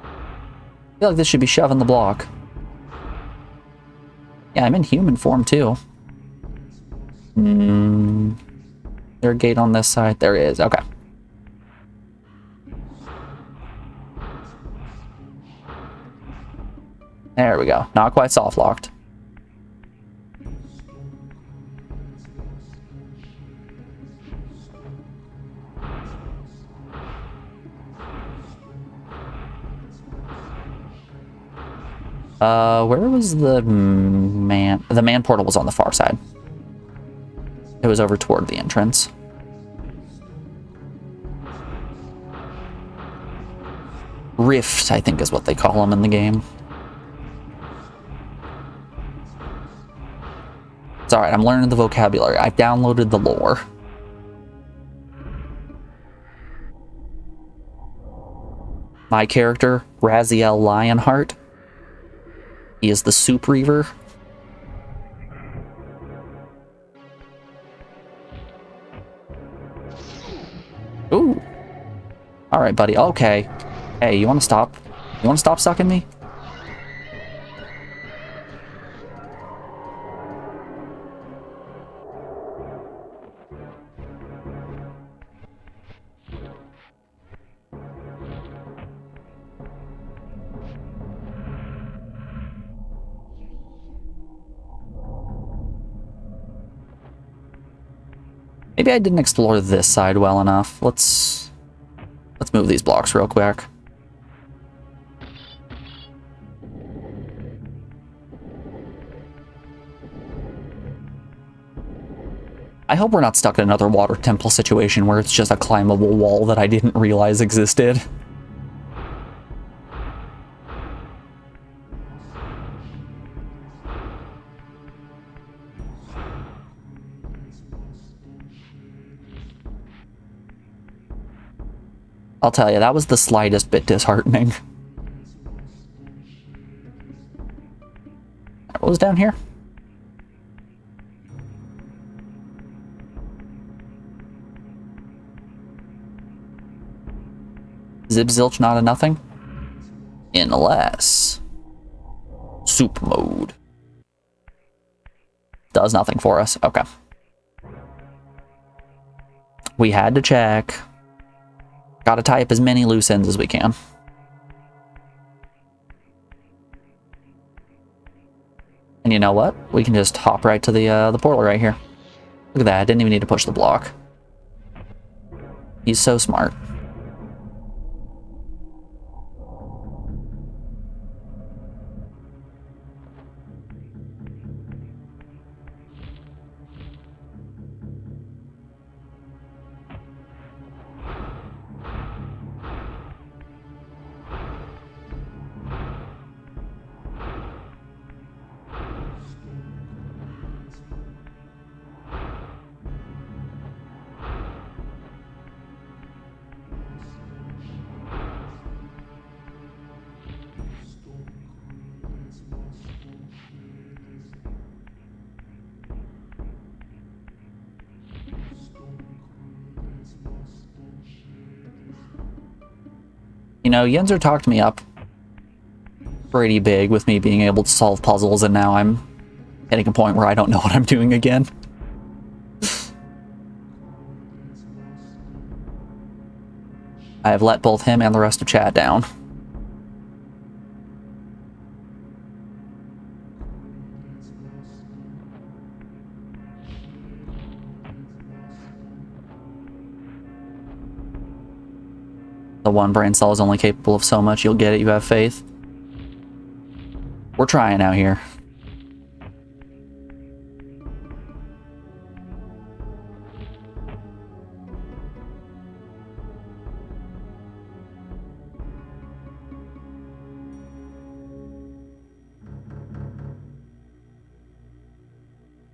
I feel like this should be shoving the block. Yeah, I'm in human form too. Is there a gate on this side? There is. Okay. There we go. Not quite soft locked. Where was the man? The man portal was on the far side. It was over toward the entrance. Rift, I think is what they call them in the game. It's alright, I'm learning the vocabulary. I've downloaded the lore. My character, Raziel Lionheart. He is the Soup Reaver. Ooh. Alright, buddy. Okay. Hey, you wanna stop? You wanna stop sucking me? Maybe I didn't explore this side well enough. Let's move these blocks real quick. I hope we're not stuck in another water temple situation where it's just a climbable wall that I didn't realize existed. I'll tell you, that was the slightest bit disheartening. was down here? Zip zilch not a nothing? Unless... Soup mode. Does nothing for us. Okay. We had to check. Gotta tie up as many loose ends as we can. And you know what? We can just hop right to the portal right here. Look at that. I didn't even need to push the block. He's so smart. You know, Yenzer talked me up pretty big with me being able to solve puzzles, and now I'm hitting a point where I don't know what I'm doing again. I have let both him and the rest of chat down. The one brain cell is only capable of so much. You'll get it. You have faith. We're trying out here.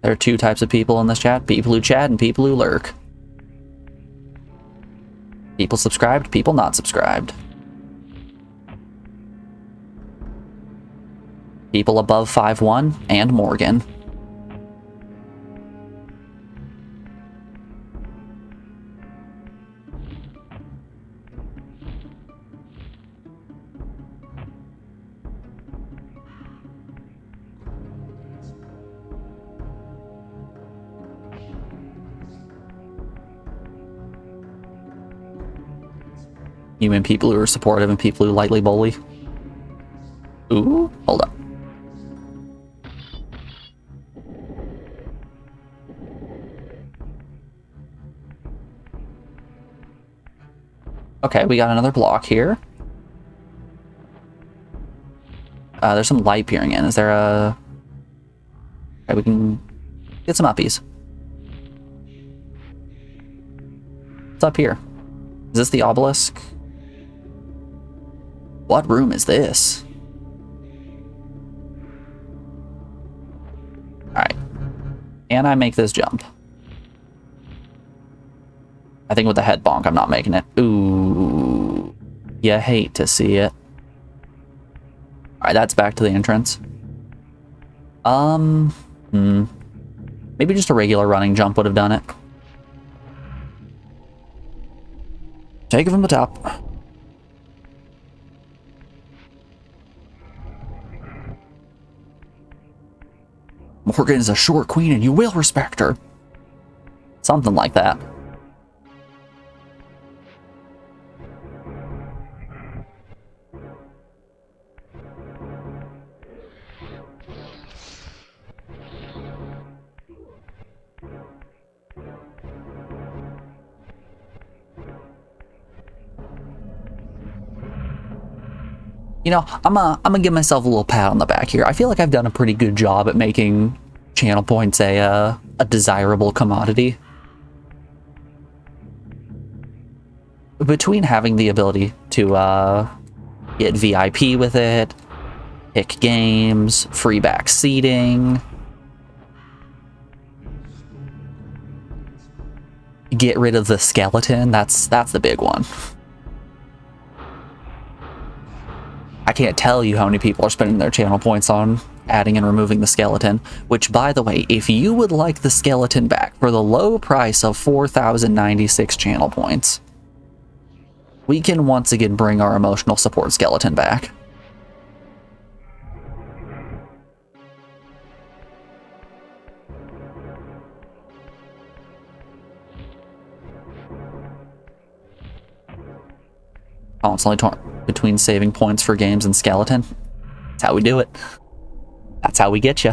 There are two types of people in this chat. People who chat and people who lurk. People subscribed, people not subscribed. People above 5'1", and Morgan. You mean people who are supportive and people who lightly bully? Ooh, hold up. Okay, we got another block here. There's some light peering in. Is there a... Okay, we can get some uppies. What's up here? Is this the obelisk? What room is this? Alright. Can I make this jump? I think with the head bonk, I'm not making it. Ooh. You hate to see it. Alright, that's back to the entrance. Maybe just a regular running jump would have done it. Take it from the top. Morgan is a short queen and you will respect her. Something like that. You know, I'm gonna give myself a little pat on the back here. I feel like I've done a pretty good job at making channel points a desirable commodity. Between having the ability to get VIP with it, pick games, free back seating, get rid of the skeleton, that's the big one. I can't tell you how many people are spending their channel points on adding and removing the skeleton, which, by the way, if you would like the skeleton back for the low price of 4,096 channel points, we can once again bring our emotional support skeleton back. Constantly torn between saving points for games and skeleton. That's how we do it. That's how we get you.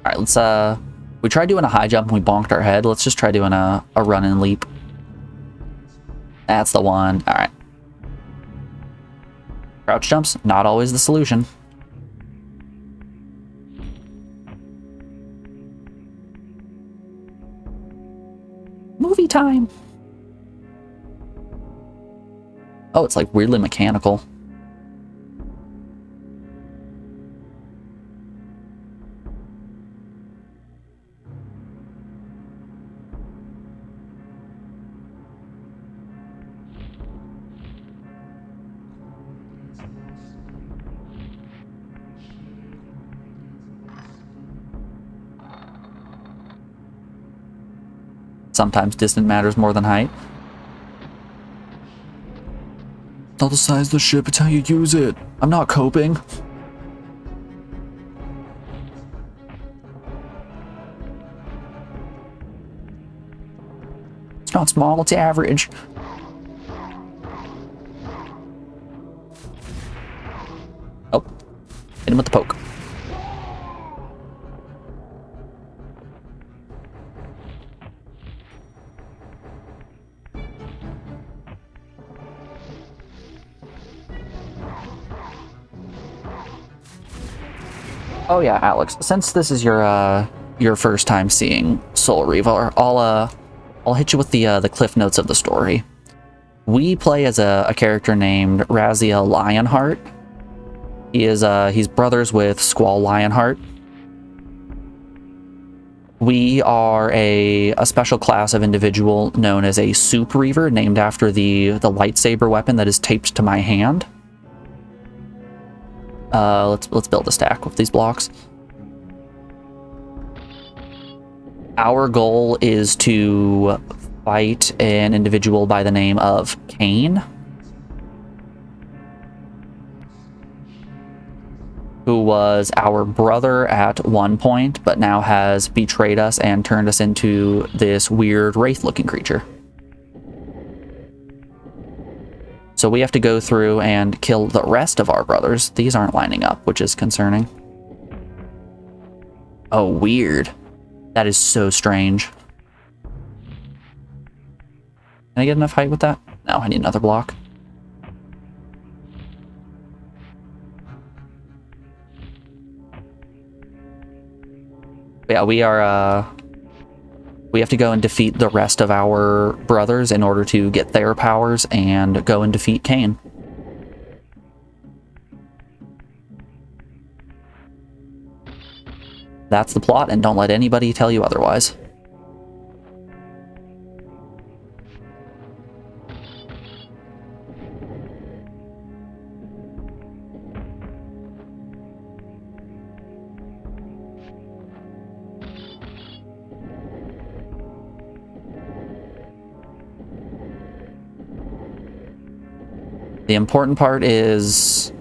Alright, let's we tried doing a high jump and we bonked our head. Let's just try doing a run and leap. That's the one. Alright. Crouch jumps, not always the solution. Movie time. Oh, it's like weirdly mechanical. Sometimes distance matters more than height. It's not the size of the ship, it's how you use it. I'm not coping. It's not small, it's average. Oh. Hit him with the poke. Oh yeah, Alex, since this is your first time seeing Soul Reaver, I'll hit you with the cliff notes of the story. We play as a character named Raziel Lionheart. He's brothers with Squall Lionheart. We are a special class of individual known as a Soup Reaver, named after the lightsaber weapon that is taped to my hand. Let's build a stack with these blocks. Our goal is to fight an individual by the name of Kain, who was our brother at one point, but now has betrayed us and turned us into this weird wraith-looking creature. So we have to go through and kill the rest of our brothers. These aren't lining up, which is concerning. Oh, weird. That is so strange. Can I get enough height with that? No, I need another block. Yeah, we have to go and defeat the rest of our brothers in order to get their powers and go and defeat Kain. That's the plot, and don't let anybody tell you otherwise. The important part is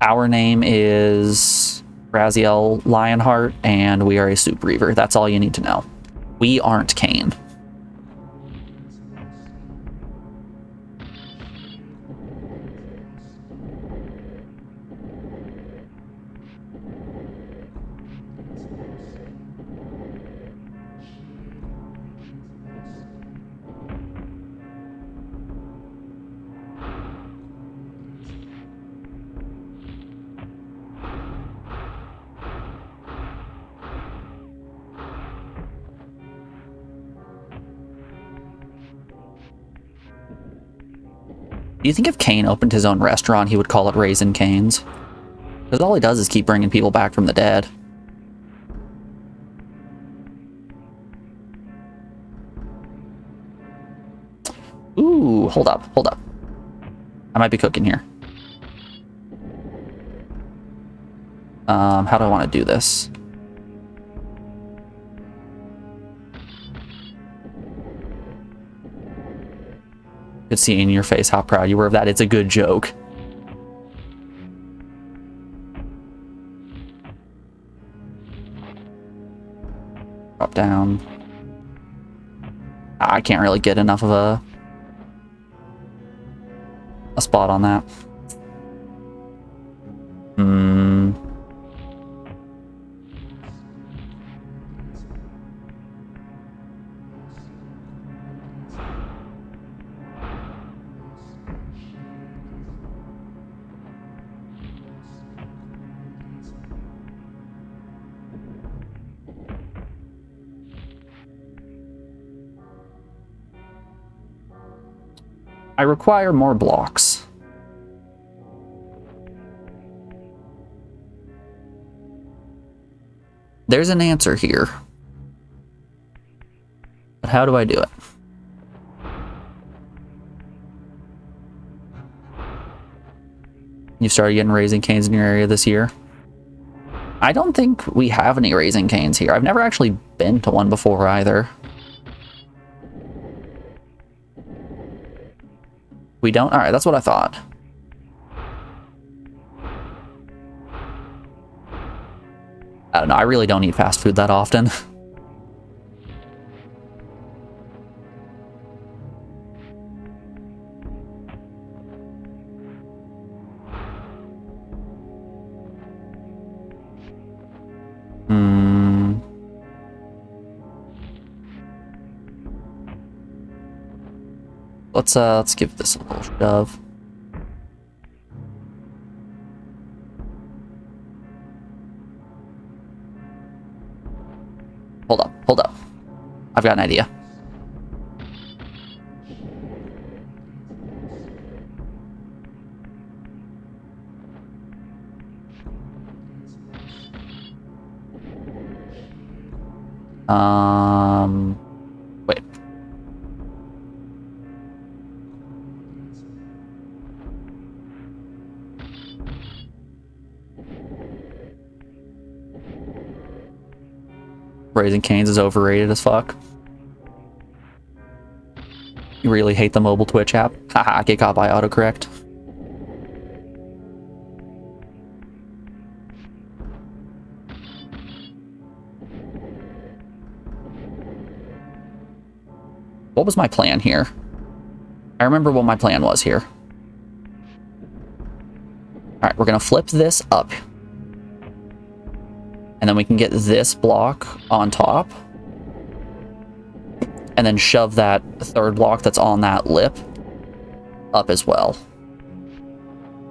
our name is Raziel Lionheart, and we are a Soup Reaver. That's all you need to know. We aren't Kain. Do you think if Kain opened his own restaurant, he would call it Raisin Cane's? Because all he does is keep bringing people back from the dead. Ooh, hold up, hold up. I might be cooking here. How do I want to do this? Could see in your face how proud you were of that. It's a good joke. Drop down. I can't really get enough of a spot on that. I require more blocks. There's an answer here. But how do I do it? You started getting Raising Canes in your area this year? I don't think we have any Raising Canes here. I've never actually been to one before either. We don't? Alright, that's what I thought. I don't know, I really don't eat fast food that often. Let's give this a little shove. Hold up. I've got an idea. Wait. Raising Cane's is overrated as fuck. You really hate the mobile Twitch app? Haha, get caught by autocorrect. What was my plan here? I remember what my plan was here. Alright, we're gonna flip this up. And then we can get this block on top. And then shove that third block that's on that lip up as well.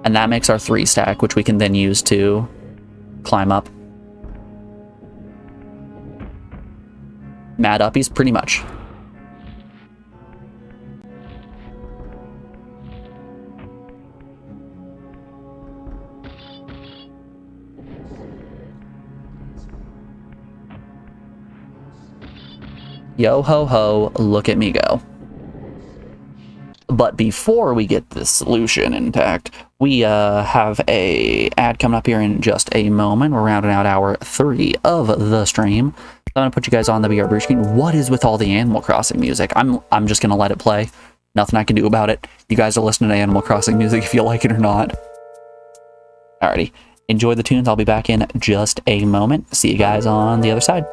And that makes our 3 stack, which we can then use to climb up. Mad uppies, pretty much. Yo ho ho, look at me go. But before we get this solution intact, we have a ad coming up here in just a moment. We're rounding out hour 3 of the stream. I'm gonna put you guys on the BR screen. What is with all the Animal Crossing music? I'm just gonna let it play. Nothing I can do about it. You guys are listening to Animal Crossing music if you like it or not. Alrighty, enjoy the tunes. I'll be back in just a moment. See you guys on the other side.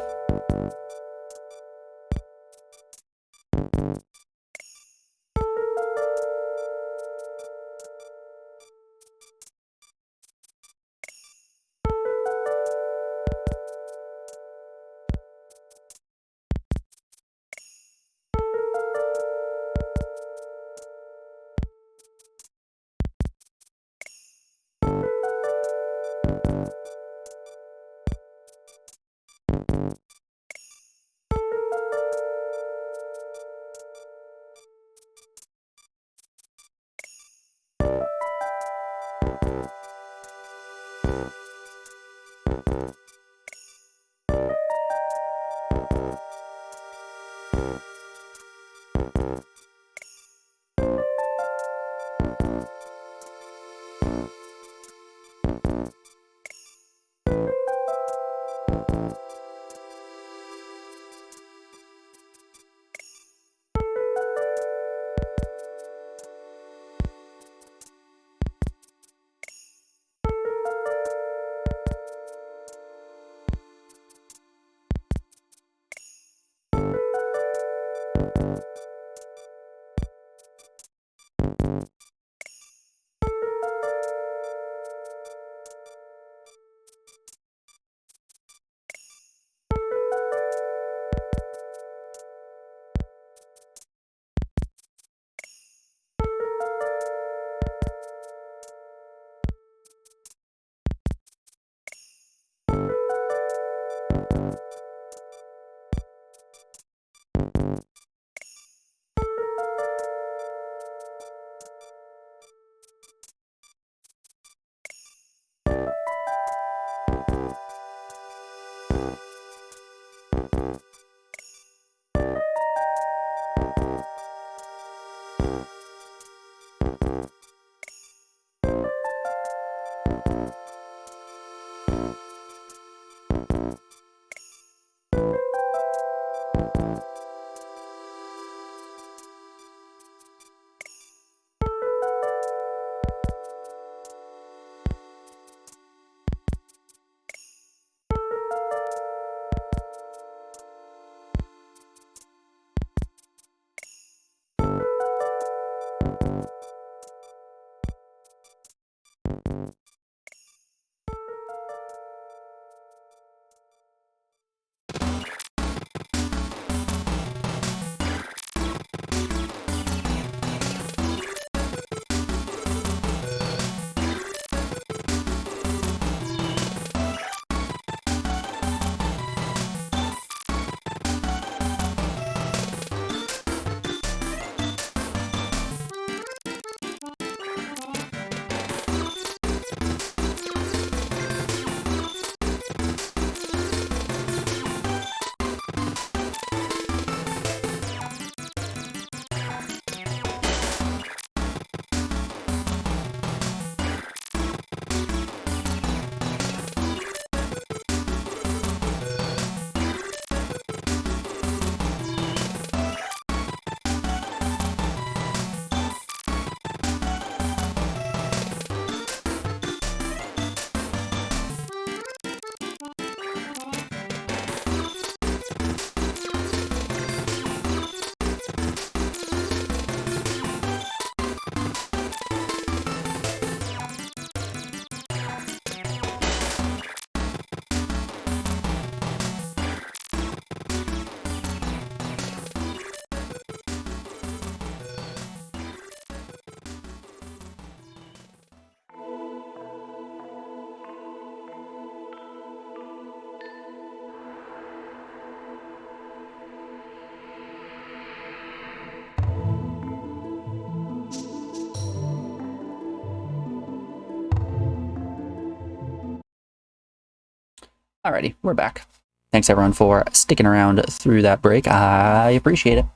Alrighty, we're back. Thanks everyone for sticking around through that break. I appreciate it.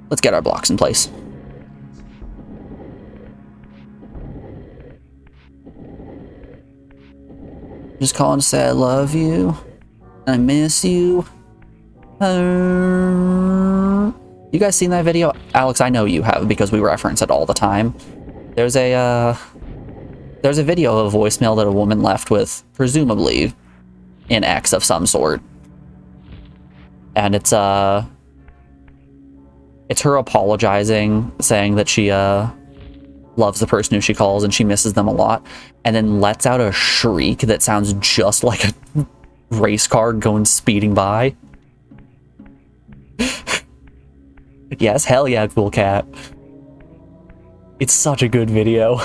Let's get our blocks in place. Just calling to say I love you. I miss you. You guys seen that video? Alex, I know you have because we reference it all the time. There's a video of a voicemail that a woman left with presumably an ex of some sort. And it's her apologizing, saying that she loves the person who she calls and she misses them a lot, and then lets out a shriek that sounds just like a race car going speeding by. Yes, hell yeah, cool cat. It's such a good video.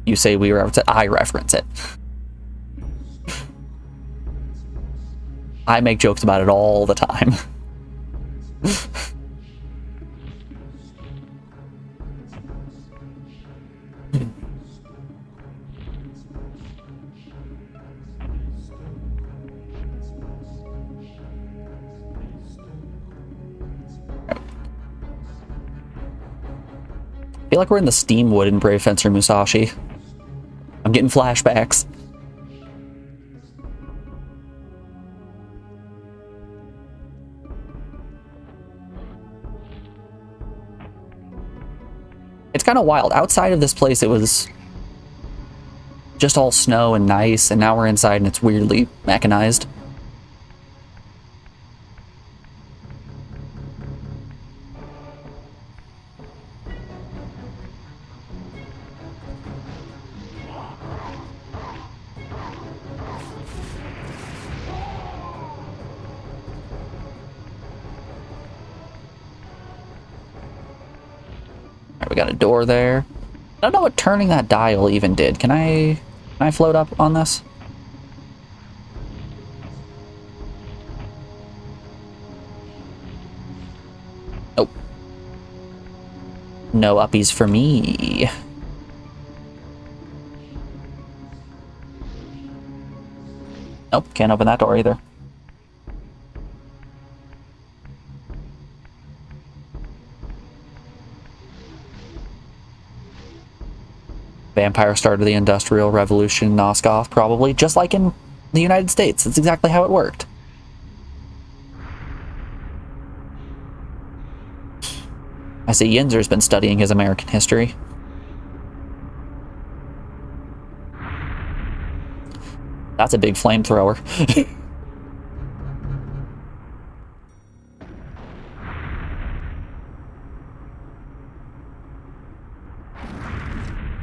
You say we reference it, I reference it. I make jokes about it all the time. I feel like we're in the Steamwood in Brave Fencer Musashi. I'm getting flashbacks. It's kind of wild. Outside of this place, it was just all snow and nice, and now we're inside and it's weirdly mechanized. We got a door there. I don't know what turning that dial even did. Can I float up on this? Nope. No uppies for me. Nope, can't open that door either. Vampire started the Industrial Revolution, Noskov, probably, just like in the United States. That's exactly how it worked. I see Yinzer's been studying his American history. That's a big flamethrower.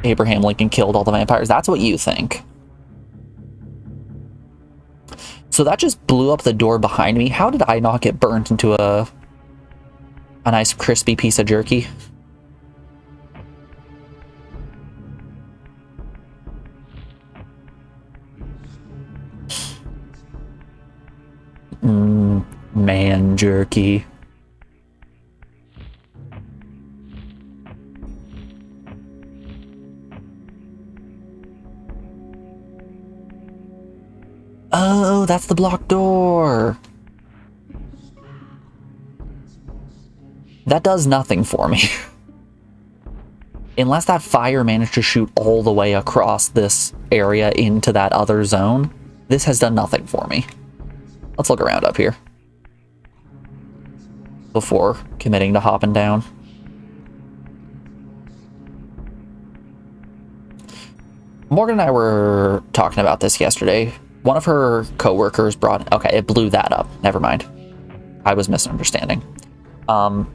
Abraham Lincoln killed all the vampires. That's what you think. So that just blew up the door behind me. How did I not get burnt into a nice crispy piece of jerky? Man jerky. Oh, that's the blocked door. That does nothing for me. Unless that fire managed to shoot all the way across this area into that other zone, this has done nothing for me. Let's look around up here before committing to hopping down. Morgan and I were talking about this yesterday. One of her coworkers brought... Okay, it blew that up. Never mind. I was misunderstanding. One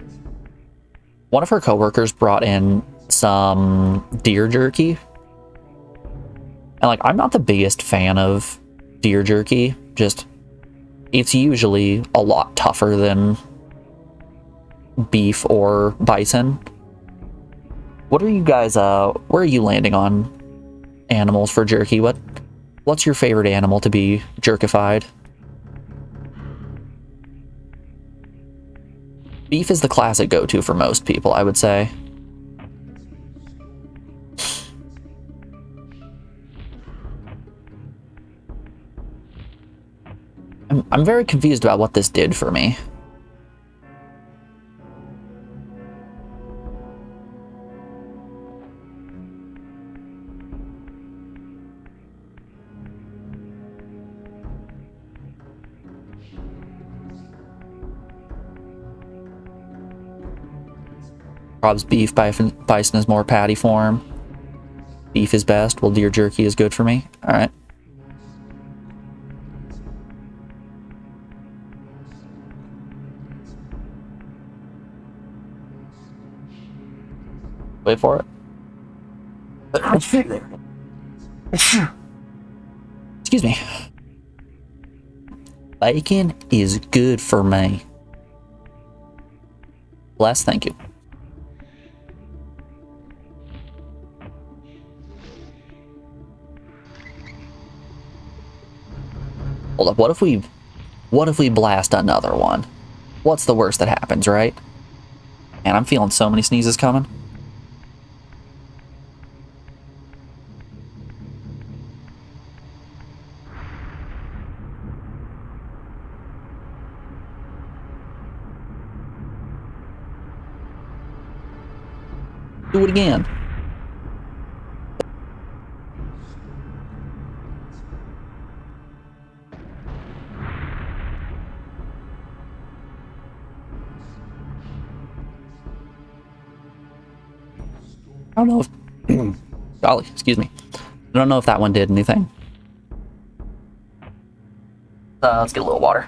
of her coworkers brought in some deer jerky. And, like, I'm not the biggest fan of deer jerky. Just, it's usually a lot tougher than beef or bison. What are you guys, where are you landing on animals for jerky? What's your favorite animal to be jerkified? Beef is the classic go-to for most people, I would say. I'm very confused about what this did for me. Rob's beef, bison is more patty form. Beef is best, well deer jerky is good for me. Alright. Wait for it. Excuse me. Bacon is good for me. Bless, thank you. Hold up, what if we blast another one? What's the worst that happens, right? And I'm feeling so many sneezes coming. Do it again. I don't know if... golly, excuse me. I don't know if that one did anything. Let's get a little water.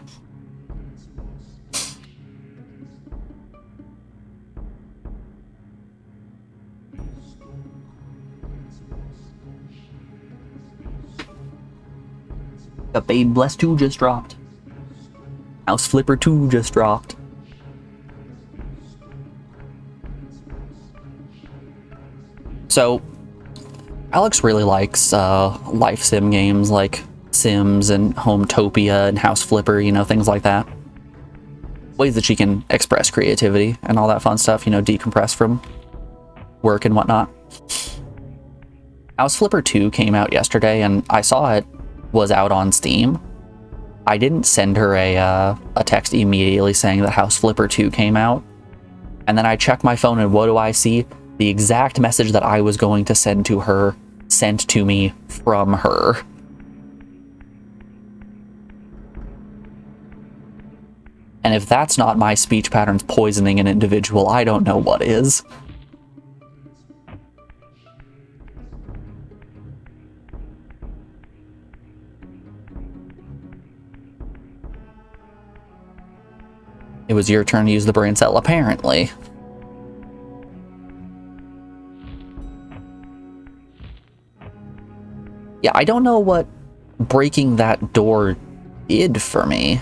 The Babe Bless 2 just dropped. House Flipper 2 just dropped. So, Alex really likes life sim games like Sims and Hometopia and House Flipper, you know, things like that. Ways that she can express creativity and all that fun stuff, you know, decompress from work and whatnot. House Flipper 2 came out yesterday and I saw it was out on Steam. I didn't send her a text immediately saying that House Flipper 2 came out. And then I checked my phone and what do I see? The exact message that I was going to send to her sent to me from her. And if that's not my speech patterns poisoning an individual, I don't know what is. It was your turn to use the brain cell, apparently. Yeah, I don't know what breaking that door did for me.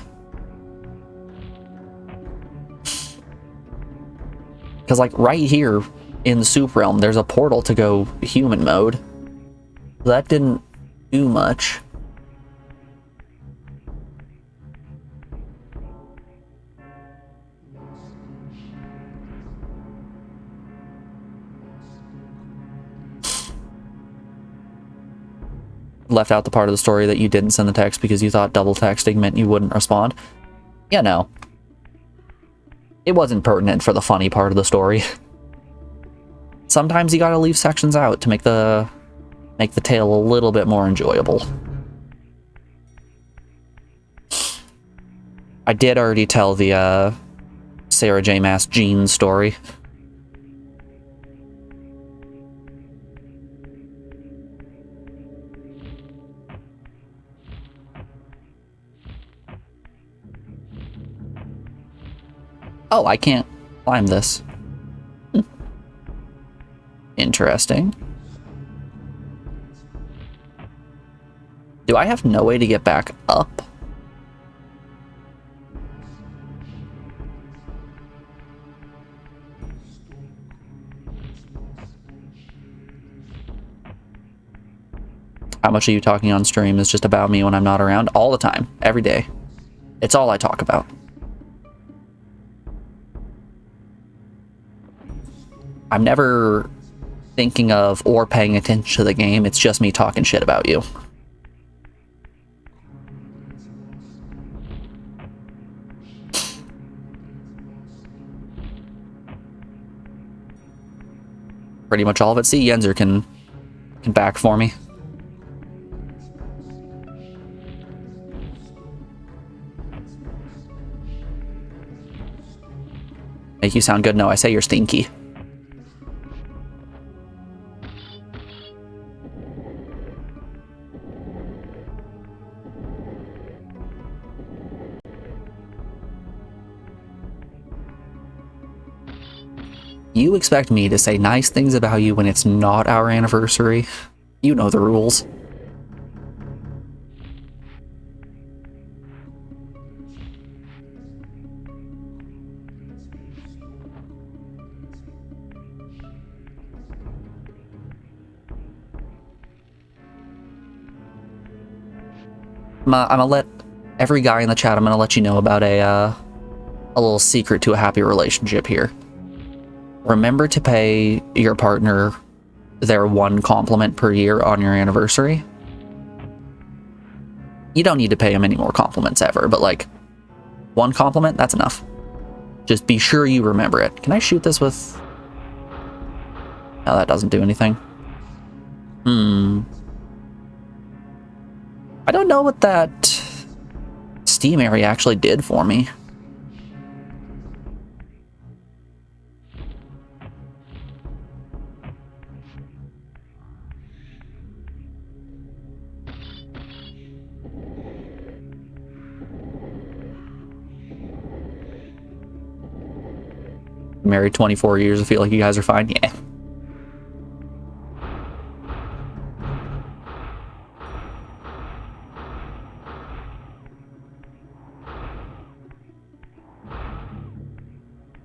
Because, like, right here in the Soup Realm, there's a portal to go human mode. That didn't do much. Left out the part of the story that you didn't send the text because you thought double texting meant you wouldn't respond. Yeah, no. It wasn't pertinent for the funny part of the story. Sometimes you gotta leave sections out to make the tale a little bit more enjoyable. I did already tell the Sarah J. Maas Jean story. Oh, I can't climb this. Interesting. Do I have no way to get back up? How much are you talking on stream is just about me when I'm not around? All the time. Every day. It's all I talk about. I'm never thinking of or paying attention to the game. It's just me talking shit about you. Pretty much all of it. See, Yenzer can back for me. Make you sound good? No, I say you're stinky. You expect me to say nice things about you when it's not our anniversary? You know the rules. I'm gonna let every guy in the chat, I'm gonna let you know about a little secret to a happy relationship here. Remember to pay your partner their 1 compliment per year on your anniversary. You don't need to pay them any more compliments ever, but like 1 compliment, that's enough. Just be sure you remember it. Can I shoot this with... No, that doesn't do anything. I don't know what that Steam area actually did for me. Married 24 years, I feel like you guys are fine. Yeah.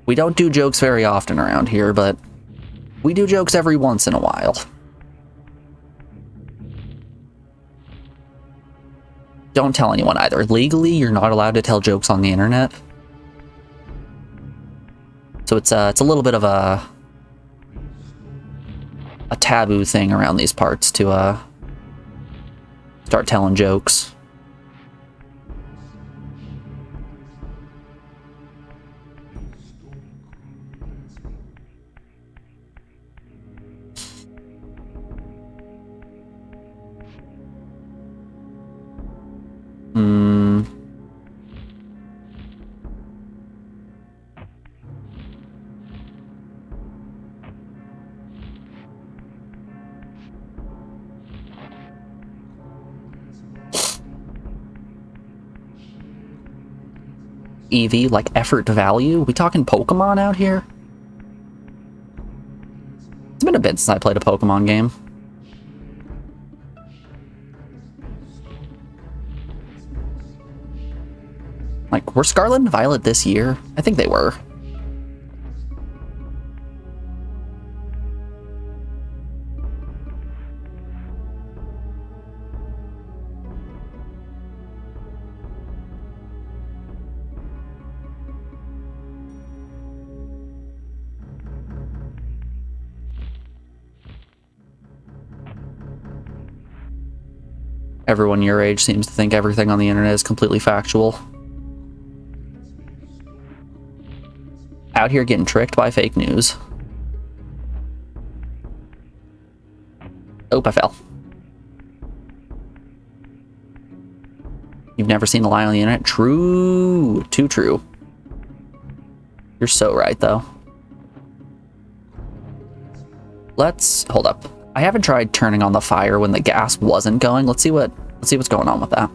We don't do jokes very often around here, but we do jokes every once in a while. Don't tell anyone either. Legally, you're not allowed to tell jokes on the internet. So it's a little bit of a taboo thing around these parts to start telling jokes. EV, like effort to value? We talking Pokemon out here? It's been a bit since I played a Pokemon game. Like, were Scarlet and Violet this year? I think they were. Everyone your age seems to think everything on the internet is completely factual. Out here getting tricked by fake news. Oh, I fell. You've never seen a lie on the internet? True. Too true. You're so right, though. Let's... hold up. I haven't tried turning on the fire when the gas wasn't going. Let's see what's going on with that.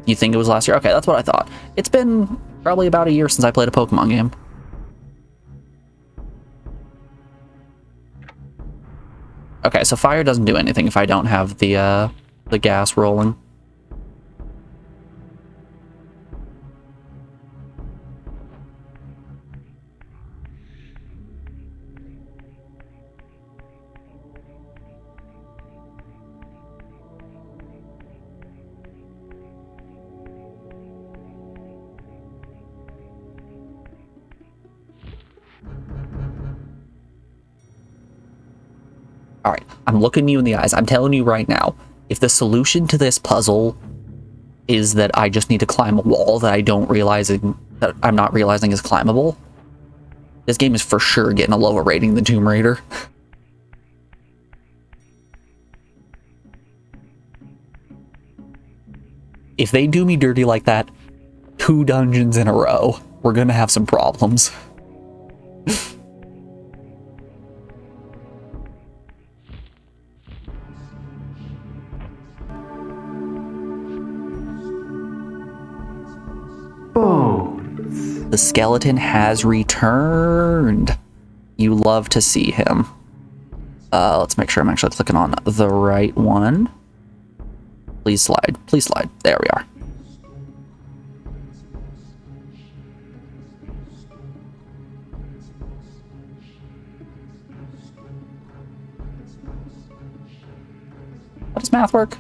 You think it was last year? Okay, that's what I thought. It's been probably about a year since I played a Pokemon game. Okay, so fire doesn't do anything if I don't have the gas rolling. All right, I'm looking you in the eyes. I'm telling you right now, if the solution to this puzzle is that I just need to climb a wall that I'm not realizing is climbable, this game is for sure getting a lower rating than Tomb Raider. If they do me dirty like that 2 dungeons in a row, we're gonna have some problems. The skeleton has returned. You love to see him. Let's make sure I'm actually clicking on the right one. Please slide. Please slide. There we are. How does math work?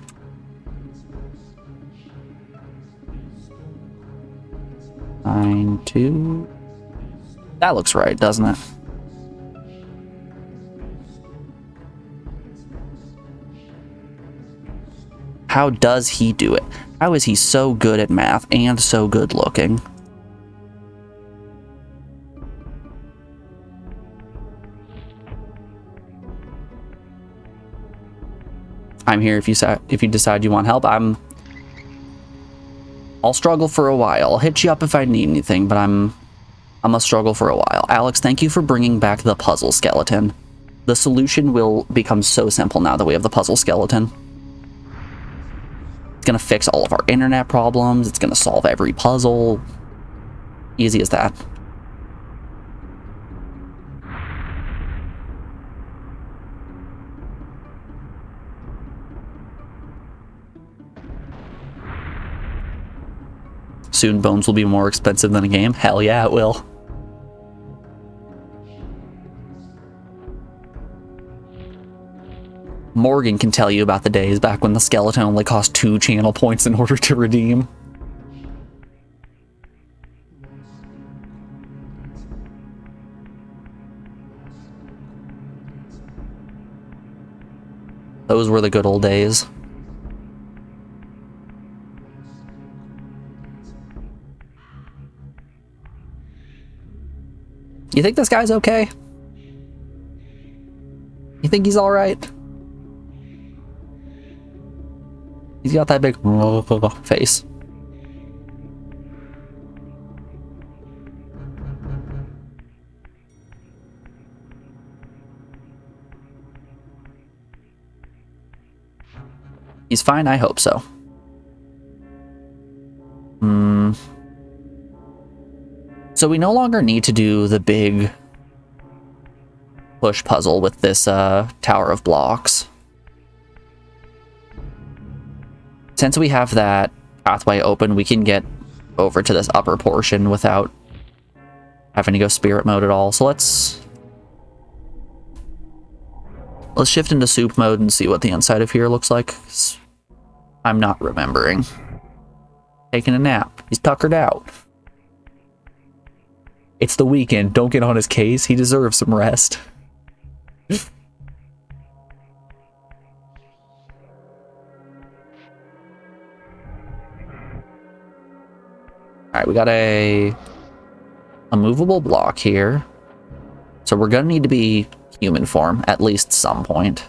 Nine, 2. That looks right, doesn't it? How does he do it? How is he so good at math and so good looking? I'm here if you decide you want help. I'll struggle for a while. I'll hit you up if I need anything, but I'm gonna struggle for a while. Alex, thank you for bringing back the puzzle skeleton. The solution will become so simple now that we have the puzzle skeleton. It's gonna fix all of our internet problems. It's gonna solve every puzzle. Easy as that. Soon bones will be more expensive than a game. Hell yeah, it will. Morgan can tell you about the days back when the skeleton only cost 2 channel points in order to redeem. Those were the good old days. You think this guy's okay? You think he's alright? He's got that big face. He's fine, I hope so. So we no longer need to do the big push puzzle with this tower of blocks. Since we have that pathway open, we can get over to this upper portion without having to go spirit mode at all. So let's shift into soup mode and see what the inside of here looks like. I'm not remembering. Taking a nap. He's tuckered out. It's the weekend. Don't get on his case. He deserves some rest. Alright, we got a movable block here. So we're gonna need to be human form at least some point.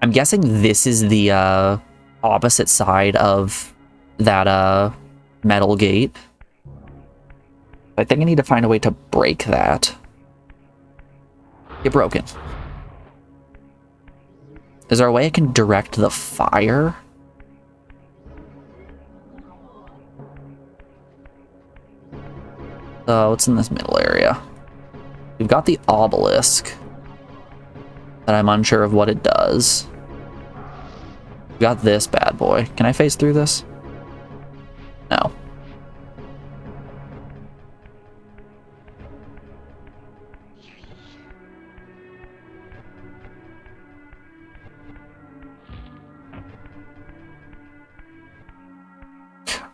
I'm guessing this is the opposite side of that metal gate. I think I need to find a way to break that. Get broken. Is there a way I can direct the fire? So it's in this middle area. We've got the obelisk, but I'm unsure of what it does. We got this bad boy. Can I phase through this? No.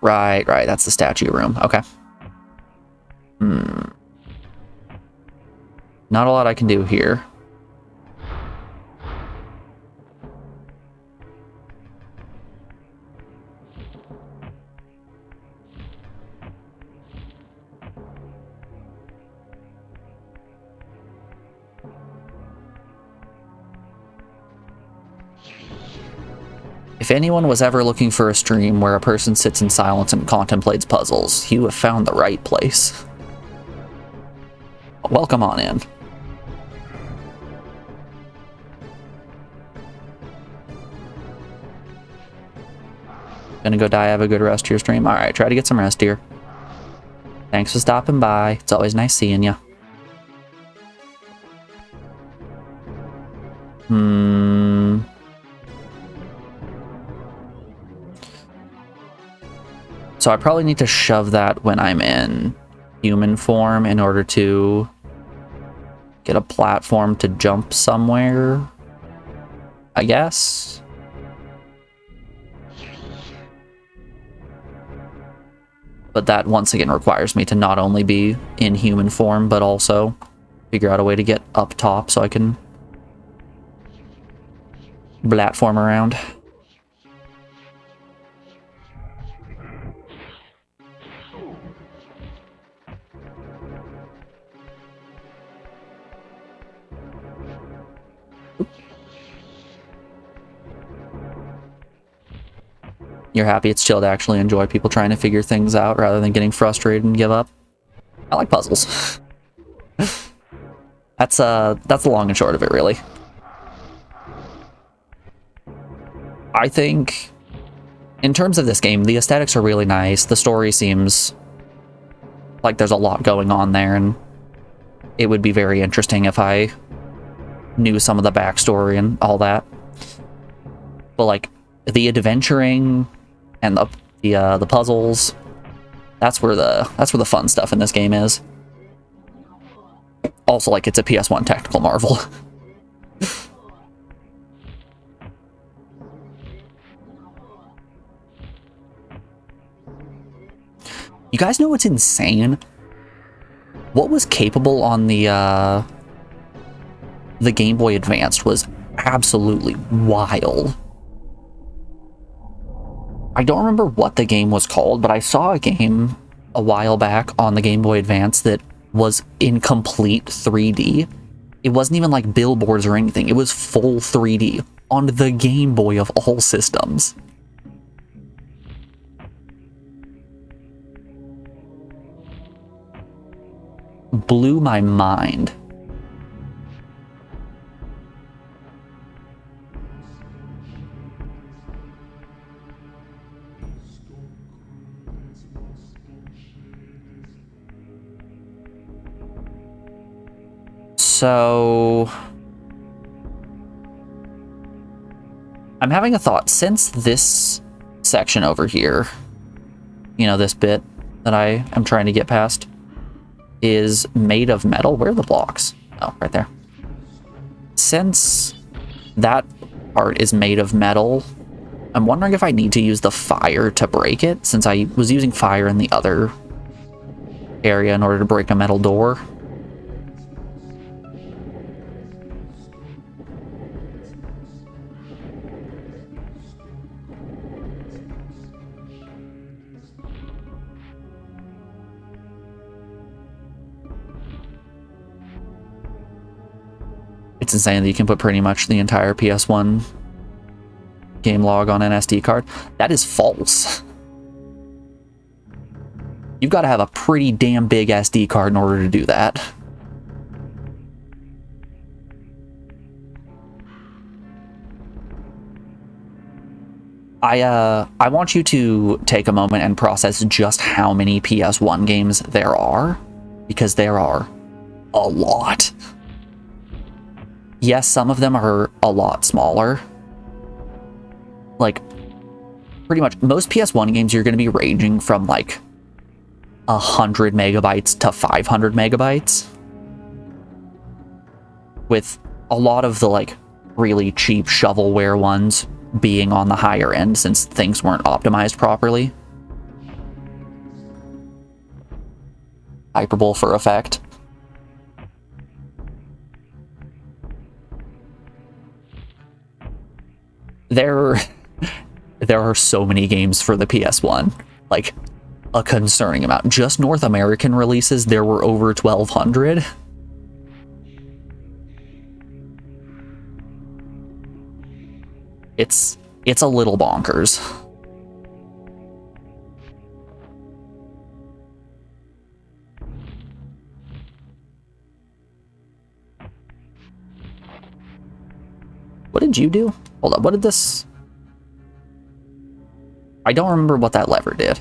Right, that's the statue room. Okay. Not a lot I can do here. If anyone was ever looking for a stream where a person sits in silence and contemplates puzzles, you have found the right place. Welcome on in. Gonna go die, have a good rest of your stream. Alright, try to get some rest here. Thanks for stopping by. It's always nice seeing you. So I probably need to shove that when I'm in human form in order to get a platform to jump somewhere, I guess. But that once again requires me to not only be in human form, but also figure out a way to get up top so I can platform around. You're happy it's chill to actually enjoy people trying to figure things out rather than getting frustrated and give up. I like puzzles. That's the long and short of it, really. I think, in terms of this game, the aesthetics are really nice. The story seems like there's a lot going on there, and it would be very interesting if I knew some of the backstory and all that. But like the adventuring and the puzzles, that's where the fun stuff in this game is. Also, like, it's a PS1 technical marvel. You guys know what's insane? What was capable on the Game Boy Advanced was absolutely wild. I don't remember what the game was called, but I saw a game a while back on the Game Boy Advance that was in complete 3D. It wasn't even like billboards or anything. It was full 3D on the Game Boy of all systems. Blew my mind. So I'm having a thought. Since this section over here, you know, this bit that I am trying to get past is made of metal. Where are the blocks? Oh, right there. Since that part is made of metal, I'm wondering if I need to use the fire to break it, since I was using fire in the other area in order to break a metal door. It's insane that you can put pretty much the entire PS1 game log on an SD card. That is false. You've got to have a pretty damn big SD card in order to do that. I want you to take a moment and process just how many PS1 games there are, because there are a lot. Yes, some of them are a lot smaller. Like, pretty much most PS1 games, you're going to be ranging from like 100 megabytes to 500 megabytes. With a lot of the like really cheap shovelware ones being on the higher end since things weren't optimized properly. hyperbole for effect. There are so many games for the PS1, like a concerning amount. Just North American releases, there were over 1,200. It's a little bonkers. What did you do? Hold up, what did this... I don't remember what that lever did.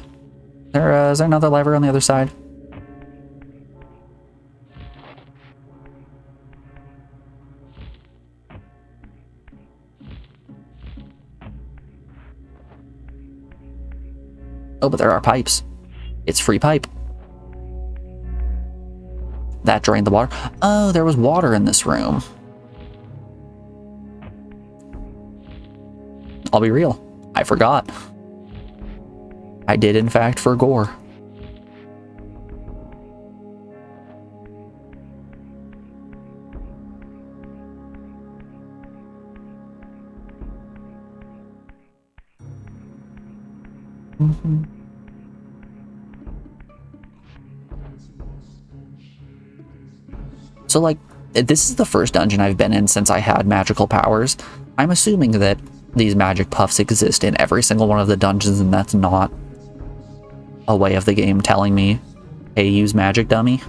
Is there another lever on the other side? Oh, but there are pipes. It's free pipe. That drained the water. Oh, there was water in this room. I'll be real. I forgot. I did, in fact, forgore. So, like, this is the first dungeon I've been in since I had magical powers. I'm assuming that these magic puffs exist in every single one of the dungeons, and that's not a way of the game telling me, hey, use magic, dummy.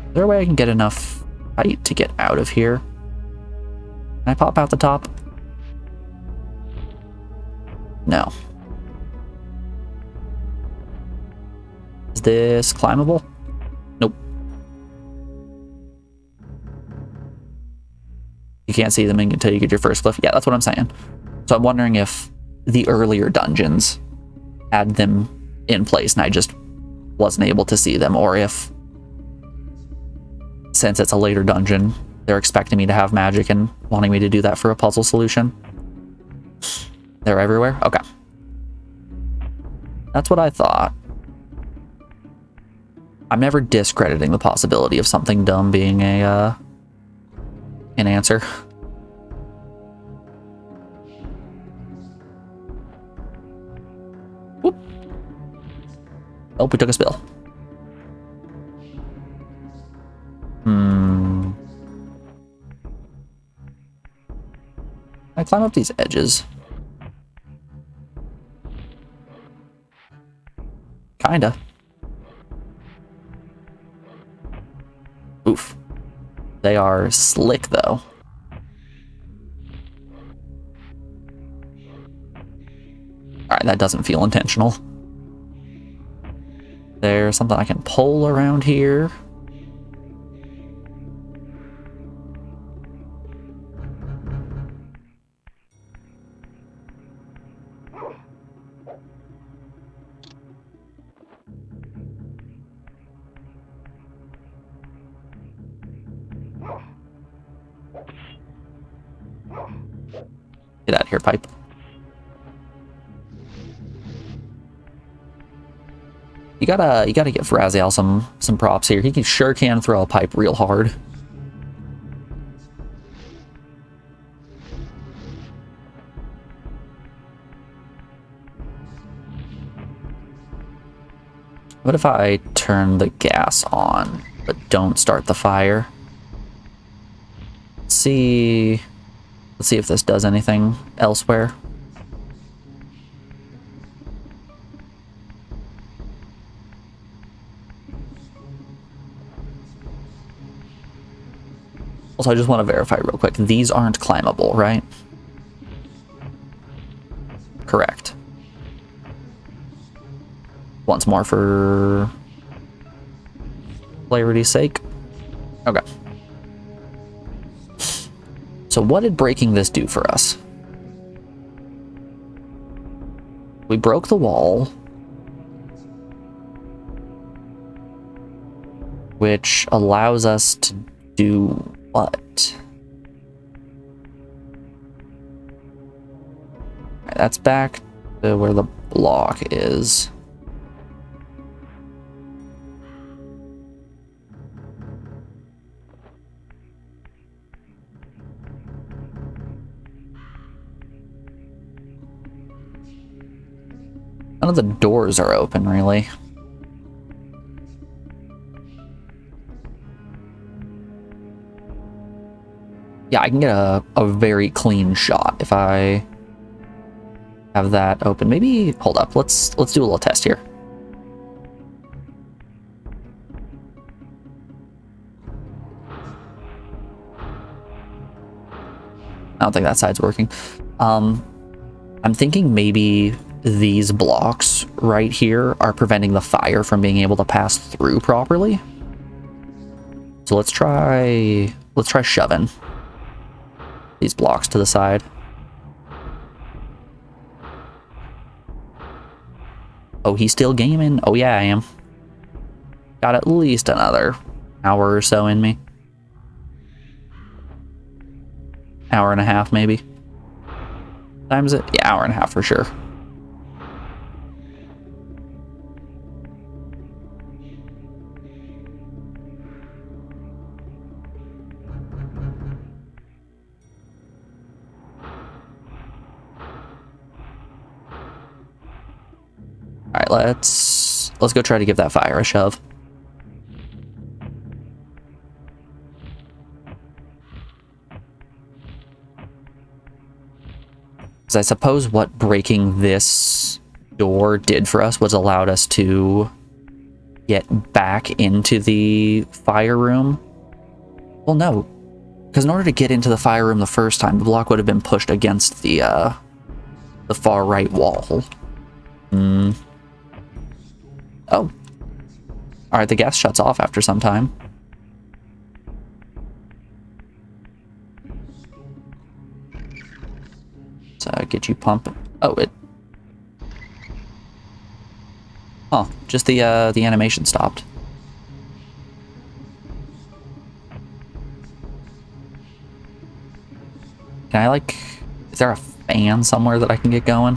Is there a way I can get enough height to get out of here? Can I pop out the top? No. Is this climbable? Nope. You can't see them until you get your first cliff. Yeah, that's what I'm saying. So I'm wondering if the earlier dungeons had them in place and I just wasn't able to see them, or if, since it's a later dungeon, they're expecting me to have magic and wanting me to do that for a puzzle solution. They're everywhere? Okay. That's what I thought. I'm never discrediting the possibility of something dumb being an answer. Whoop. Oh, we took a spill. I climb up these edges. Kinda. Oof. They are slick, though. Alright, that doesn't feel intentional. There's something I can pull around here. Get out of here, pipe. You gotta give Raziel some props here. He sure can throw a pipe real hard. What if I turn the gas on, but don't start the fire? Let's see if this does anything elsewhere. Also, I just want to verify real quick. These aren't climbable, right? Correct. Once more for clarity's sake. Okay. So what did breaking this do for us? We broke the wall, which allows us to do what? that's back to where the block is. None of the doors are open, really. Yeah, I can get a very clean shot if I have that open. Maybe, hold up, let's do a little test here. I don't think that side's working. I'm thinking maybe these blocks right here are preventing the fire from being able to pass through properly. So let's try shoving these blocks to the side. Oh, he's still gaming? Oh yeah, I am. Got at least another hour or so in me. Hour and a half, maybe. Times it? Yeah, hour and a half for sure. Alright, let's go try to give that fire a shove. Because I suppose what breaking this door did for us was allowed us to get back into the fire room. Well, no. Because in order to get into the fire room the first time, the block would have been pushed against the far right wall. Oh. Alright, the gas shuts off after some time. So get you pumping. Oh, it... Huh, just the animation stopped. Can I, like... Is there a fan somewhere that I can get going?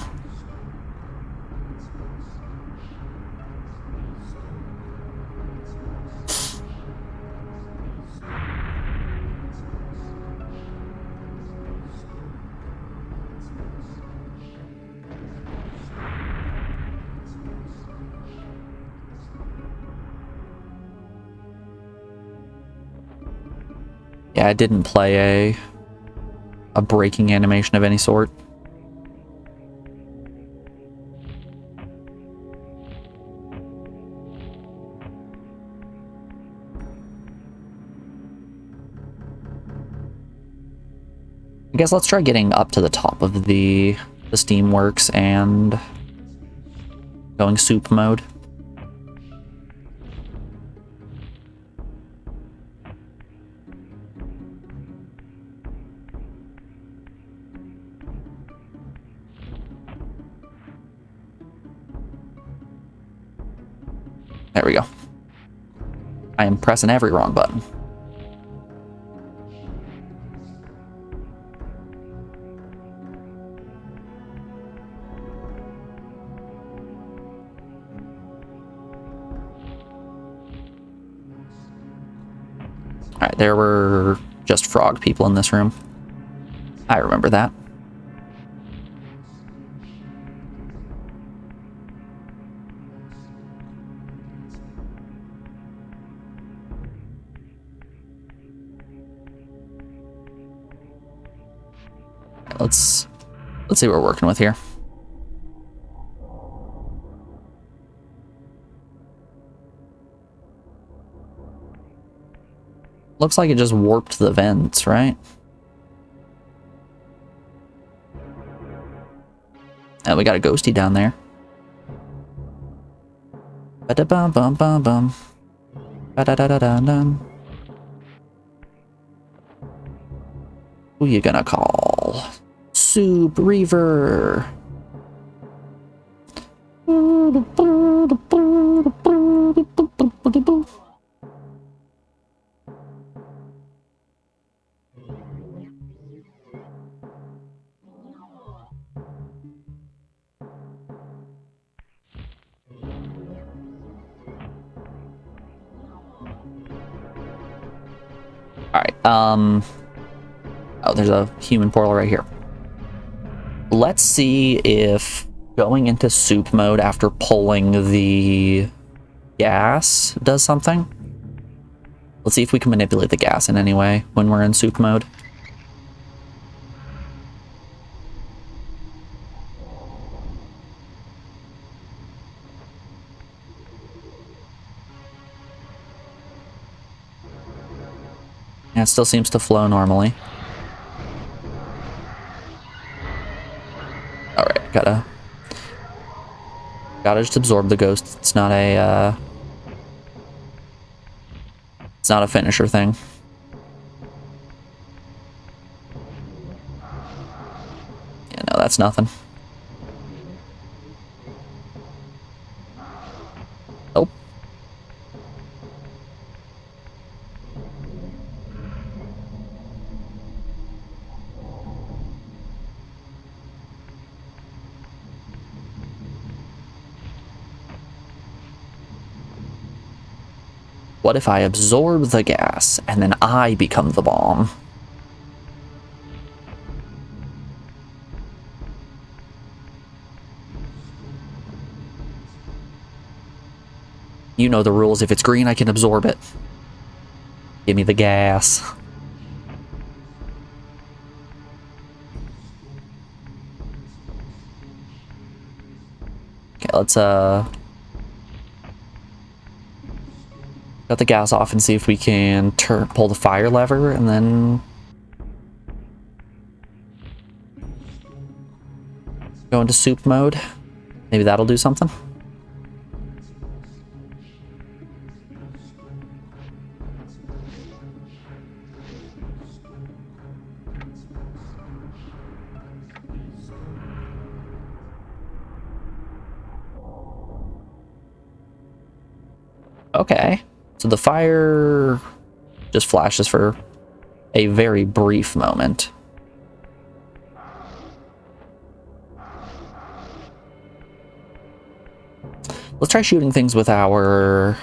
Yeah, I didn't play a braking animation of any sort. I guess let's try getting up to the top of the Steamworks and going soup mode. There we go. I am pressing every wrong button. Alright, there were just frog people in this room. I remember that. Let's see what we're working with here. Looks like it just warped the vents, right? Oh, we got a ghosty down there. Ba-da-bum-bum-bum-bum. Ba-da-da-da-da-dum. Who you gonna call? Soup Reaver. Alright, oh, there's a human portal right here. Let's see if going into soup mode after pulling the gas does something. Let's see if we can manipulate the gas in any way when we're in soup mode. Yeah, it still seems to flow normally. Alright, gotta just absorb the ghost. It's not a finisher thing. Yeah, no, that's nothing. Nope. What if I absorb the gas and then I become the bomb? You know the rules. If it's green, I can absorb it. Give me the gas. Okay, let's cut the gas off and see if we can pull the fire lever and then go into soup mode. Maybe that'll do something. Okay, so the fire just flashes for a very brief moment. Let's try shooting things with our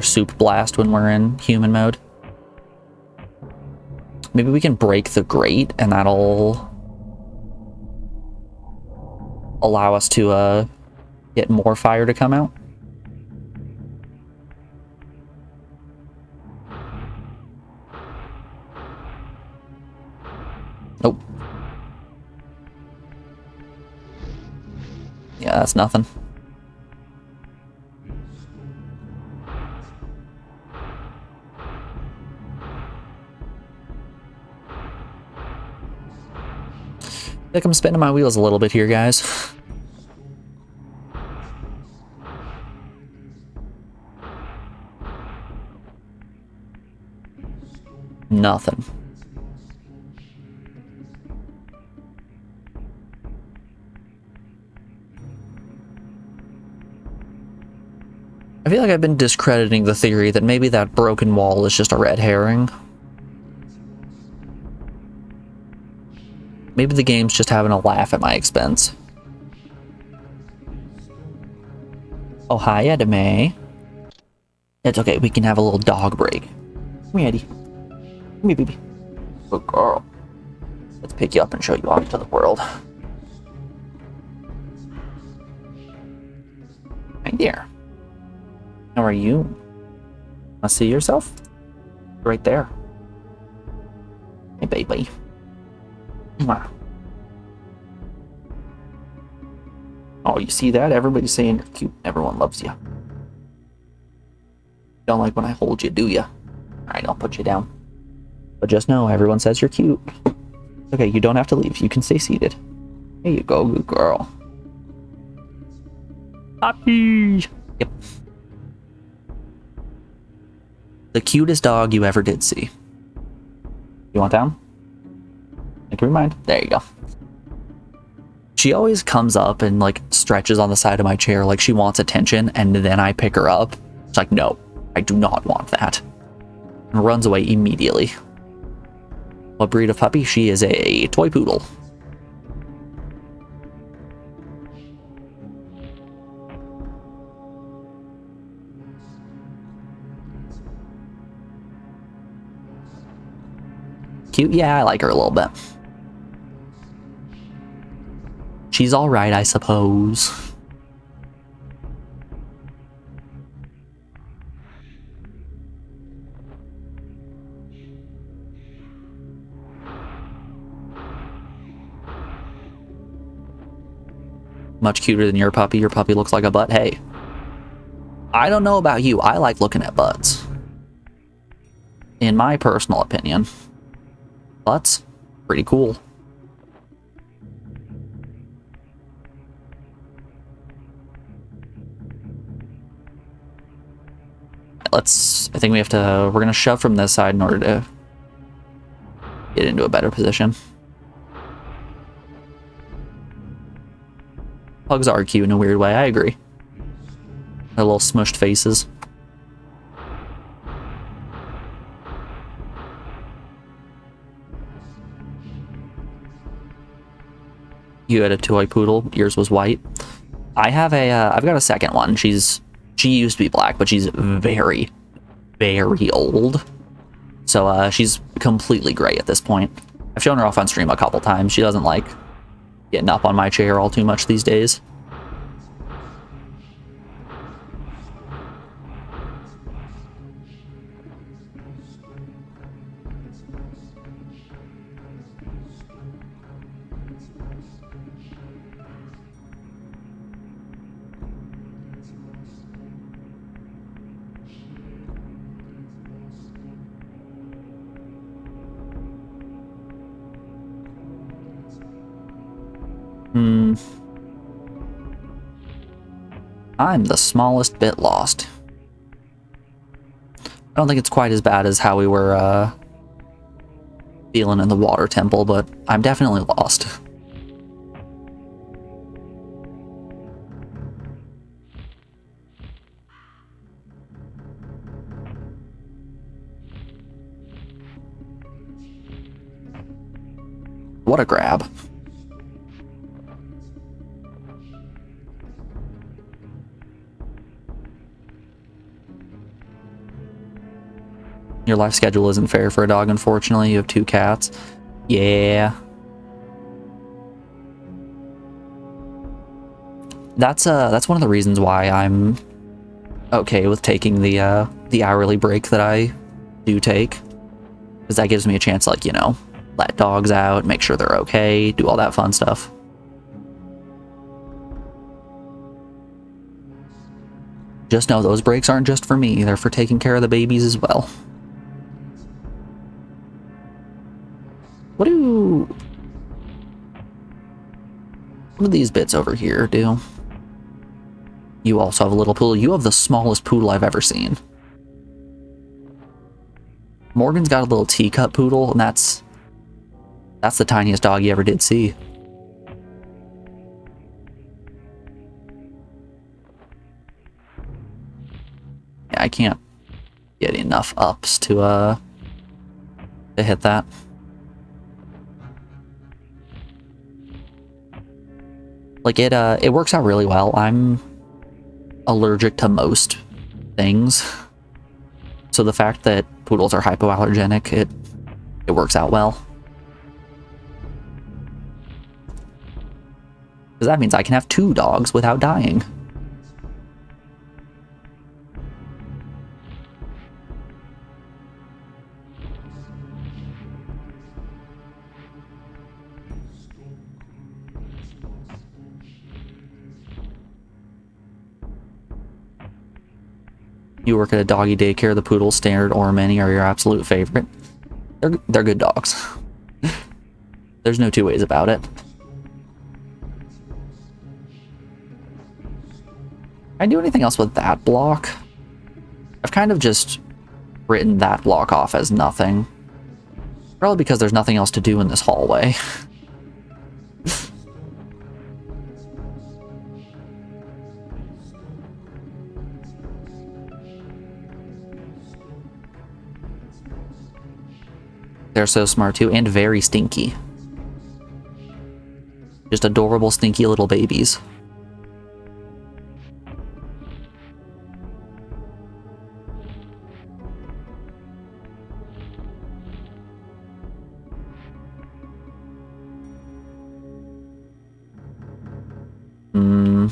soup blast when we're in human mode. Maybe we can break the grate and that'll allow us to get more fire to come out. Nope. Yeah, that's nothing. I think I'm spinning my wheels a little bit here, guys. Nothing. I feel like I've been discrediting the theory that maybe that broken wall is just a red herring. Maybe the game's just having a laugh at my expense. Oh, hi, Edame. It's okay, we can have a little dog break. Come here, Eddie. Come here, baby. Good girl. Let's pick you up and show you off to the world. Right there. How are you? Want to see yourself? Right there. Hey, baby. Mwah. Oh, you see that? Everybody's saying you're cute. Everyone loves you. Don't like when I hold you, do you? Alright, I'll put you down. But just know, everyone says you're cute. Okay, you don't have to leave. You can stay seated. There you go, good girl. Happy! Yep. The cutest dog you ever did see. You want down? Make your mind. There you go. She always comes up and like stretches on the side of my chair like she wants attention, and then I pick her up. It's like, no, I do not want that. And runs away immediately. What breed of puppy? She is a toy poodle. cute? Yeah, I like her a little bit. She's alright, I suppose. Much cuter than your puppy. Your puppy looks like a butt. Hey, I don't know about you. I like looking at butts. In my personal opinion. Butts? Pretty cool. I think we have to, we're gonna shove from this side in order to get into a better position. Pugs are cute in a weird way, I agree. Their little smushed faces. You had a toy poodle, yours was white. I have a, I've got a second one. She used to be black, but she's very, very old. So she's completely gray at this point. I've shown her off on stream a couple times. She doesn't like getting up on my chair all too much these days. I'm the smallest bit lost. I don't think it's quite as bad as how we were feeling in the water temple, but I'm definitely lost. What a grab. Your life schedule isn't fair for a dog, unfortunately. You have 2 cats. Yeah. That's one of the reasons why I'm okay with taking the hourly break that I do take. Because that gives me a chance, like, you know, let dogs out, make sure they're okay, do all that fun stuff. Just know those breaks aren't just for me, they're for taking care of the babies as well. What do these bits over here do? You also have a little poodle. You have the smallest poodle I've ever seen. Morgan's got a little teacup poodle, and that's the tiniest dog you ever did see. Yeah, I can't get enough ups to hit that. Like, it works out really well. I'm allergic to most things. So the fact that poodles are hypoallergenic, it works out well. Because that means I can have 2 dogs without dying. You work at a doggy daycare, the poodle, standard, or mini are your absolute favorite. They're good dogs. There's no 2 ways about it. Can I do anything else with that block? I've kind of just written that block off as nothing. Probably because there's nothing else to do in this hallway. They're so smart too, and very stinky. Just adorable, stinky little babies. Hmm.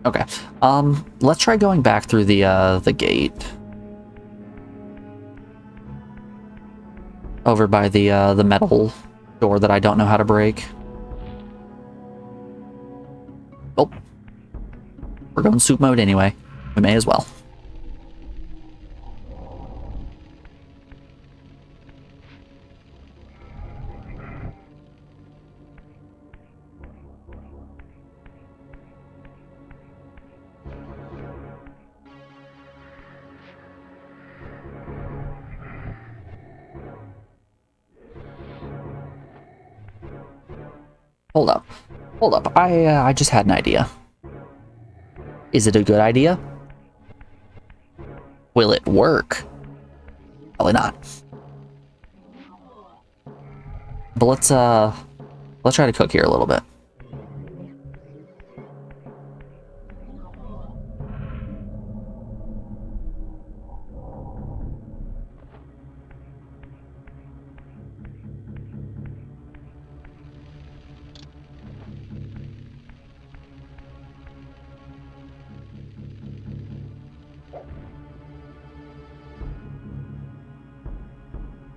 Okay. Let's try going back through the gate. Over by the metal door that I don't know how to break. Oh. We're going soup mode anyway. We may as well. Hold up. Hold up. I just had an idea. Is it a good idea? Will it work? Probably not. But let's try to cook here a little bit.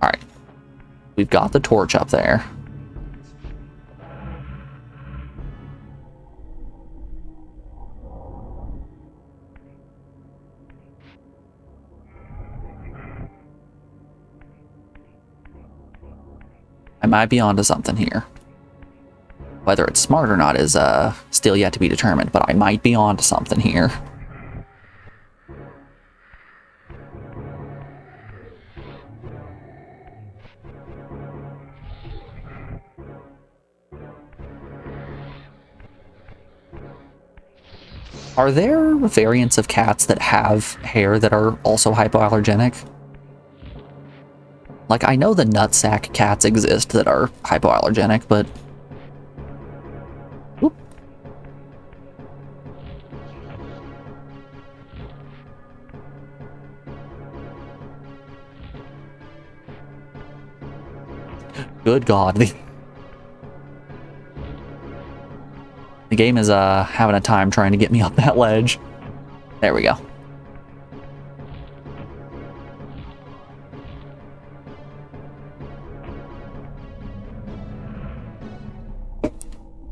Alright. We've got the torch up there. I might be onto something here. Whether it's smart or not is still yet to be determined, but I might be onto something here. Are there variants of cats that have hair that are also hypoallergenic? Like, I know the nutsack cats exist that are hypoallergenic, but... Whoop. Good God. The game is having a time trying to get me up that ledge. There we go.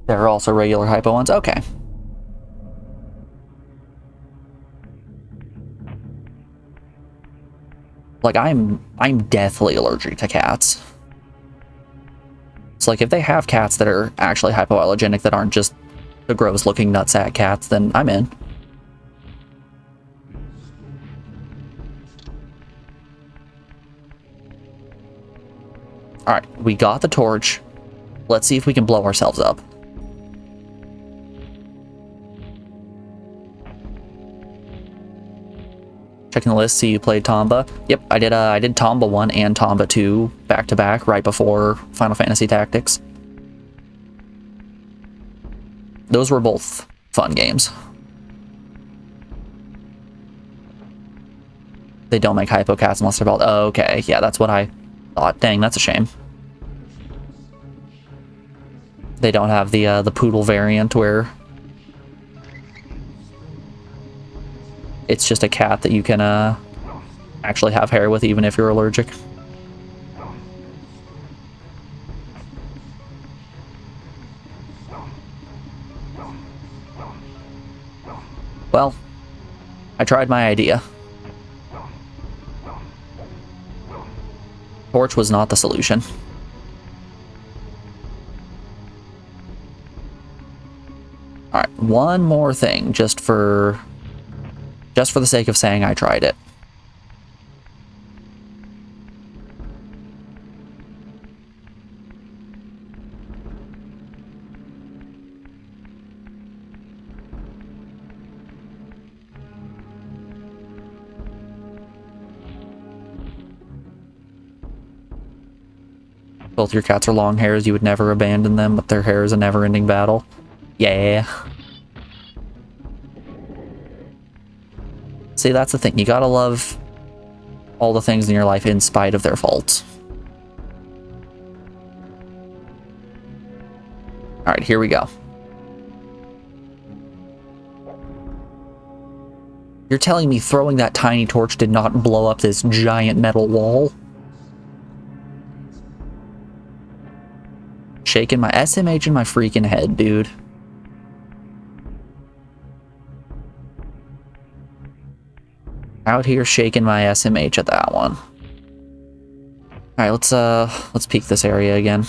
There are also regular hypo ones. Okay. Like, I'm deathly allergic to cats. So like, if they have cats that are actually hypoallergenic that aren't just the gross looking nutsack cats, then I'm in. Alright, we got the torch. Let's see if we can blow ourselves up. Checking the list, see you played Tomba. Yep, I did Tomba 1 and Tomba 2 back to back right before Final Fantasy Tactics. Those were both fun games. They don't make hypo cats unless they're bald. Oh, okay, yeah, that's what I thought. Dang, that's a shame. They don't have the poodle variant where it's just a cat that you can actually have hair with even if you're allergic. Well, I tried my idea. Torch was not the solution. Alright, one more thing, just for the sake of saying I tried it. Both your cats are long hairs, you would never abandon them, but their hair is a never-ending battle. Yeah. See, that's the thing. You gotta love all the things in your life in spite of their faults. Alright, here we go. You're telling me throwing that tiny torch did not blow up this giant metal wall? Shaking my SMH in my freaking head, dude. Out here shaking my SMH at that one. Alright, let's peek this area again.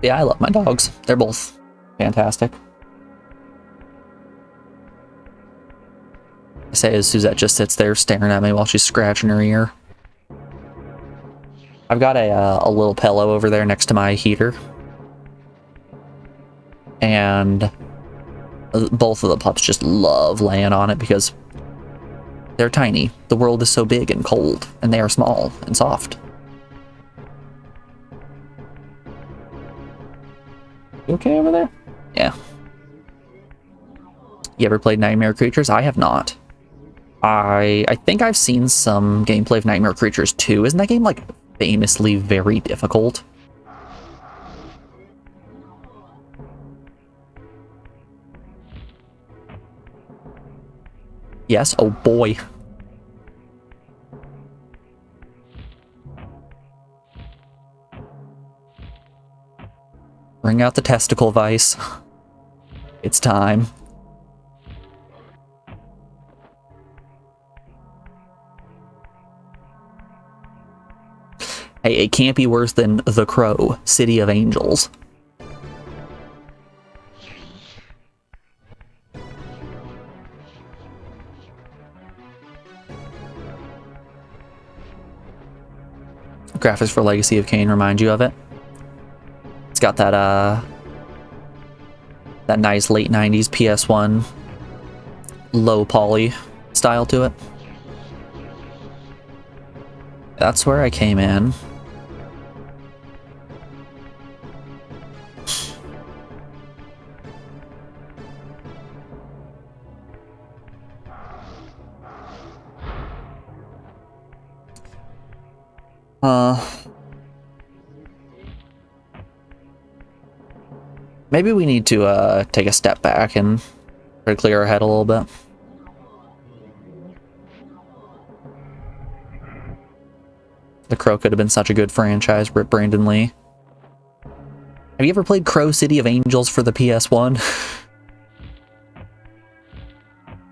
Yeah, I love my dogs. They're both fantastic. I say as Suzette just sits there staring at me while she's scratching her ear. I've got a little pillow over there next to my heater. And both of the pups just love laying on it because they're tiny. The world is so big and cold, and they are small and soft. You okay over there? Yeah. You ever played Nightmare Creatures? I have not. I think I've seen some gameplay of Nightmare Creatures 2. Isn't that game, like, famously very difficult? Yes? Oh boy. Bring out the testicle vice. It's time. Hey, it can't be worse than The Crow, City of Angels. Graphics for Legacy of Kain remind you of it. It's got that that nice late 90s ps1 low poly style to it. That's where I came in. Maybe we need to take a step back and try to clear our head a little bit. The Crow could have been such a good franchise, Rip Brandon Lee. Have you ever played Crow City of Angels for the PS1?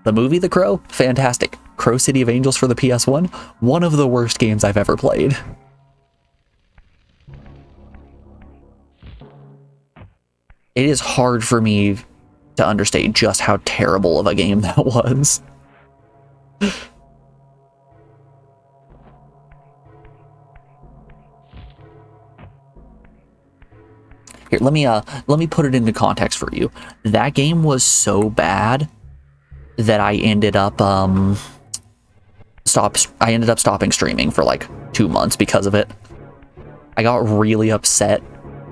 The movie The Crow? Fantastic. Crow City of Angels for the PS1? One of the worst games I've ever played. It is hard for me to understate just how terrible of a game that was. Here, let me put it into context for you. That game was so bad that I ended up stopping streaming for like 2 months because of it. I got really upset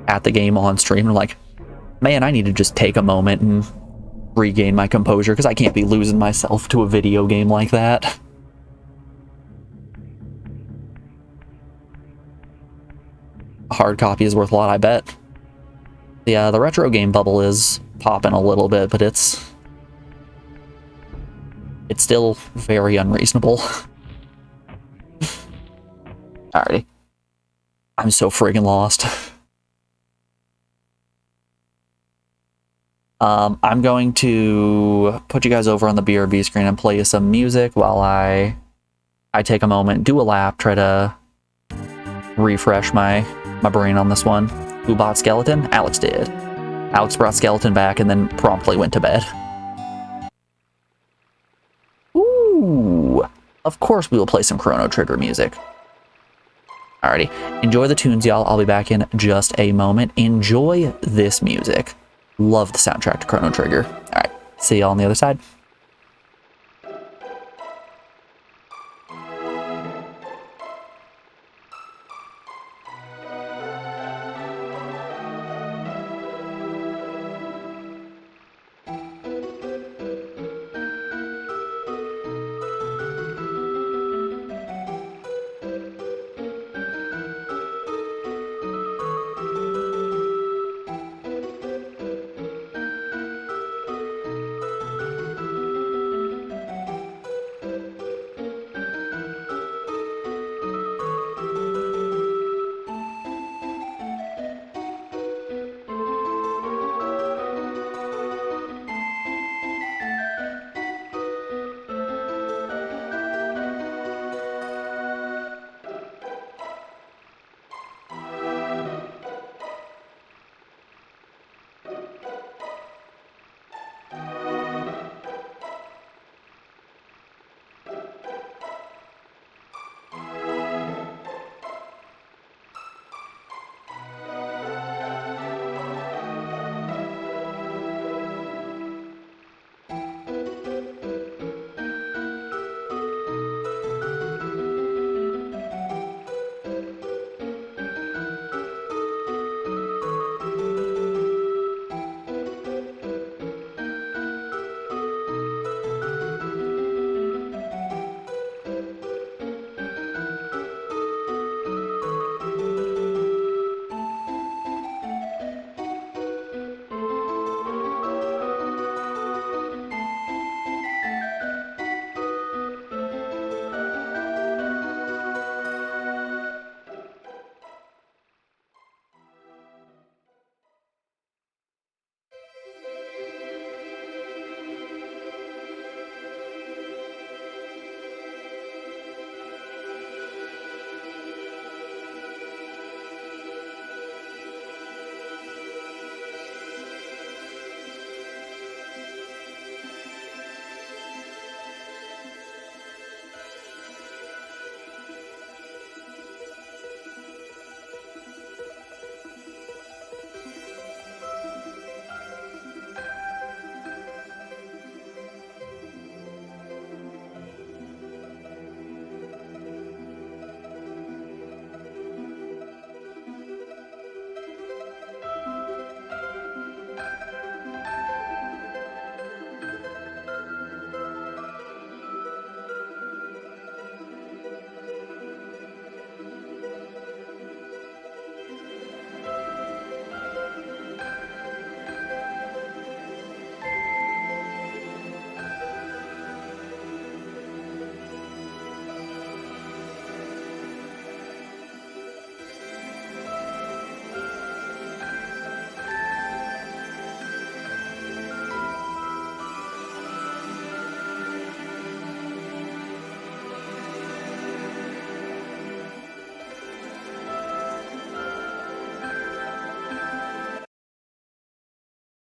at the game on stream and like, man, I need to just take a moment and regain my composure because I can't be losing myself to a video game like that. A hard copy is worth a lot, I bet. The retro game bubble is popping a little bit, but it's still very unreasonable. Alrighty. I'm so friggin' lost. I'm going to put you guys over on the BRB screen and play you some music while I take a moment, do a lap, try to refresh my brain on this one. Who bought Skeleton? Alex did. Alex brought Skeleton back and then promptly went to bed. Ooh! Of course we will play some Chrono Trigger music. Alrighty, enjoy the tunes, y'all. I'll be back in just a moment. Enjoy this music. Love the soundtrack to Chrono Trigger. Alright, see y'all on the other side.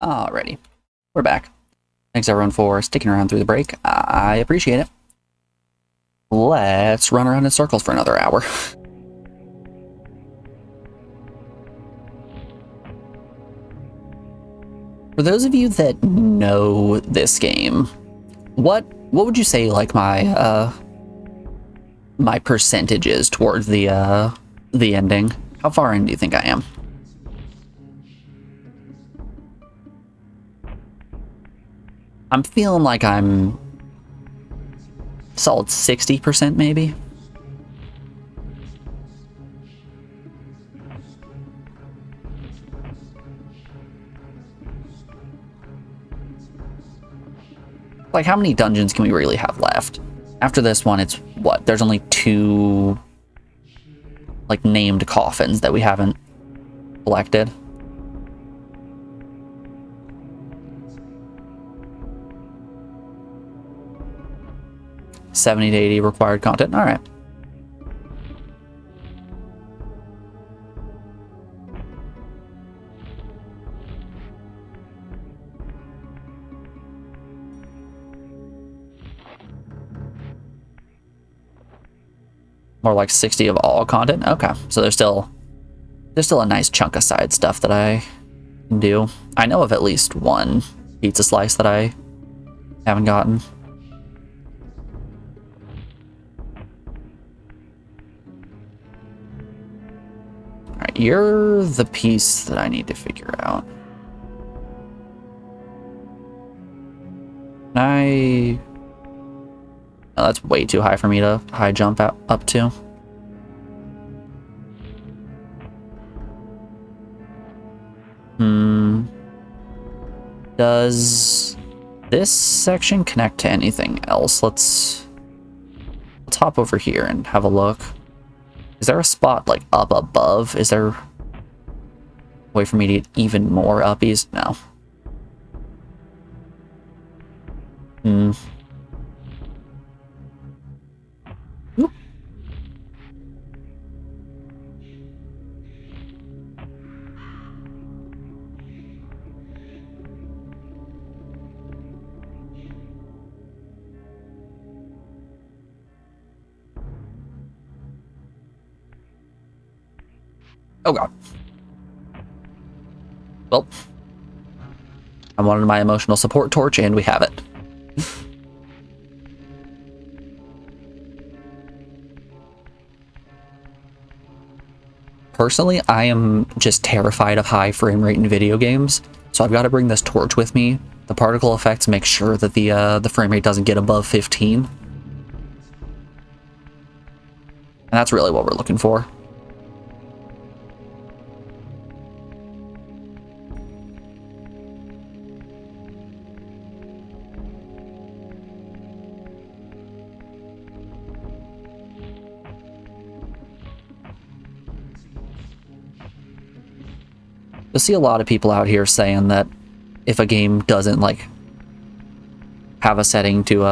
Alrighty, we're back. Thanks everyone for sticking around through the break. I appreciate it. Let's run around in circles for another hour. For those of you that know this game, what would you say like my my percentage is towards the ending? How far in do you think I am? I'm feeling like I'm solid 60% maybe. Like, how many dungeons can we really have left? After this one, it's what? There's only 2, like, named coffins that we haven't collected. $70 to $80 required content. All right. Or like 60 of all content? Okay, so there's still a nice chunk of side stuff that I can do. I know of at least one pizza slice that I haven't gotten. Alright, you're the piece that I need to figure out. No, that's way too high for me to high jump up to. Does this section connect to anything else? Let's hop over here and have a look. Is there a spot like up above? Is there a way for me to get even more uppies? No. Oop. Oh god. Well, I wanted my emotional support torch and we have it. Personally, I am just terrified of high frame rate in video games, so I've got to bring this torch with me. The particle effects make sure that the frame rate doesn't get above 15. And that's really what we're looking for. You'll see a lot of people out here saying that if a game doesn't like have a setting to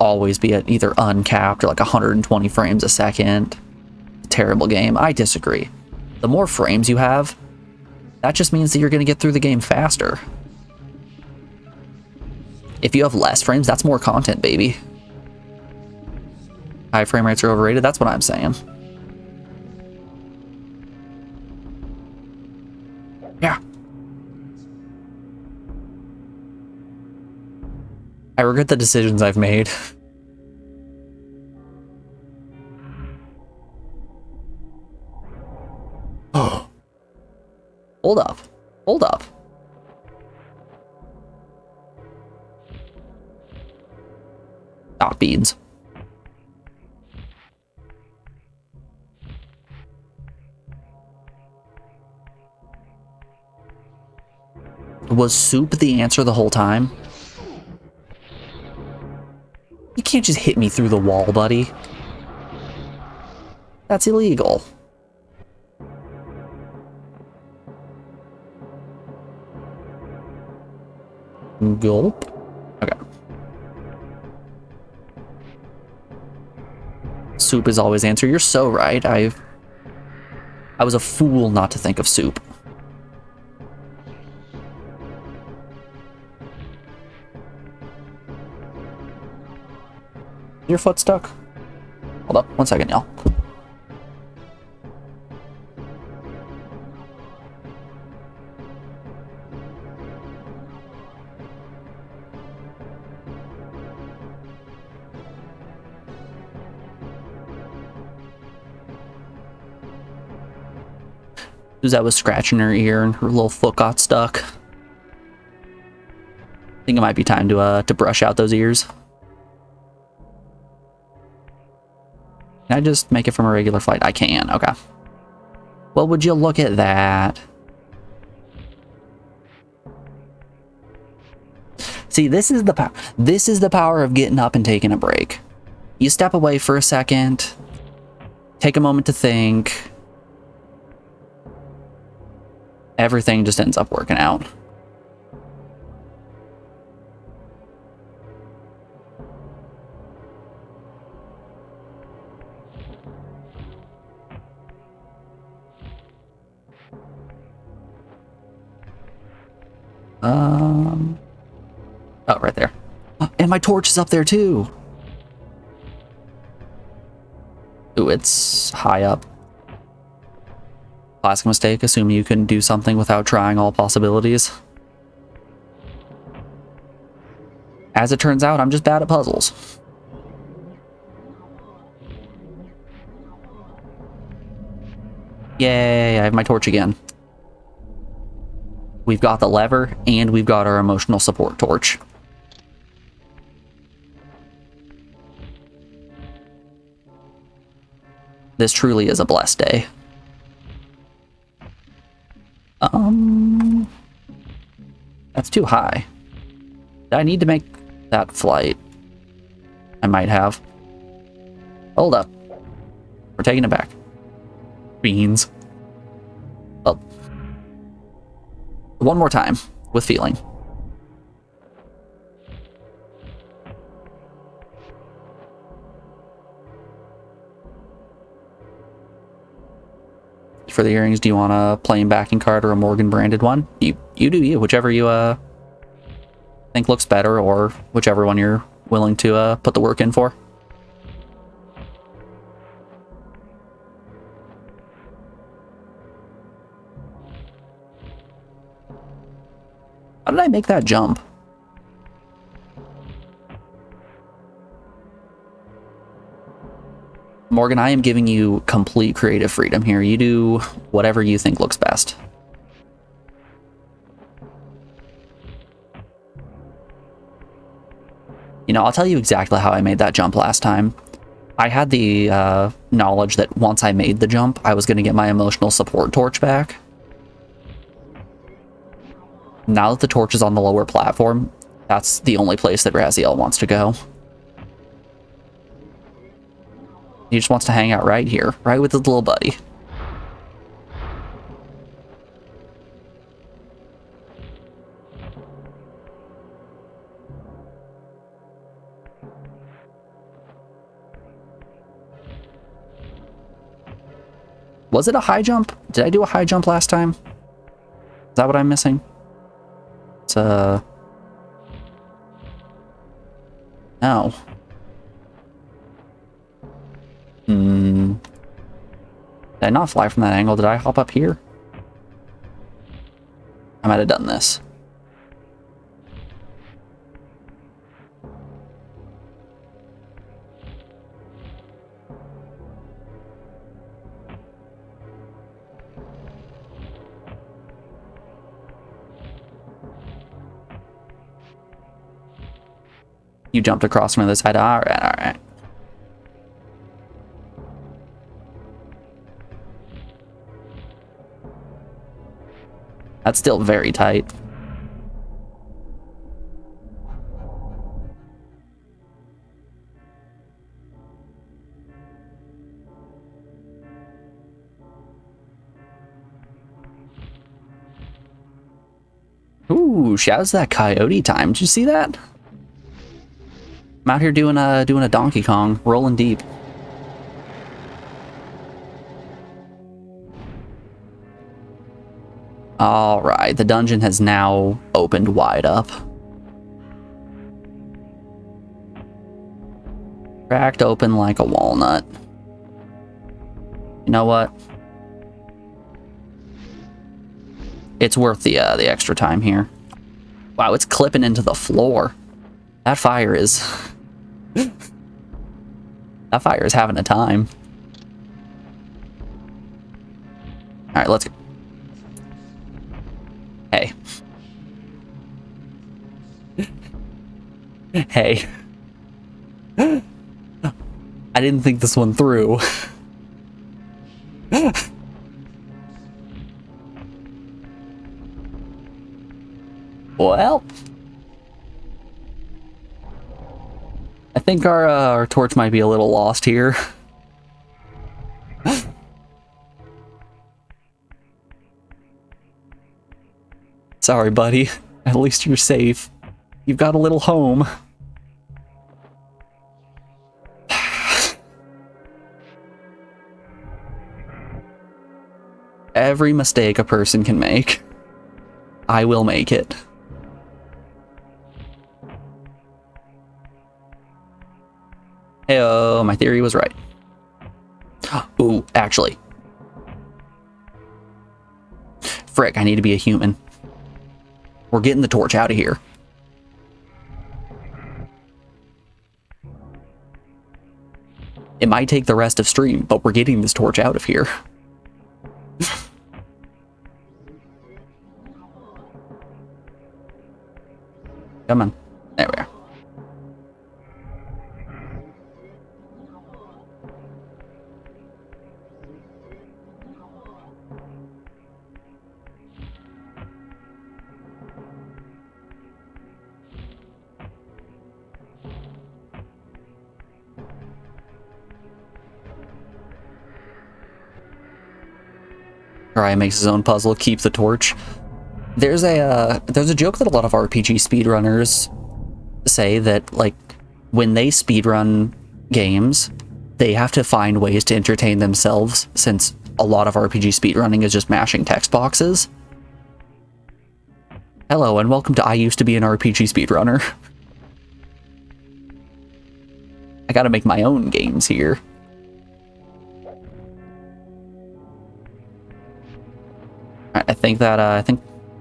always be at either uncapped or like 120 frames a second, terrible game. I disagree. The more frames you have, that just means that you're going to get through the game faster. If you have less frames, that's more content, baby. High frame rates are overrated, that's what I'm saying. Yeah. I regret the decisions I've made. Oh. Hold up. Hold up. Ah, beans. Was soup the answer the whole time? You can't just hit me through the wall, buddy. That's illegal. Gulp. Okay. Soup is always answer. You're so right. I was a fool not to think of soup. Your foot stuck? Hold up, 1 second, y'all. Suzette was scratching her ear and her little foot got stuck. I think it might be time to brush out those ears. Can I just make it from a regular flight? I can, okay. Well, would you look at that? See, this is the power of getting up and taking a break. You step away for a second, take a moment to think. Everything just ends up working out. Oh, right there. And my torch is up there too. Ooh, it's high up. Classic mistake, assume you can do something without trying all possibilities. As it turns out, I'm just bad at puzzles. Yay, I have my torch again. We've got the lever, and we've got our emotional support torch. This truly is a blessed day. That's too high. Did I need to make that flight? I might have. Hold up. We're taking it back. Beans. Well, one more time, with feeling. For the earrings, do you want a plain backing card or a Morgan branded one? You do you, whichever you think looks better, or whichever one you're willing to put the work in for. How did I make that jump? Morgan, I am giving you complete creative freedom here. You do whatever you think looks best. You know, I'll tell you exactly how I made that jump last time. I had the knowledge that once I made the jump, I was going to get my emotional support torch back. Now that the torch is on the lower platform, that's the only place that Raziel wants to go. He just wants to hang out right here, right with his little buddy. Was it a high jump? Did I do a high jump last time? Is that what I'm missing? It's no. Did I not fly from that angle? Did I hop up here? I might have done this. You jumped across from the other side. Alright, alright. That's still very tight. Ooh, shouts that coyote time. Did you see that? I'm out here doing a Donkey Kong, rolling deep. Alright, the dungeon has now opened wide up. Cracked open like a walnut. You know what? It's worth the extra time here. Wow, it's clipping into the floor. That fire is... that fire is having a time. Alright, let's go. Hey. Hey. I didn't think this one through. Well, I think our torch might be a little lost here. Sorry, buddy. At least you're safe. You've got a little home. Every mistake a person can make, I will make it. Hey-oh, my theory was right. Ooh, actually. Frick, I need to be a human. We're getting the torch out of here. It might take the rest of stream, but we're getting this torch out of here. Come on. There we are. Ryan makes his own puzzle, keep the torch. There's a joke that a lot of RPG speedrunners say that, like, when they speedrun games, they have to find ways to entertain themselves, since a lot of RPG speedrunning is just mashing text boxes. Hello, and welcome to I Used to Be an RPG Speedrunner. I gotta make my own games here. Alright, I think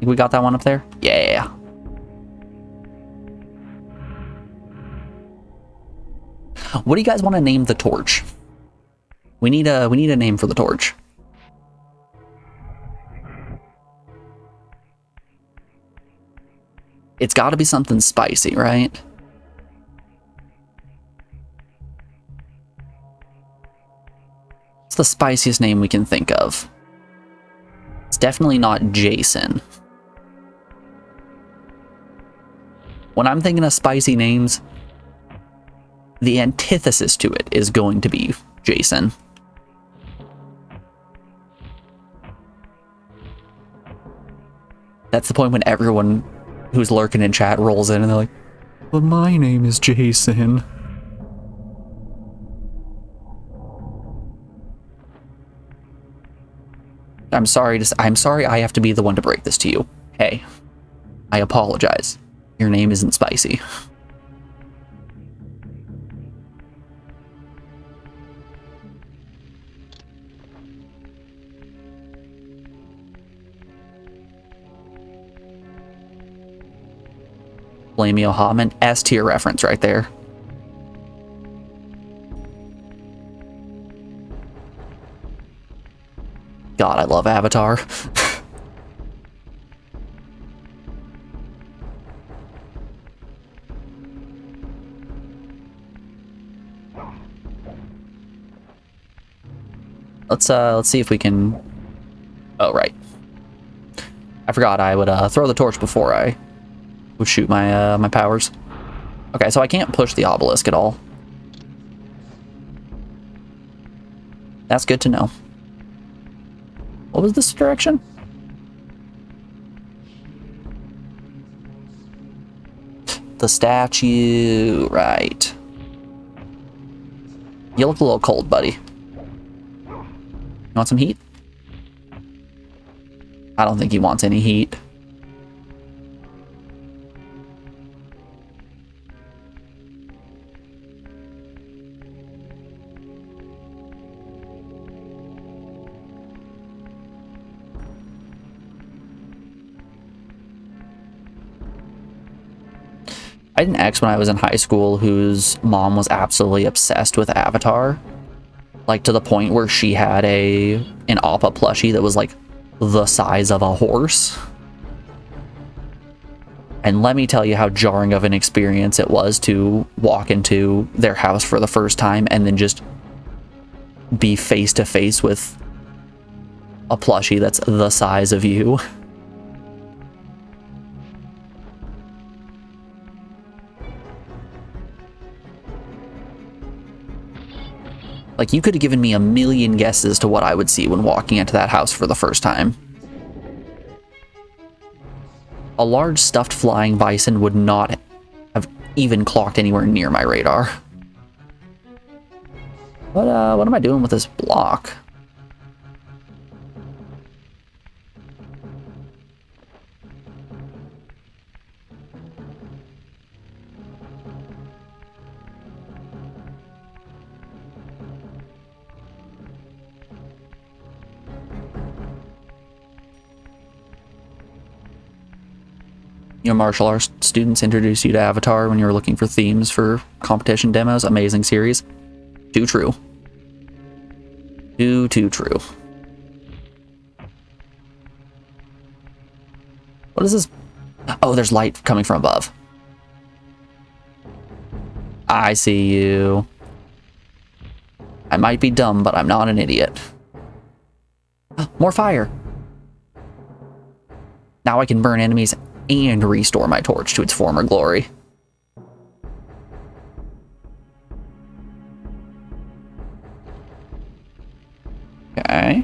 we got that one up there? Yeah. What do you guys want to name the torch? We need a name for the torch. It's got to be something spicy, right? What's the spiciest name we can think of? It's definitely not Jason. When I'm thinking of spicy names, the antithesis to it is going to be Jason. That's the point when everyone who's lurking in chat rolls in and they're like, but my name is Jason. I'm sorry I have to be the one to break this to you. Hey, I apologize. Your name isn't spicy. Blamey O'Hoffman, S tier reference right there. God, I love Avatar. Let's see if we can. Oh, right. I forgot I would throw the torch before I would shoot my my powers. Okay, so I can't push the obelisk at all. That's good to know. What was this direction? The statue, right. You look a little cold, buddy. You want some heat? I don't think he wants any heat. I had an ex when I was in high school whose mom was absolutely obsessed with Avatar. Like, to the point where she had an Appa plushie that was like the size of a horse. And let me tell you how jarring of an experience it was to walk into their house for the first time and then just be face to face with a plushie that's the size of you. Like, you could have given me a million guesses to what I would see when walking into that house for the first time. A large stuffed flying bison would not have even clocked anywhere near my radar. What am I doing with this block? Your martial arts students introduced you to Avatar when you were looking for themes for competition demos. Amazing series. Too true. Too true. What is this? Oh, there's light coming from above. I see you. I might be dumb, but I'm not an idiot. More fire. Now I can burn enemies and restore my torch to its former glory. Okay.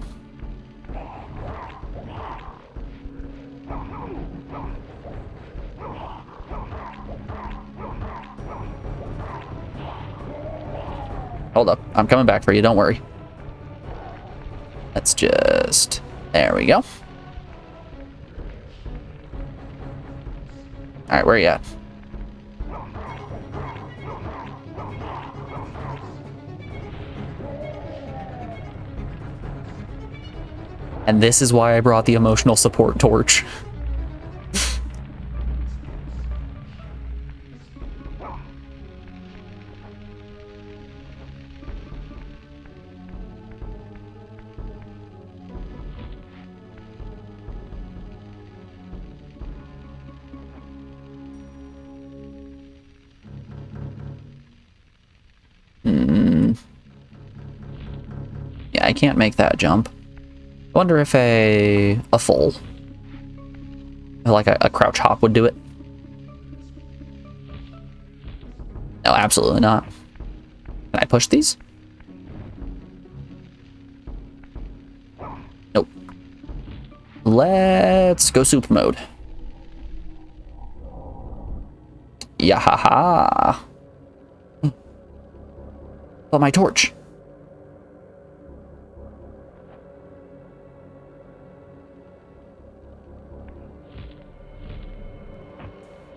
Hold up. I'm coming back for you. Don't worry. Let's just... There we go. Alright, where are you at? And this is why I brought the emotional support torch. Yeah, I can't make that jump. I wonder if a full, like a crouch hop would do it. No, absolutely not. Can I push these? Nope. Let's go super mode. Yahaha. Oh, my torch.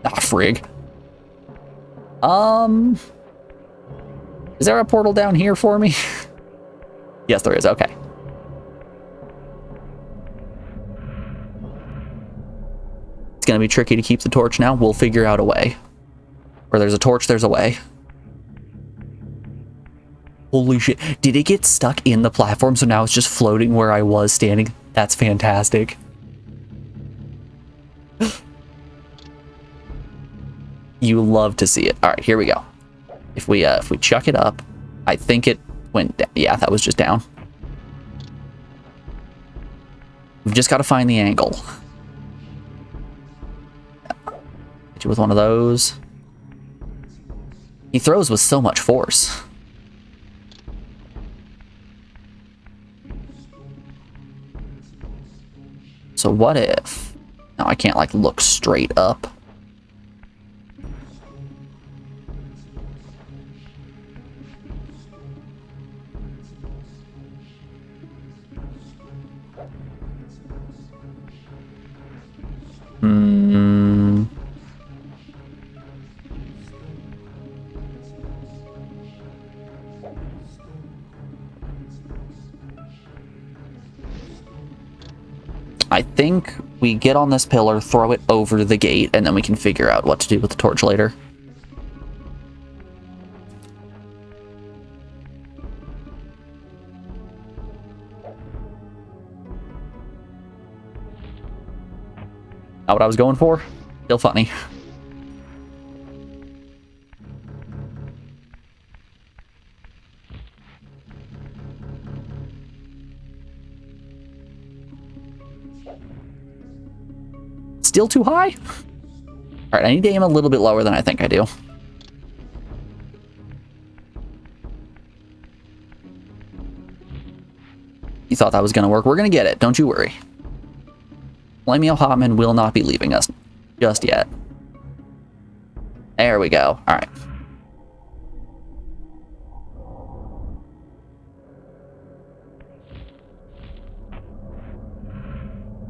Ah, frig. Is there a portal down here for me? Yes, there is. Okay. It's gonna be tricky to keep the torch now. We'll figure out a way. Where there's a torch, there's a way. Holy shit. Did it get stuck in the platform so now it's just floating where I was standing? That's fantastic. You love to see it. All right, here we go. If we chuck it up, I think it went down. Yeah, that was just down. We've just got to find the angle. Hit you with one of those. He throws with so much force. So what if... No, I can't, like, look straight up. I think we get on this pillar, throw it over the gate, and then we can figure out what to do with the torch later. Not what I was going for. Still funny. Still too high? All right, I need to aim a little bit lower than I think I do. You thought that was going to work. We're going to get it. Don't you worry. Flamio Hotman will not be leaving us just yet. There we go. All right.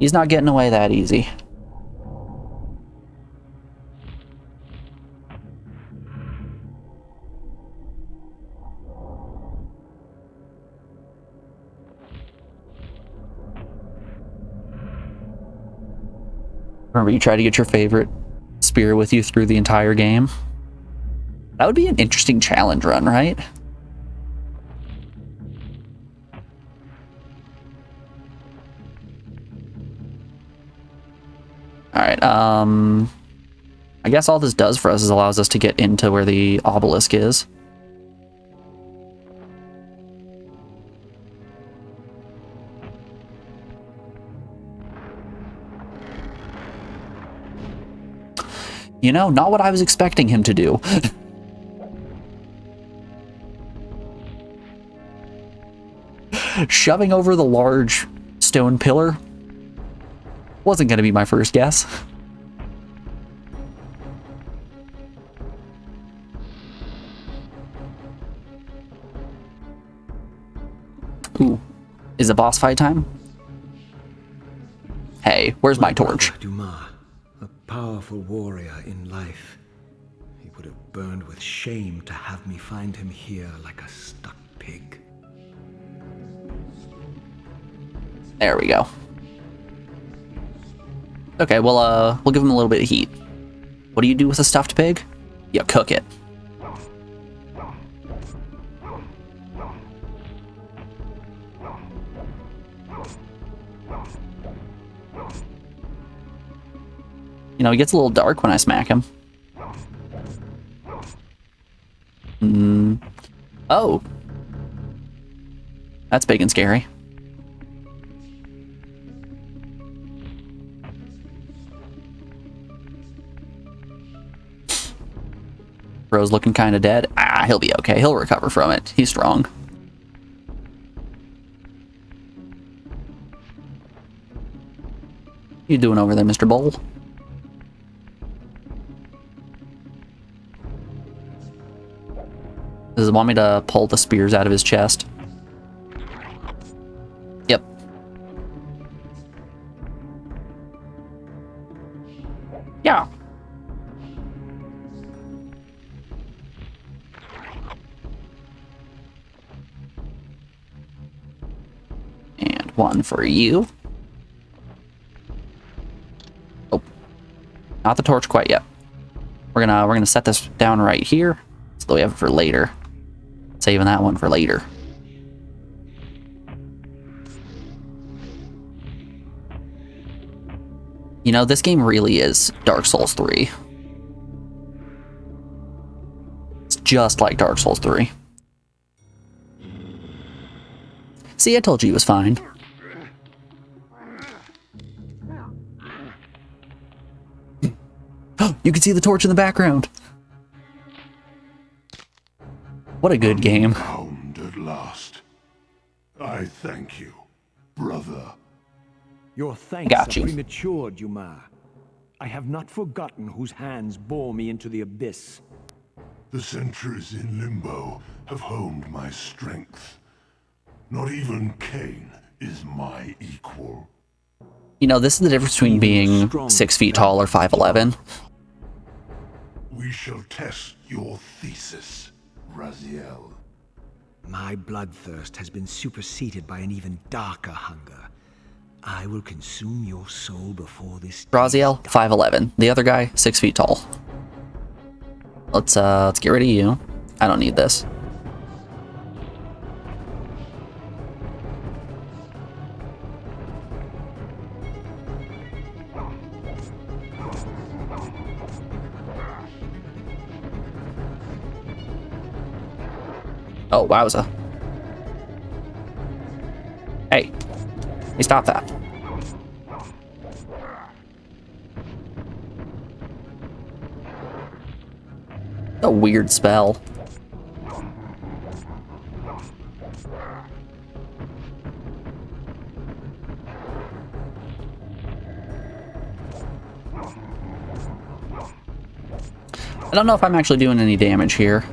He's not getting away that easy. Remember, you try to get your favorite spear with you through the entire game. That would be an interesting challenge run, right? Alright, I guess all this does for us is allows us to get into where the obelisk is. You know, not what I was expecting him to do. Shoving over the large stone pillar wasn't going to be my first guess. Ooh, is it boss fight time? Hey, where's my torch? Dumas, a powerful warrior in life. He would have burned with shame to have me find him here like a stuck pig. There we go. Okay, well, we'll give him a little bit of heat. What do you do with a stuffed pig? You cook it. You know, he gets a little dark when I smack him. Oh. That's big and scary. Bro's looking kind of dead. Ah, he'll be okay. He'll recover from it. He's strong. You doing over there, Mr. Bowl? Does it want me to pull the spears out of his chest? Yep. Yeah. And one for you. Oh. Not the torch quite yet. We're gonna set this down right here so that we have it for later. Saving that one for later. You know, this game really is Dark Souls 3. It's just like Dark Souls 3. See, I told you he was fine. You can see the torch in the background. What a good game. Found at last. I thank you, brother. Your thanks Got you. are premature, Dumas. I have not forgotten whose hands bore me into the abyss. The centuries in limbo have honed my strength. Not even Kain is my equal. You know, this is the difference between being 6 feet tall or 5'11". We shall test your thesis, Raziel. My bloodthirst has been superseded by an even darker hunger. I will consume your soul before this. Raziel, 5'11". The other guy, 6 feet tall. Let's get rid of you. I don't need this. Oh, wowza. Hey. Hey, stop that. A weird spell. I don't know if I'm actually doing any damage here.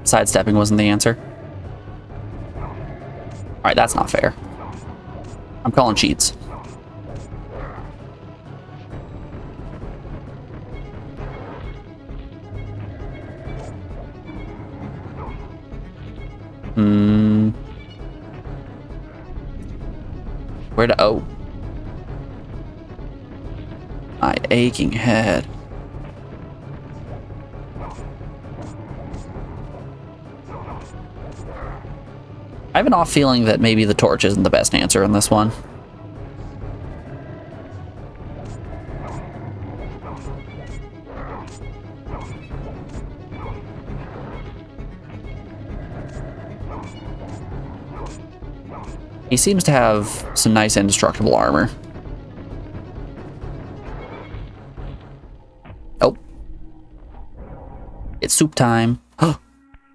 Sidestepping wasn't the answer. Alright, that's not fair. I'm calling cheats. Hmm. Where to... Oh. My aching head. I have an off feeling that maybe the torch isn't the best answer in this one. He seems to have some nice indestructible armor. Oh. It's soup time.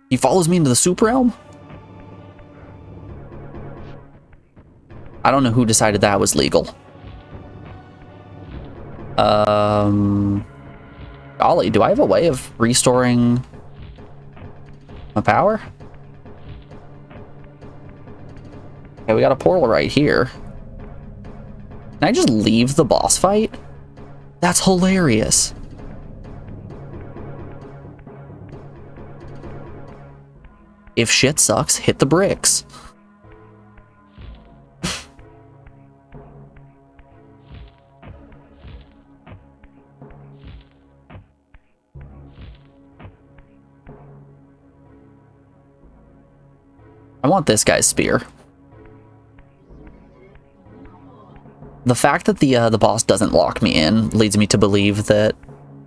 He follows me into the soup realm? I don't know who decided that was legal. Golly, do I have a way of restoring my power? Okay, we got a portal right here. Can I just leave the boss fight? That's hilarious. If shit sucks, hit the bricks. I want this guy's spear. The fact that the boss doesn't lock me in leads me to believe that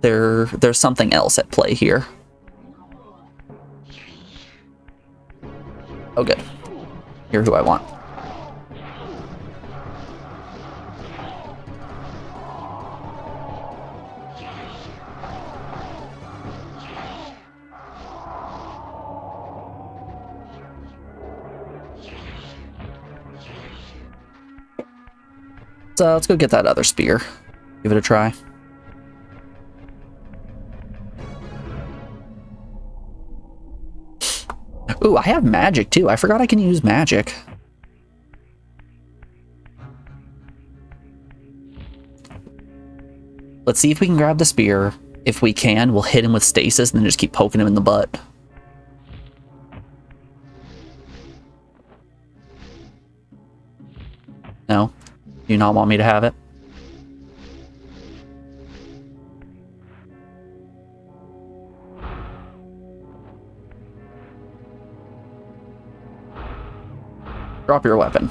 there's something else at play here. Oh, good. You're who I want. So let's go get that other spear. Give it a try. Ooh, I have magic too. I forgot I can use magic. Let's see if we can grab the spear. If we can, we'll hit him with stasis and then just keep poking him in the butt. No? Do you not want me to have it? Drop your weapon.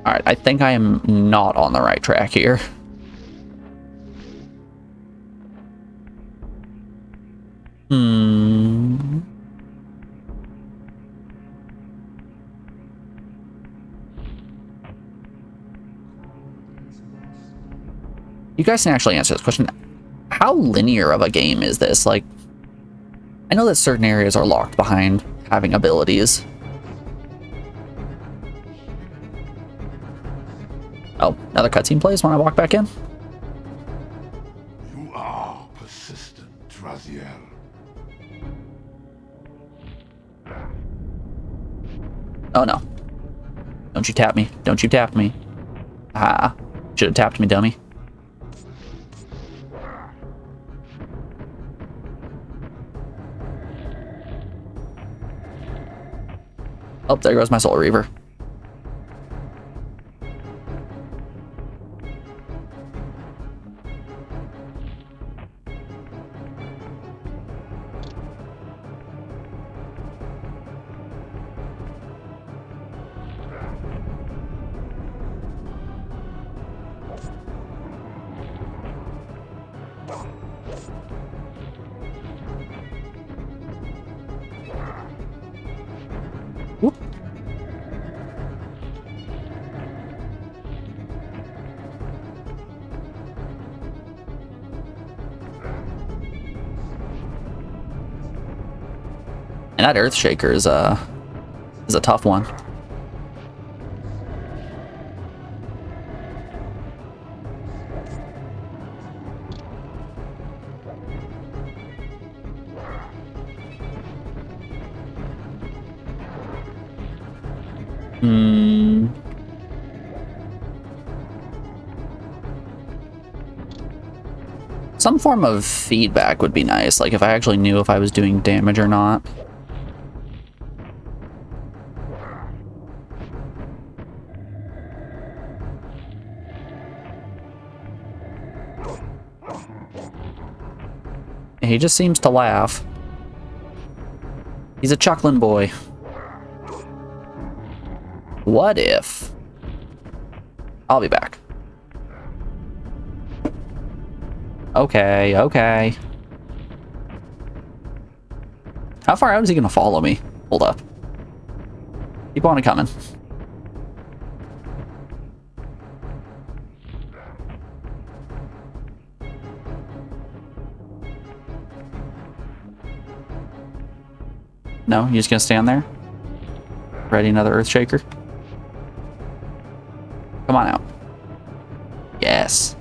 Alright, I think I am not on the right track here. You guys can actually answer this question. How linear of a game is this? Like, I know that certain areas are locked behind having abilities. Oh, another cutscene plays when I walk back in? You are persistent, Raziel. Oh no. Don't you tap me. Don't you tap me. Ah. Should have tapped me, dummy. Oh, there goes my soul Reaver. Whoop. And that Earthshaker is a tough one. Some form of feedback would be nice, like if I actually knew if I was doing damage or not. He just seems to laugh. He's a chuckling boy. What if... I'll be back. Okay, okay. How far out is he gonna follow me? Hold up. Keep on it coming. No, you're just gonna stand there? Ready another earth shaker? Come on out. Yes.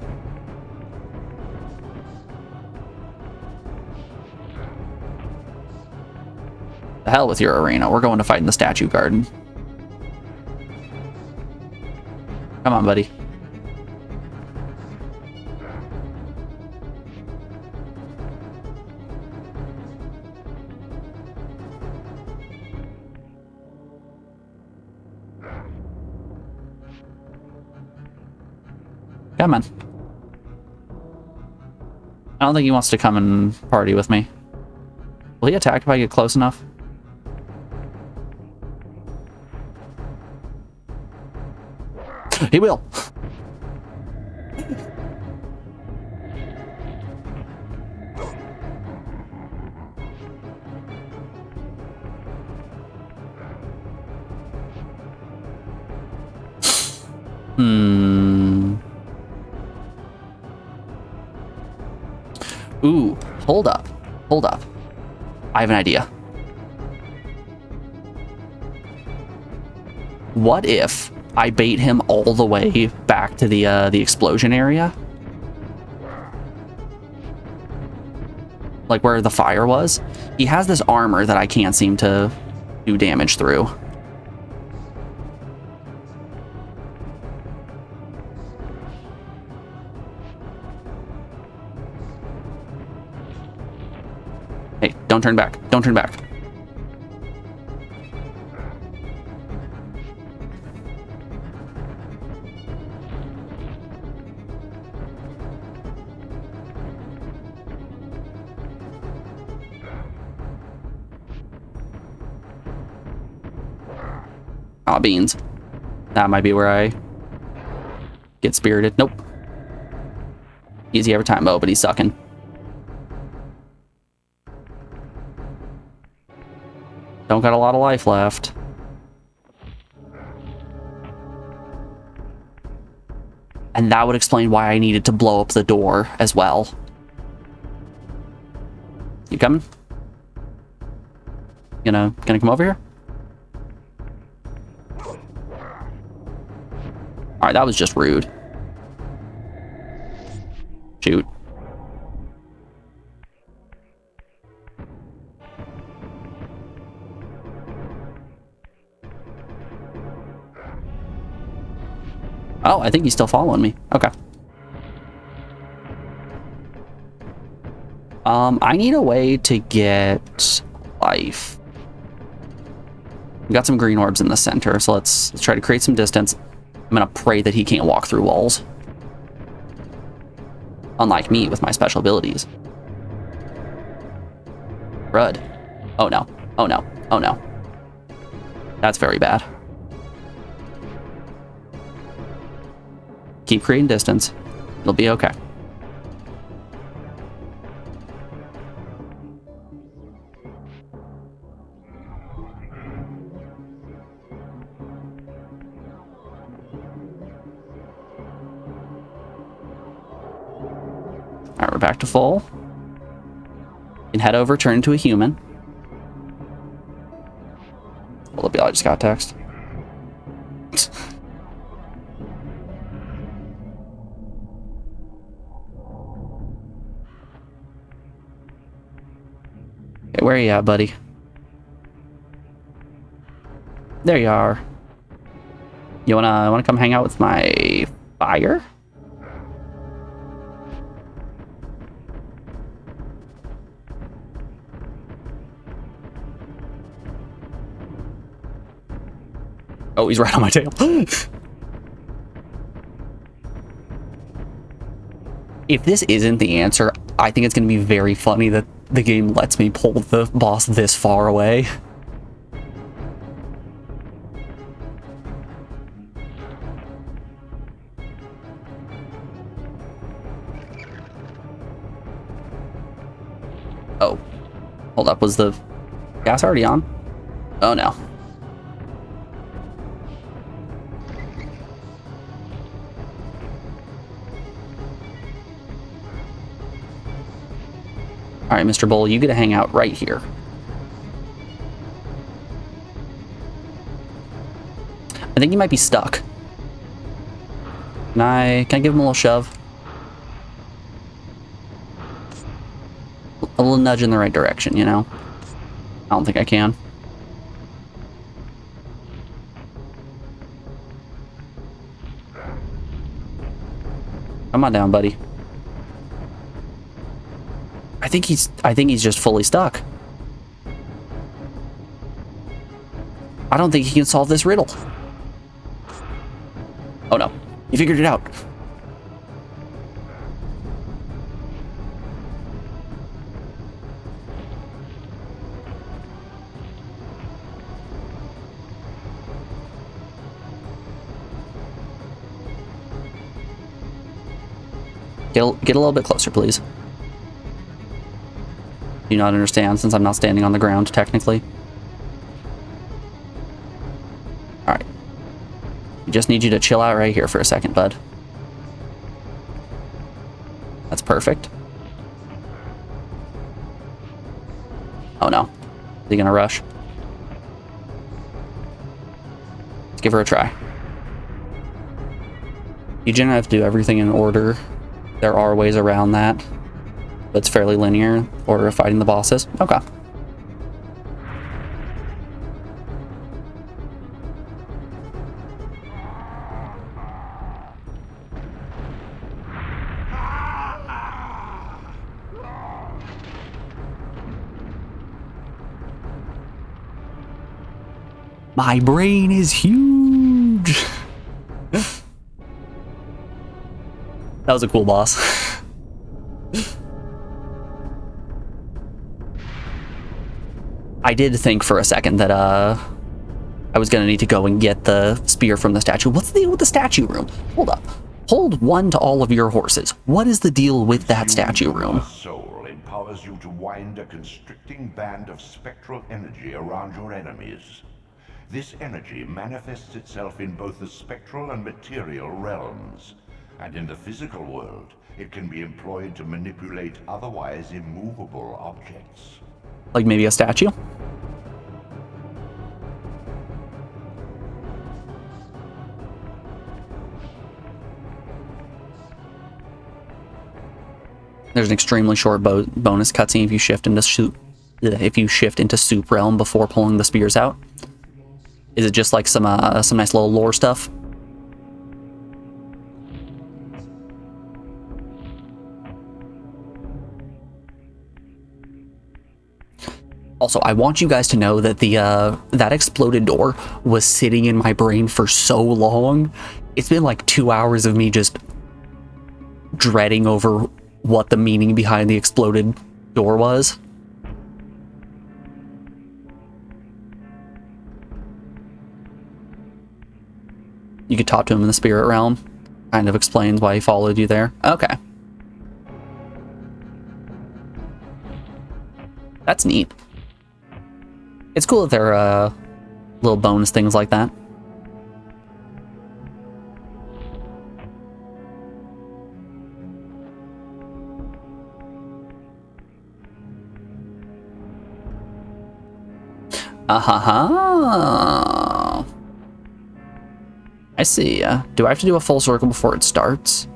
The hell with your arena. We're going to fight in the statue garden. Come on, buddy. Come on. I don't think he wants to come and party with me. Will he attack if I get close enough? He will. Ooh, hold up. Hold up. I have an idea. What if I bait him all the way back to the explosion area? Like where the fire was? He has this armor that I can't seem to do damage through. Hey, don't turn back. Don't turn back. Aw, beans. That might be where I get spirited. Nope. Easy every time. Oh, but he's sucking. Don't got a lot of life left. And that would explain why I needed to blow up the door as well. You coming? Gonna come over here? Alright, that was just rude. Shoot. Oh, I think he's still following me. Okay. I need a way to get life. We got some green orbs in the center, so let's try to create some distance. I'm gonna pray that he can't walk through walls. Unlike me with my special abilities. Crud. Oh no. Oh no. Oh no. That's very bad. Keep creating distance. It'll be okay. Alright, we're back to full. You can head over, turn into a human. Will it be all I just got text? Okay, where are you at, buddy? There you are. You wanna come hang out with my fire? Oh, he's right on my tail. If this isn't the answer, I think it's going to be very funny that the game lets me pull the boss this far away. Oh, hold up, was the gas already on? Oh no. Alright, Mr. Bull, you get to hang out right here. I think he might be stuck. Can I give him a little shove? A little nudge in the right direction, you know? I don't think I can. Come on down, buddy. I think he's just fully stuck. I don't think he can solve this riddle. Oh no, he figured it out. Get a little bit closer, please. Do you not understand, since I'm not standing on the ground, technically? Alright. We just need you to chill out right here for a second, bud. That's perfect. Oh no. Is he gonna rush? Let's give her a try. You generally have to do everything in order. There are ways around that. But it's fairly linear, order of fighting the bosses. Okay. My brain is huge. That was a cool boss. I did think for a second that I was gonna need to go and get the spear from the statue. What's the deal with the statue room? Hold up. Hold one to all of your horses. What is the deal with that statue room? Soul empowers you to wind a constricting band of spectral energy around your enemies. This energy manifests itself in both the spectral and material realms. And in the physical world, it can be employed to manipulate otherwise immovable objects. Like maybe a statue? There's an extremely short bonus cutscene if you shift into soup realm before pulling the spears out. Is it just like some nice little lore stuff? Also, I want you guys to know that that exploded door was sitting in my brain for so long. It's been like 2 hours of me just dreading over what the meaning behind the exploded door was. You could talk to him in the spirit realm. Kind of explains why he followed you there. Okay. That's neat. It's cool that there are little bonus things like that. Ah-ha-ha. I see. Do I have to do a full circle before it starts?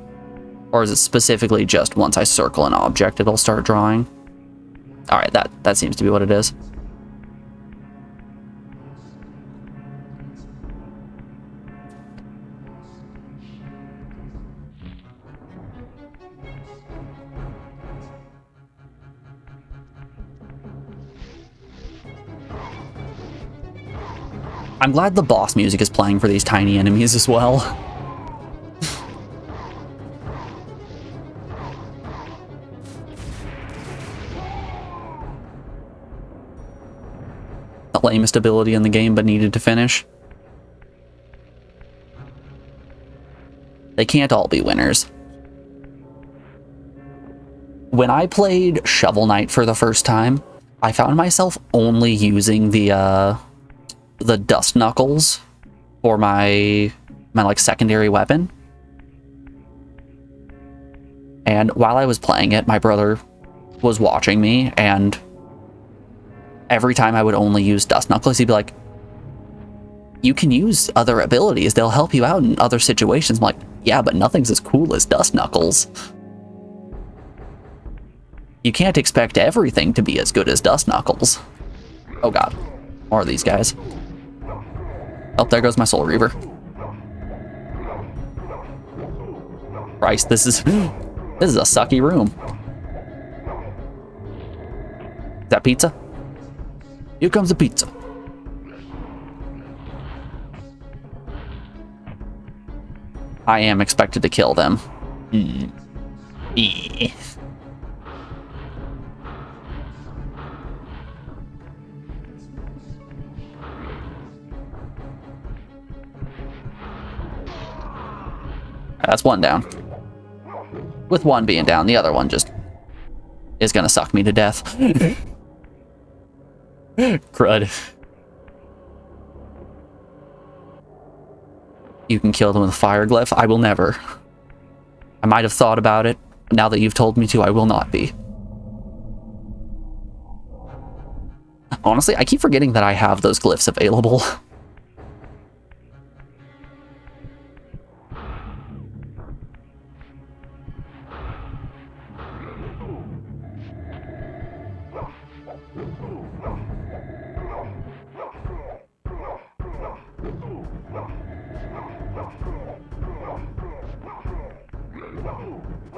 Or is it specifically just once I circle an object, it'll start drawing? Alright, that seems to be what it is. I'm glad the boss music is playing for these tiny enemies as well. The lamest ability in the game, but needed to finish. They can't all be winners. When I played Shovel Knight for the first time, I found myself only using the Dust Knuckles for my like secondary weapon. And while I was playing it, my brother was watching me, and every time I would only use Dust Knuckles, he'd be like, you can use other abilities, they'll help you out in other situations. I'm like, yeah, but nothing's as cool as Dust Knuckles. You can't expect everything to be as good as Dust Knuckles. Oh god, more of these guys. Oh, there goes my Soul Reaver. Christ, this is a sucky room. Is that pizza? Here comes the pizza. I am expected to kill them. That's one down. With one being down, the other one just is gonna suck me to death. Crud. You can kill them with a fire glyph. I will never. I might have thought about it, but now that you've told me to, I will not be. Honestly, I keep forgetting that I have those glyphs available.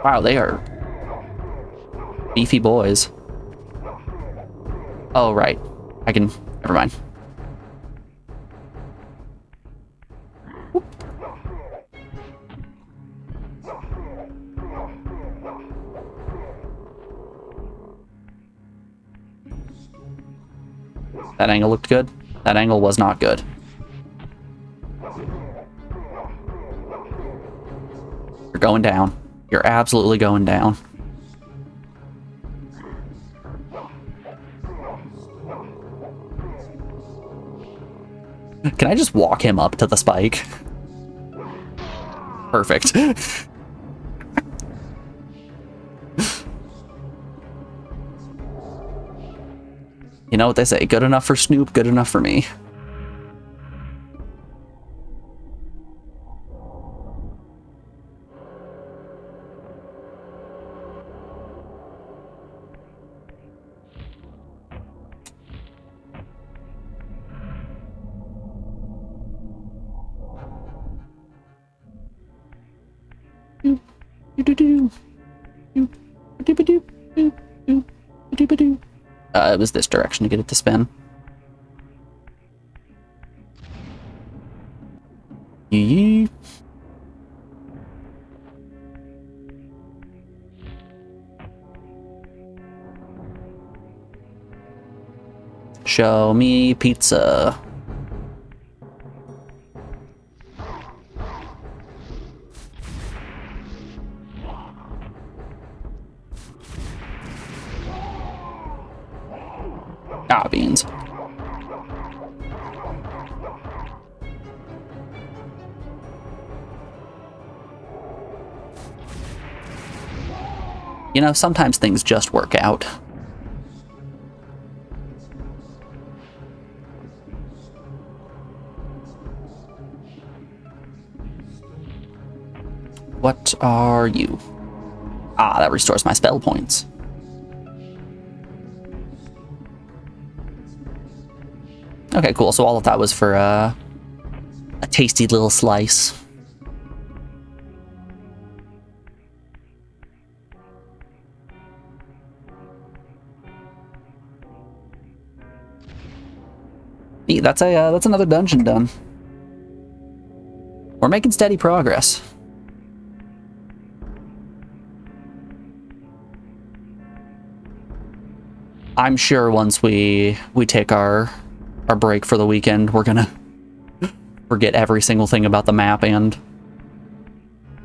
Wow, they are beefy boys. Oh, right. I can... Never mind. That angle looked good. That angle was not good. You're going down. You're absolutely going down. Can I just walk him up to the spike? Perfect. You know what they say, good enough for Snoop, good enough for me. It was this direction to get it to spin. Yee. Show me pizza. Ah, beans. You know, sometimes things just work out. What are you? Ah, that restores my spell points. Okay, cool. So all of that was for a tasty little slice. Neat, that's another dungeon done. We're making steady progress. I'm sure once we take our break for the weekend, we're gonna forget every single thing about the map and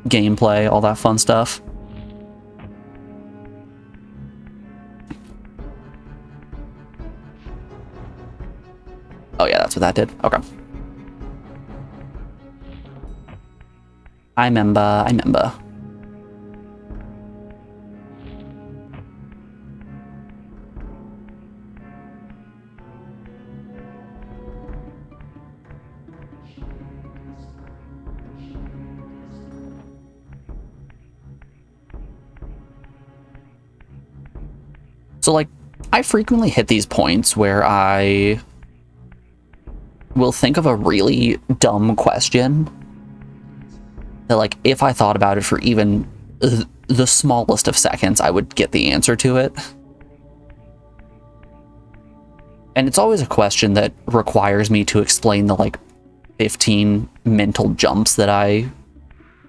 gameplay, all that fun stuff. Oh yeah, that's what that did. Okay. I remember. So, like, I frequently hit these points where I will think of a really dumb question that, like, if I thought about it for even the smallest of seconds, I would get the answer to it. And it's always a question that requires me to explain the, like, 15 mental jumps that I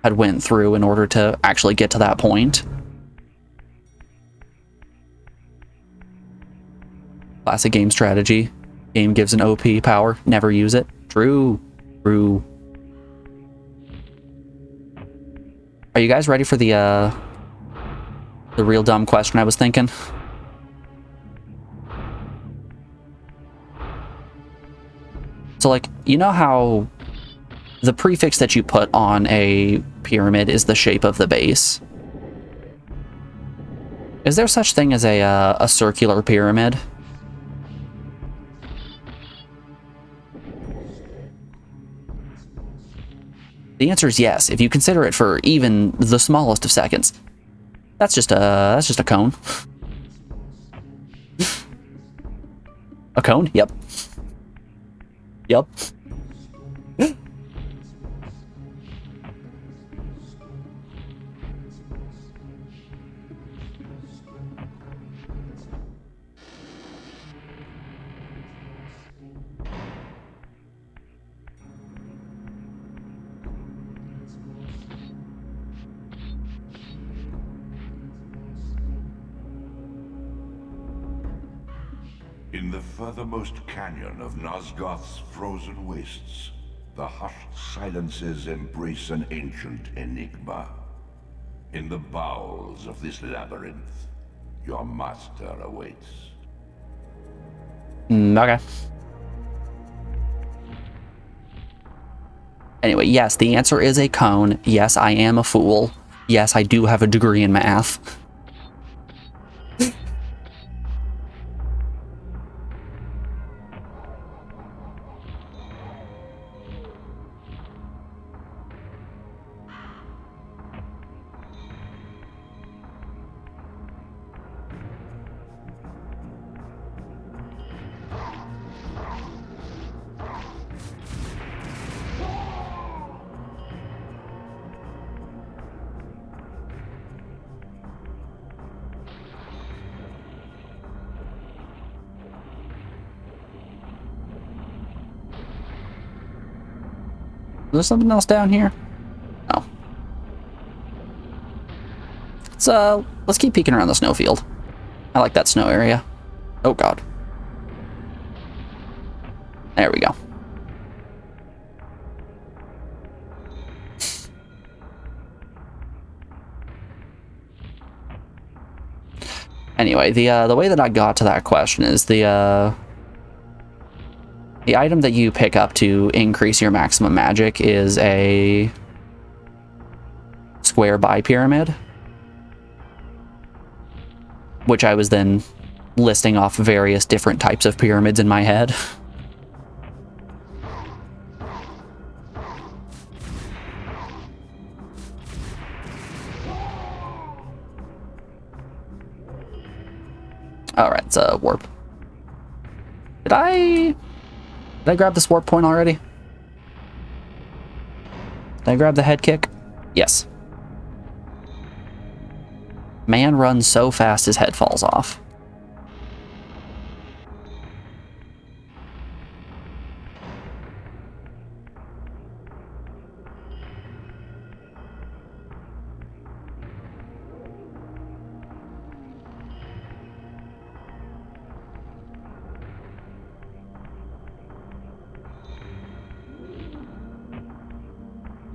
had went through in order to actually get to that point. Classic game strategy. Game gives an OP power, never use it. True. True. Are you guys ready for the real dumb question I was thinking? So, like, you know how the prefix that you put on a pyramid is the shape of the base? Is there such thing as a circular pyramid? The answer is yes, if you consider it for even the smallest of seconds. That's just a cone. A cone? Yep. Yep. In the furthermost canyon of Nosgoth's frozen wastes, the hushed silences embrace an ancient enigma. In the bowels of this labyrinth, your master awaits. Okay. Anyway, yes, the answer is a cone. Yes, I am a fool. Yes, I do have a degree in math. Is there something else down here? No. Let's keep peeking around the snowfield. I like that snow area. Oh god. There we go. Anyway, the way that I got to that question is the item that you pick up to increase your maximum magic is a square bi-pyramid, which I was then listing off various different types of pyramids in my head. Alright, it's a warp. Did I grab this warp point already? Did I grab the head kick? Yes. Man runs so fast his head falls off.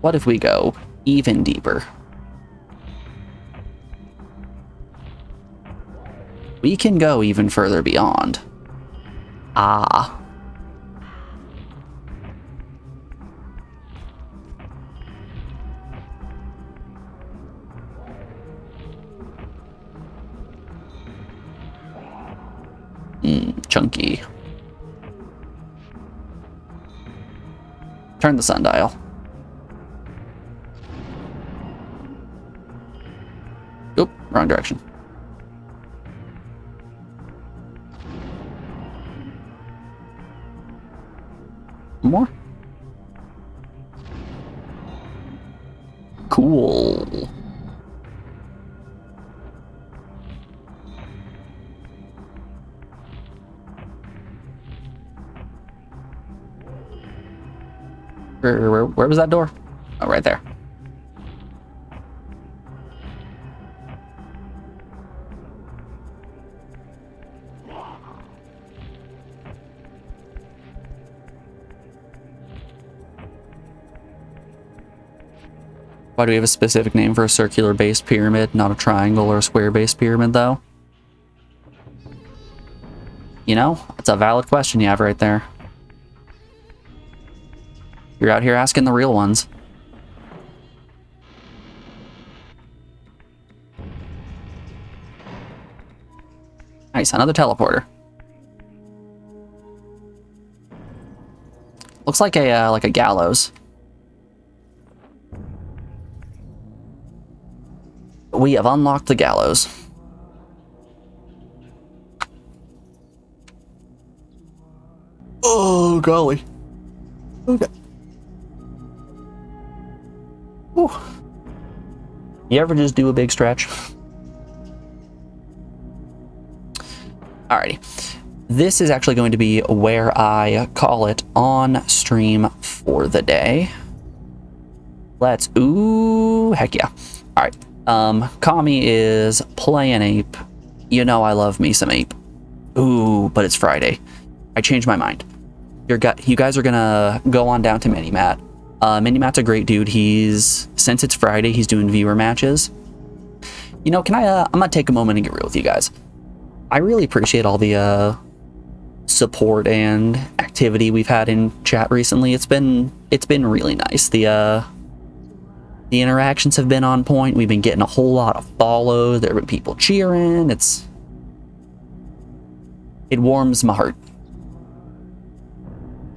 What if we go even deeper? We can go even further beyond. Ah. Chunky. Turn the sundial. Oop, wrong direction. More? Cool. Where was that door? Oh, right there. Why do we have a specific name for a circular-based pyramid, not a triangle or a square-based pyramid, though? You know, it's a valid question you have right there. You're out here asking the real ones. Nice, another teleporter. Looks like a gallows. We have unlocked the gallows. Oh golly. Okay. Whew. You ever just do a big stretch? Alrighty. This is actually going to be where I call it on stream for the day. Let's... Ooh, heck yeah. Alright. Kami is playing ape. You know I love me some ape. Ooh, but it's Friday. I changed my mind. You guys are gonna go on down to Minimat. Minimat's a great dude. Since it's Friday, he's doing viewer matches. You know, I'm gonna take a moment and get real with you guys. I really appreciate all the support and activity we've had in chat recently. It's been really nice. The interactions have been on point. We've been getting a whole lot of follows. There have been people cheering. It warms my heart.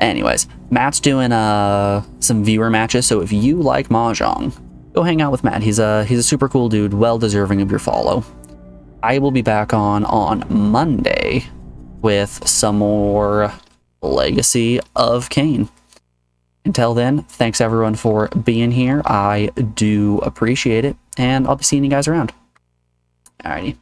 Anyways, Matt's doing some viewer matches, so if you like Mahjong, go hang out with Matt. He's a super cool dude, well deserving of your follow. I will be back on Monday with some more Legacy of Kain. Until then, thanks everyone for being here. I do appreciate it, and I'll be seeing you guys around. Alrighty.